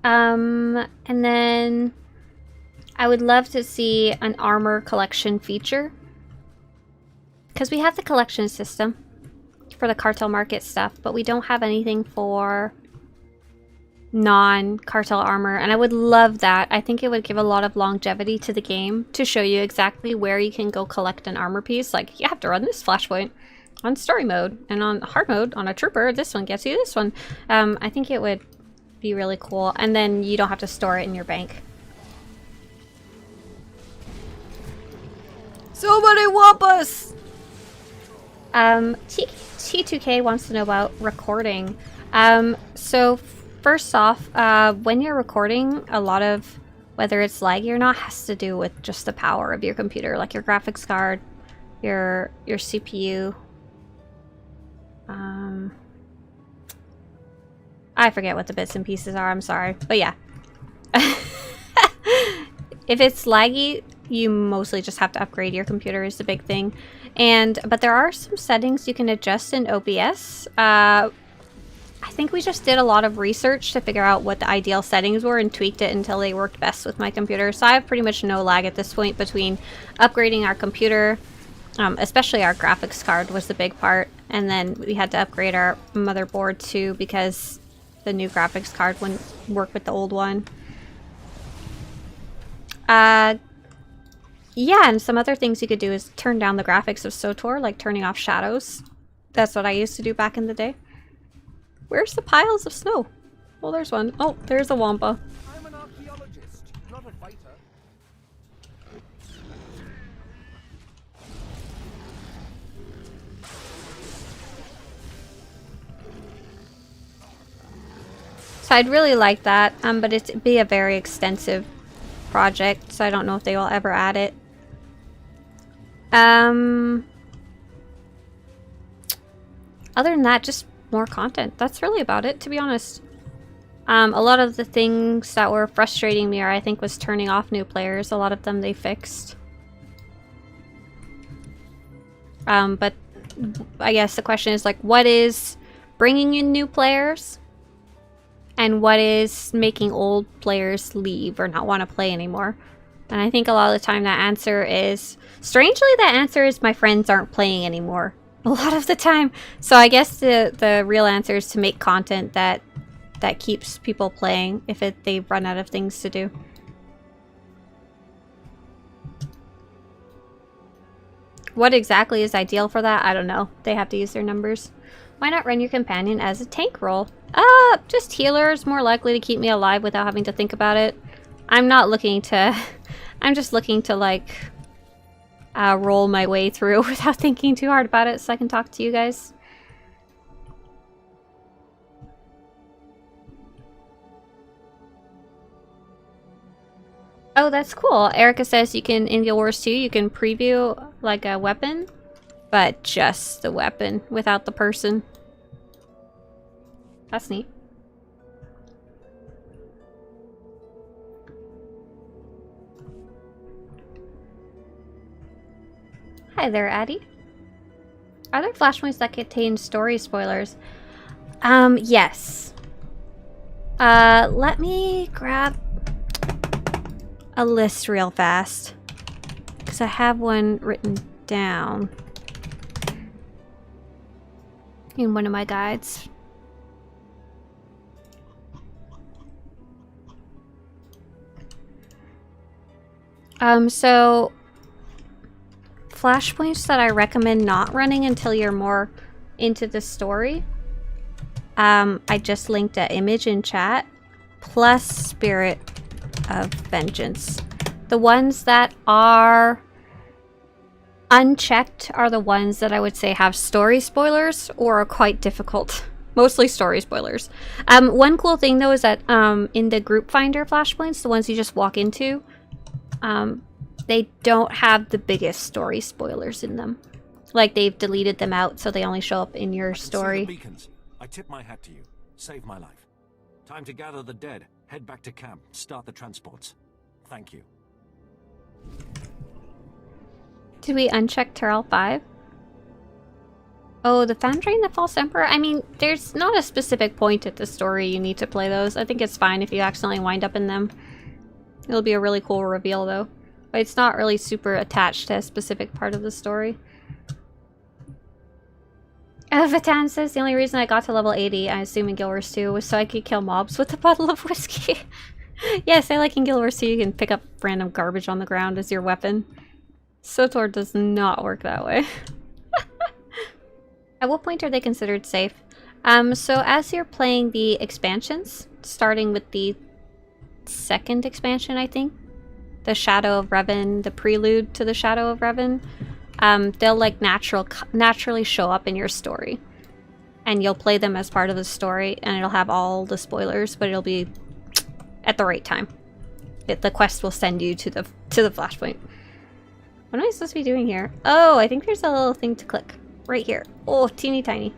And then I would love to see an armor collection feature. Because we have the collection system for the Cartel market stuff, but we don't have anything for non-Cartel armor, and I would love that. I think it would give a lot of longevity to the game to show you exactly where you can go collect an armor piece. Like, you have to run this flashpoint on story mode, and on hard mode, on a trooper, this one gets you this one. I think it would be really cool, and then you don't have to store it in your bank. Somebody whop us! T2K wants to know about recording. So first off, when you're recording, a lot of whether it's laggy or not has to do with just the power of your computer, like your graphics card, your CPU. I forget what the bits and pieces are, I'm sorry. But yeah. If it's laggy, you mostly just have to upgrade your computer is the big thing. But there are some settings you can adjust in OBS. I think we just did a lot of research to figure out what the ideal settings were and tweaked it until they worked best with my computer. So I have pretty much no lag at this point between upgrading our computer, especially our graphics card was the big part. And then we had to upgrade our motherboard too because the new graphics card wouldn't work with the old one. Yeah, and some other things you could do is turn down the graphics of SWTOR, like turning off shadows. That's what I used to do back in the day. Where's the piles of snow? Oh, there's one. Oh, there's a wampa. I'm an archaeologist, not a fighter. So I'd really like that, but it'd be a very extensive project, so I don't know if they will ever add it. Other than that, just more content. That's really about it, to be honest. A lot of the things that were frustrating me, or I think was turning off new players, a lot of them they fixed. But I guess the question is, like, what is bringing in new players? And what is making old players leave or not want to play anymore? And I think a lot of the time that answer is... Strangely, that answer is my friends aren't playing anymore. A lot of the time. So I guess the real answer is to make content that keeps people playing if they run out of things to do. What exactly is ideal for that? I don't know. They have to use their numbers. Why not run your companion as a tank role? Just healers, more likely to keep me alive without having to think about it. I'm not looking to... I'm just looking to, like, roll my way through without thinking too hard about it so I can talk to you guys. Oh, that's cool. Erica says you can, in Guild Wars 2, you can preview, like, a weapon, but just the weapon without the person. That's neat. Hi there, Addie. Are there flashpoints that contain story spoilers? Yes. Let me grab a list real fast, because I have one written down in one of my guides. So flashpoints that I recommend not running until you're more into the story. I just linked an image in chat, plus Spirit of Vengeance. The ones that are unchecked are the ones that I would say have story spoilers or are quite difficult. Mostly story spoilers. One cool thing though is that in the group finder flashpoints, the ones you just walk into, they don't have the biggest story spoilers in them. Like they've deleted them out so they only show up in your story. See the beacons. I tip my hat to you. Saved my life. Time to gather the dead, head back to camp, start the transports. Thank you. Did we uncheck Terrell 5? Oh, the Foundry and the False Emperor? I mean, there's not a specific point at the story you need to play those. I think it's fine if you accidentally wind up in them. It'll be a really cool reveal though. But it's not really super attached to a specific part of the story. Vatan says, the only reason I got to level 80, I assume in Guild Wars 2, was so I could kill mobs with a bottle of whiskey. Yes, I like in Guild Wars 2 you can pick up random garbage on the ground as your weapon. SWTOR does not work that way. At what point are they considered safe? So as you're playing the expansions, starting with the second expansion, I think, the Shadow of Revan, the prelude to the Shadow of Revan, they'll like naturally show up in your story, and you'll play them as part of the story, and it'll have all the spoilers, but it'll be at the right time. The quest will send you to the flashpoint. What am I supposed to be doing here? Oh, I think there's a little thing to click right here. Oh, teeny tiny.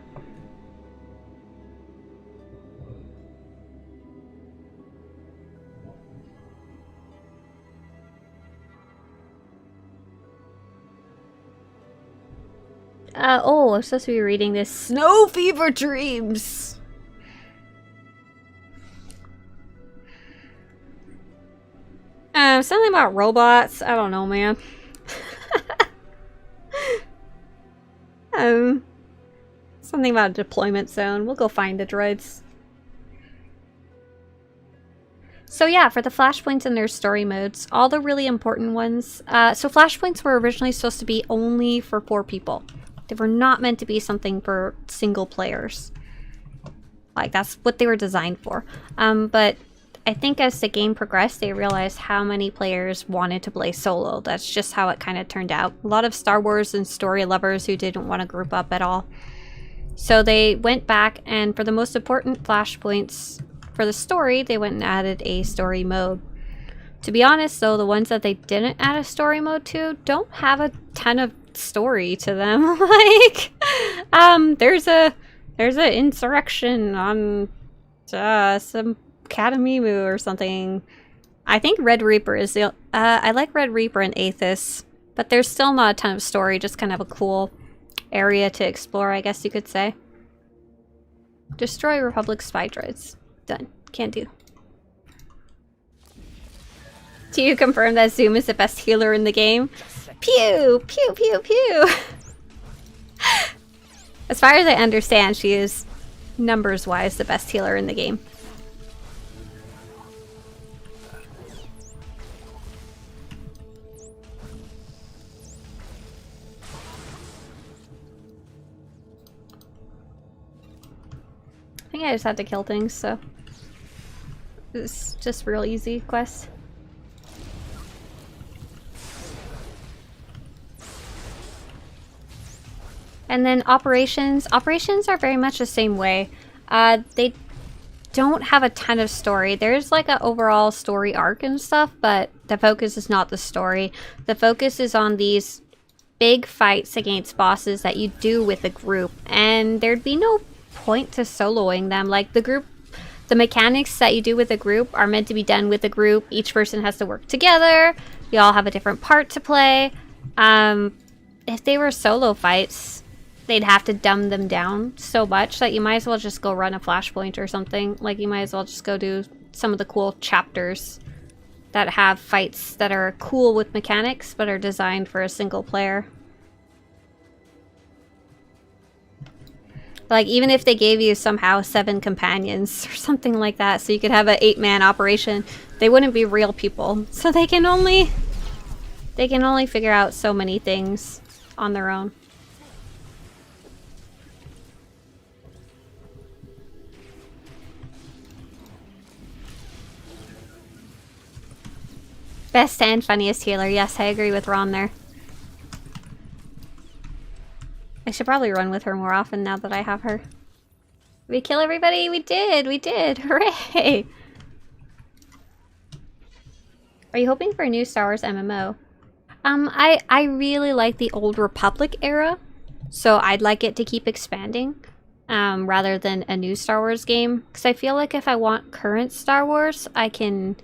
Oh, I'm supposed to be reading this Snow Fever Dreams. Something about robots. I don't know, man. Something about a deployment zone. We'll go find the droids. So yeah, for the flashpoints and their story modes, all the really important ones. So flashpoints were originally supposed to be only for 4 people. They were not meant to be something for single players. Like, that's what they were designed for. But I think as the game progressed, they realized how many players wanted to play solo. That's just how it kind of turned out. A lot of Star Wars and story lovers who didn't want to group up at all. So they went back, and for the most important flashpoints for the story, they went and added a story mode. To be honest, though, the ones that they didn't add a story mode to don't have a ton of story to them. Like, there's a insurrection on some Cademimu or something. I think Red Reaper is the I like Red Reaper and Aethys, but there's still not a ton of story, just kind of a cool area to explore, I guess you could say. Destroy Republic spy droids. Done. Can't do. Do you confirm that Zoom is the best healer in the game? Pew! Pew, pew, pew! As far as I understand, she is, numbers-wise, the best healer in the game. I think I just had to kill things, so it's just real easy quest. And then operations. Operations are very much the same way. They don't have a ton of story. There's like an overall story arc and stuff, but the focus is not the story. The focus is on these big fights against bosses that you do with a group, and there'd be no point to soloing them. Like, the mechanics that you do with a group are meant to be done with a group. Each person has to work together. You all have a different part to play. If they were solo fights, they'd have to dumb them down so much that you might as well just go run a flashpoint or something. Like, you might as well just go do some of the cool chapters that have fights that are cool with mechanics but are designed for a single player. Like, even if they gave you somehow 7 companions or something like that, so you could have an 8-man operation, they wouldn't be real people. So they can only figure out so many things. on their own. Best and funniest healer. Yes, I agree with Ron there. I should probably run with her more often now that I have her. Did we kill everybody? We did! We did! Hooray! Are you hoping for a new Star Wars MMO? I really like the Old Republic era, so I'd like it to keep expanding, rather than a new Star Wars game. Because I feel like if I want current Star Wars, I could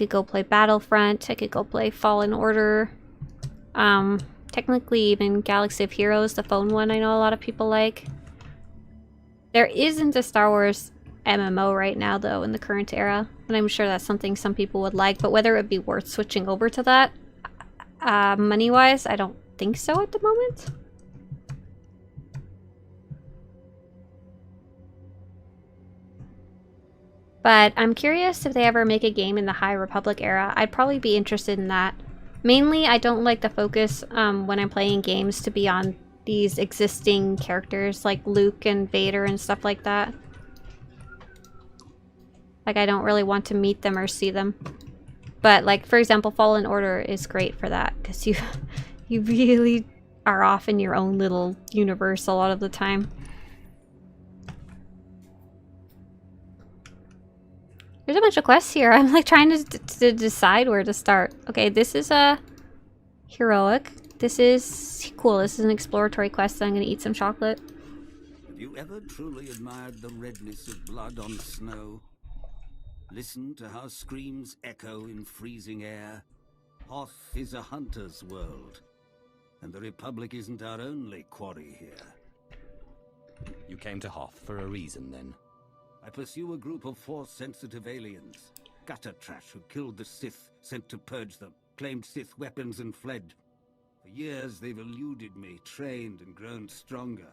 go play Battlefront, I could go play Fallen Order, technically even Galaxy of Heroes, the phone one I know a lot of people like. There isn't a Star Wars MMO right now though in the current era, and I'm sure that's something some people would like, but whether it would be worth switching over to that, money-wise, I don't think so at the moment. But I'm curious if they ever make a game in the High Republic era. I'd probably be interested in that. Mainly, I don't like the focus when I'm playing games to be on these existing characters like Luke and Vader and stuff like that. Like, I don't really want to meet them or see them. But, like, for example, Fallen Order is great for that, because you really are off in your own little universe a lot of the time. There's a bunch of quests here. I'm like trying to decide where to start. Okay, this is a heroic. This is cool. This is an exploratory quest, so I'm gonna eat some chocolate. Have you ever truly admired the redness of blood on snow? Listen to how screams echo in freezing air. Hoth is a hunter's world, and the Republic isn't our only quarry here. You came to Hoth for a reason, then? I pursue a group of Force-sensitive aliens. Gutter trash who killed the Sith, sent to purge them, claimed Sith weapons and fled. For years they've eluded me, trained and grown stronger.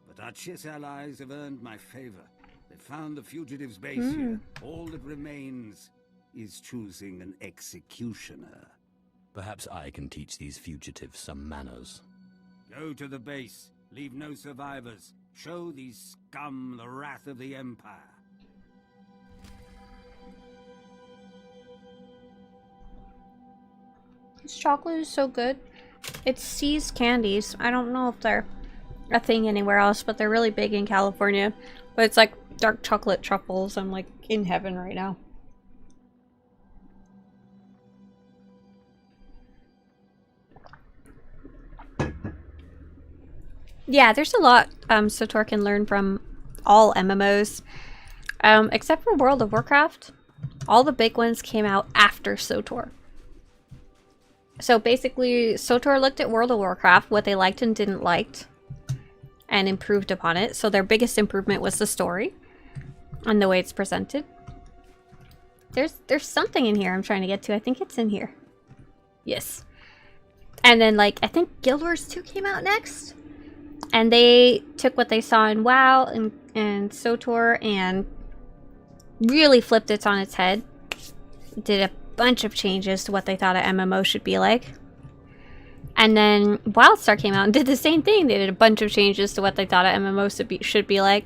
But our Chiss allies have earned my favor. They found the fugitives' base here. All that remains is choosing an executioner. Perhaps I can teach these fugitives some manners. Go to the base. Leave no survivors. Show these scum the wrath of the Empire. This chocolate is so good. It's C's candies. I don't know if they're a thing anywhere else, but they're really big in California. But it's like dark chocolate truffles. I'm like in heaven right now. Yeah, there's a lot SWTOR can learn from all MMOs. Except for World of Warcraft. All the big ones came out after SWTOR. So basically, SWTOR looked at World of Warcraft, what they liked and didn't like, and improved upon it. So their biggest improvement was the story and the way it's presented. There's something in here I'm trying to get to. I think it's in here. Yes. And then, like, I think Guild Wars 2 came out next. And they took what they saw in WoW and SWTOR and really flipped it on its head. Did a bunch of changes to what they thought an MMO should be like. And then WildStar came out and did the same thing. They did a bunch of changes to what they thought an MMO should be like.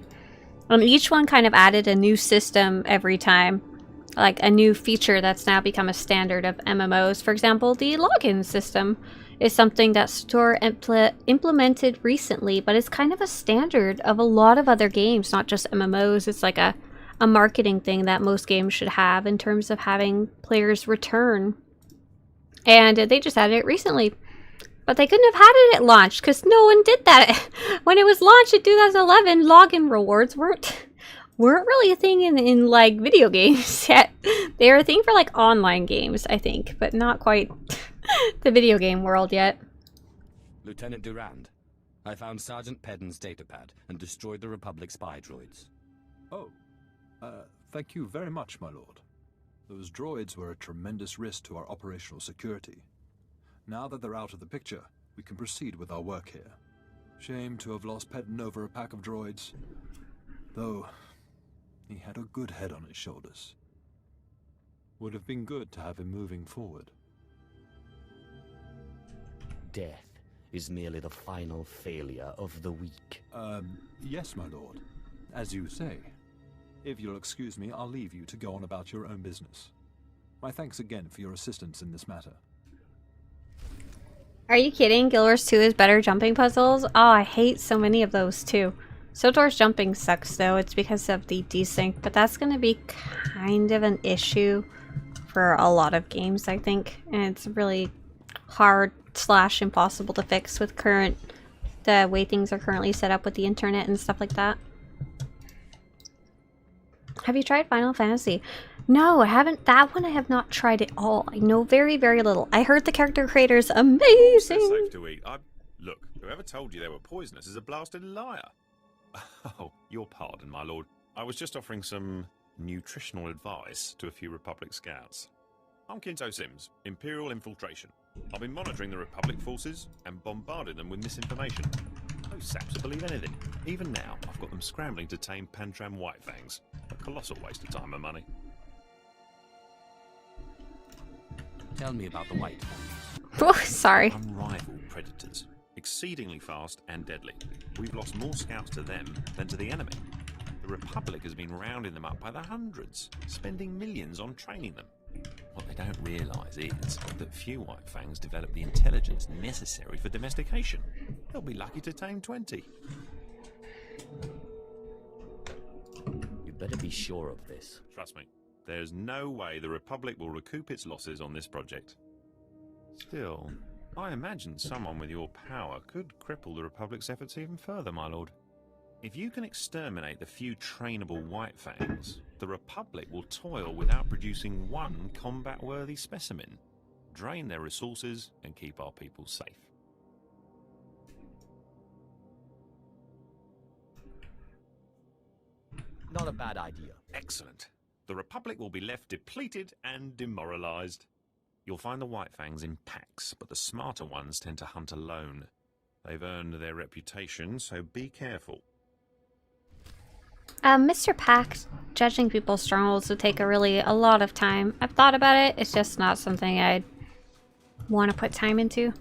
And each one kind of added a new system every time. Like a new feature that's now become a standard of MMOs. For example, the login system is something that SWTOR implemented recently, but it's kind of a standard of a lot of other games, not just MMOs. It's like a marketing thing that most games should have in terms of having players return. And they just added it recently. But they couldn't have had it at launch because no one did that. When it was launched in 2011, login rewards weren't really a thing in like video games yet. They were a thing for like online games, I think, but not quite the video game world yet. Lieutenant Durand, I found Sergeant Pedden's datapad and destroyed the Republic spy droids. Oh, thank you very much, my lord. Those droids were a tremendous risk to our operational security. Now that they're out of the picture, we can proceed with our work here. Shame to have lost Pedden over a pack of droids. Though, he had a good head on his shoulders. Would have been good to have him moving forward. Death is merely the final failure of the weak. Yes, my lord. As you say. If you'll excuse me, I'll leave you to go on about your own business. My thanks again for your assistance in this matter. Are you kidding? Guild Wars 2 is better jumping puzzles? Oh, I hate so many of those too. SWTOR's jumping sucks though, it's because of the desync, but that's going to be kind of an issue for a lot of games, I think. And it's really hard / impossible to fix with the way things are currently set up with the internet and stuff like that. Have you tried Final Fantasy? No, I haven't. That one I have not tried at all. I know very, very little. I heard the character creator's amazing. They're safe to eat. Look, whoever told you they were poisonous is a blasted liar. Oh, your pardon, my lord. I was just offering some nutritional advice to a few Republic scouts. I'm Kinto Sims, Imperial Infiltration. I've been monitoring the Republic forces and bombarded them with misinformation. Those saps will believe anything. Even now, I've got them scrambling to tame Pantram Whitefangs. A colossal waste of time and money. Tell me about the Whitefangs. Oh, sorry. Unrivaled predators. Exceedingly fast and deadly. We've lost more scouts to them than to the enemy. The Republic has been rounding them up by the hundreds, spending millions on training them. What they don't realise is that few Whitefangs develop the intelligence necessary for domestication. They'll be lucky to tame 20. You'd better be sure of this. Trust me, there's no way the Republic will recoup its losses on this project. Still, I imagine someone with your power could cripple the Republic's efforts even further, my lord. If you can exterminate the few trainable Whitefangs, the Republic will toil without producing one combat-worthy specimen, drain their resources, and keep our people safe. Not a bad idea. Excellent. The Republic will be left depleted and demoralized. You'll find the Whitefangs in packs, but the smarter ones tend to hunt alone. They've earned their reputation, so be careful. Mr. Pack, judging people's strongholds would take a lot of time. I've thought about it, it's just not something I'd want to put time into.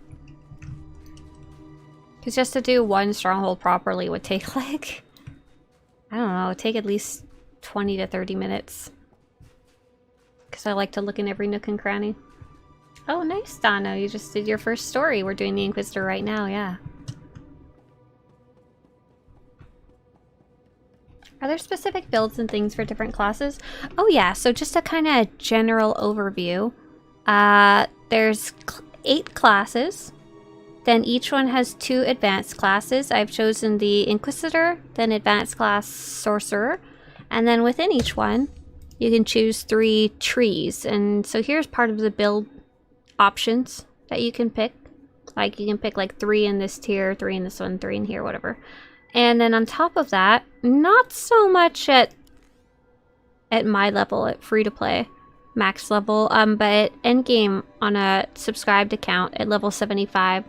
Because just to do one stronghold properly would take like, I don't know, take at least 20 to 30 minutes. Because I like to look in every nook and cranny. Oh, nice, Dano. You just did your first story. We're doing the Inquisitor right now, yeah. Are there specific builds and things for different classes? Oh yeah, so just a kind of general overview. There's 8 classes. Then each one has 2 advanced classes. I've chosen the Inquisitor, then advanced class Sorcerer. And then within each one, you can choose 3 trees. And so here's part of the build options that you can pick. Like you can pick like 3 in this tier, 3 in this one, 3 in here, whatever. And then on top of that, not so much at my level, at free-to-play, max level, but at Endgame on a subscribed account at level 75,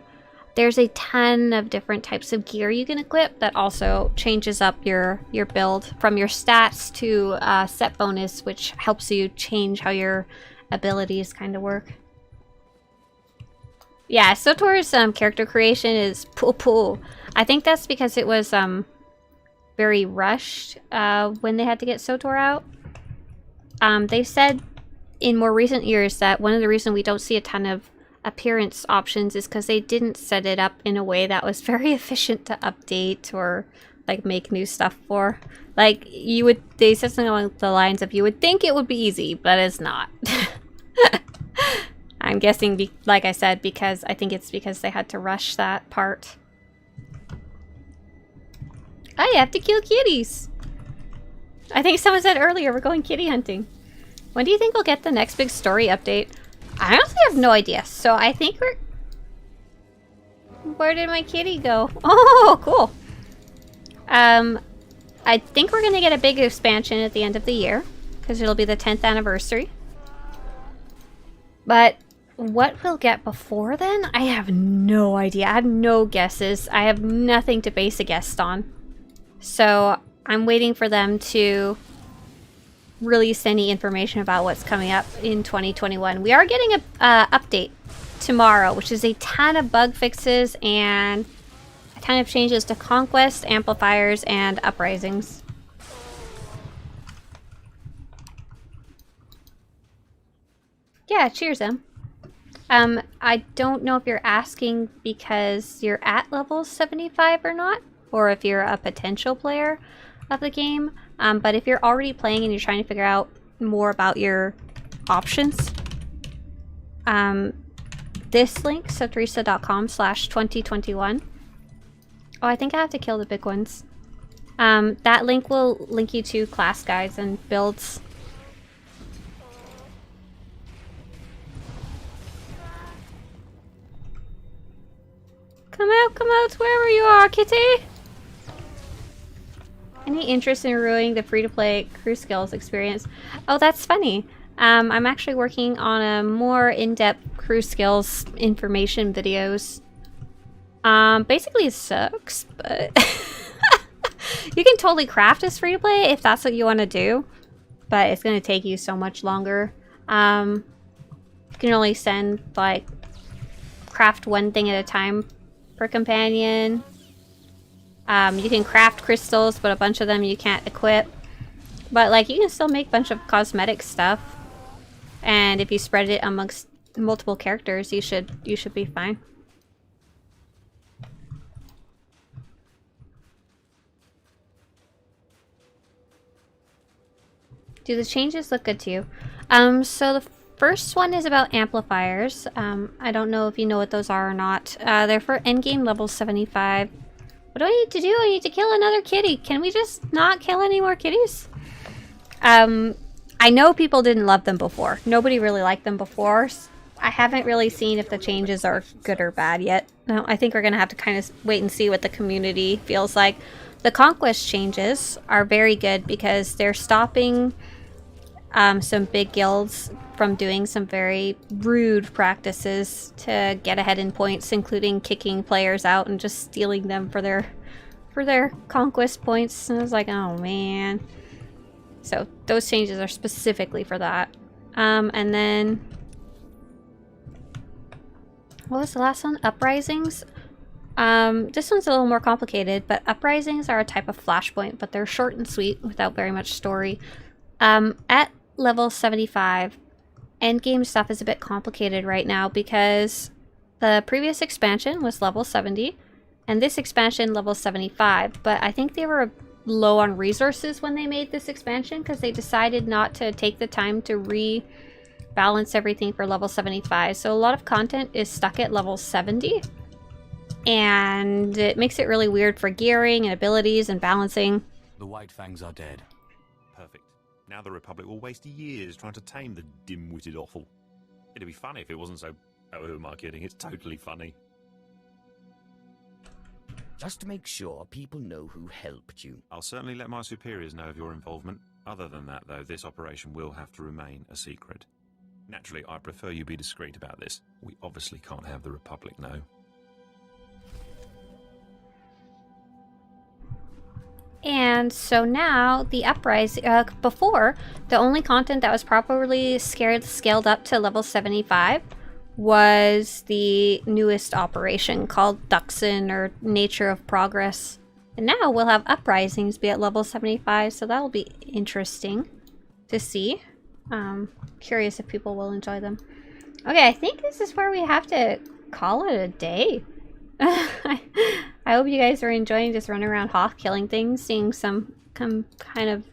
there's a ton of different types of gear you can equip that also changes up your build from your stats to set bonus, which helps you change how your abilities kind of work. Yeah, SWTOR's character creation is poo-poo. I think that's because it was very rushed when they had to get SWTOR out. They've said in more recent years that one of the reasons we don't see a ton of appearance options is because they didn't set it up in a way that was very efficient to update or like make new stuff for. Like they said something along the lines of, you would think it would be easy, but it's not. I'm guessing, like I said, because I think it's because they had to rush that part. I have to kill kitties. I think someone said earlier we're going kitty hunting. When do you think we'll get the next big story update? I honestly have no idea. So I think we're... Where did my kitty go? Oh, cool. I think we're going to get a big expansion at the end of the year. Because it'll be the 10th anniversary. But what we'll get before then, I have no idea. I have no guesses. I have nothing to base a guess on. So I'm waiting for them to release any information about what's coming up in 2021. We are getting a update tomorrow, which is a ton of bug fixes and a ton of changes to Conquest, Amplifiers, and Uprisings. Yeah, cheers, Em. I don't know if you're asking because you're at level 75 or not, or if you're a potential player of the game. But if you're already playing and you're trying to figure out more about your options, this link, Swtorista.com/2021. Oh, I think I have to kill the big ones. That link will link you to class guides and builds. Come out, wherever you are, kitty! Any interest in ruining the free-to-play crew skills experience? Oh, that's funny. I'm actually working on a more in-depth crew skills information videos. Basically it sucks, but you can totally craft as free-to-play if that's what you want to do, but it's going to take you so much longer. You can only send, like, craft one thing at a time per companion. You can craft crystals, but a bunch of them you can't equip. But like, you can still make a bunch of cosmetic stuff, and if you spread it amongst multiple characters, you should be fine. Do the changes look good to you? So the first one is about amplifiers. I don't know if you know what those are or not. They're for endgame level 75. What do I need to do? I need to kill another kitty. Can we just not kill any more kitties? I know people didn't love them before. Nobody really liked them before. I haven't really seen if the changes are good or bad yet. No, I think we're going to have to kind of wait and see what the community feels like. The Conquest changes are very good because they're stopping some big guilds from doing some very rude practices to get ahead in points, including kicking players out and just stealing them for their conquest points. And I was like, oh man. So those changes are specifically for that. And then what was the last one? Uprisings. This one's a little more complicated, but uprisings are a type of flashpoint, but they're short and sweet without very much story. At level 75, endgame stuff is a bit complicated right now because the previous expansion was level 70 and this expansion level 75, but I think they were low on resources when they made this expansion because they decided not to take the time to rebalance everything for level 75. So a lot of content is stuck at level 70 and it makes it really weird for gearing and abilities and balancing. The White Fangs are dead. Perfect. Now the Republic will waste years trying to tame the dim-witted offal. It'd be funny if it wasn't so... Oh, who am I kidding? It's totally funny. Just to make sure people know who helped you. I'll certainly let my superiors know of your involvement. Other than that, though, this operation will have to remain a secret. Naturally, I prefer you be discreet about this. We obviously can't have the Republic know. And so now the uprising, before, the only content that was properly scaled up to level 75 was the newest operation called Duxon or Nature of Progress. And now we'll have uprisings be at level 75, so that'll be interesting to see. Curious if people will enjoy them. Okay, I think this is where we have to call it a day. I hope you guys are enjoying just running around Hoth killing things, seeing some kind of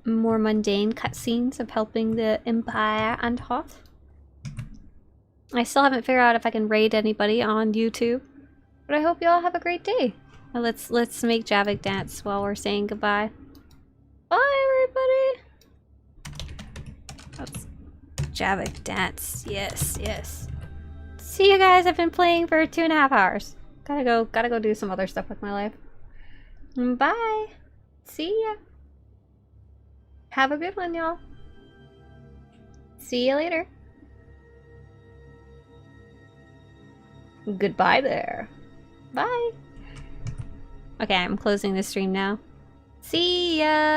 more mundane cutscenes of helping the Empire and Hoth. I still haven't figured out if I can raid anybody on YouTube, but I hope you all have a great day. Now let's make Javik dance while we're saying goodbye. Bye everybody. Let's Javik dance. Yes, yes. See you guys. I've been playing for 2.5 hours. Gotta go do some other stuff with my life. Bye. See ya. Have a good one, y'all. See you later. Goodbye there. Bye. Okay, I'm closing the stream now. See ya.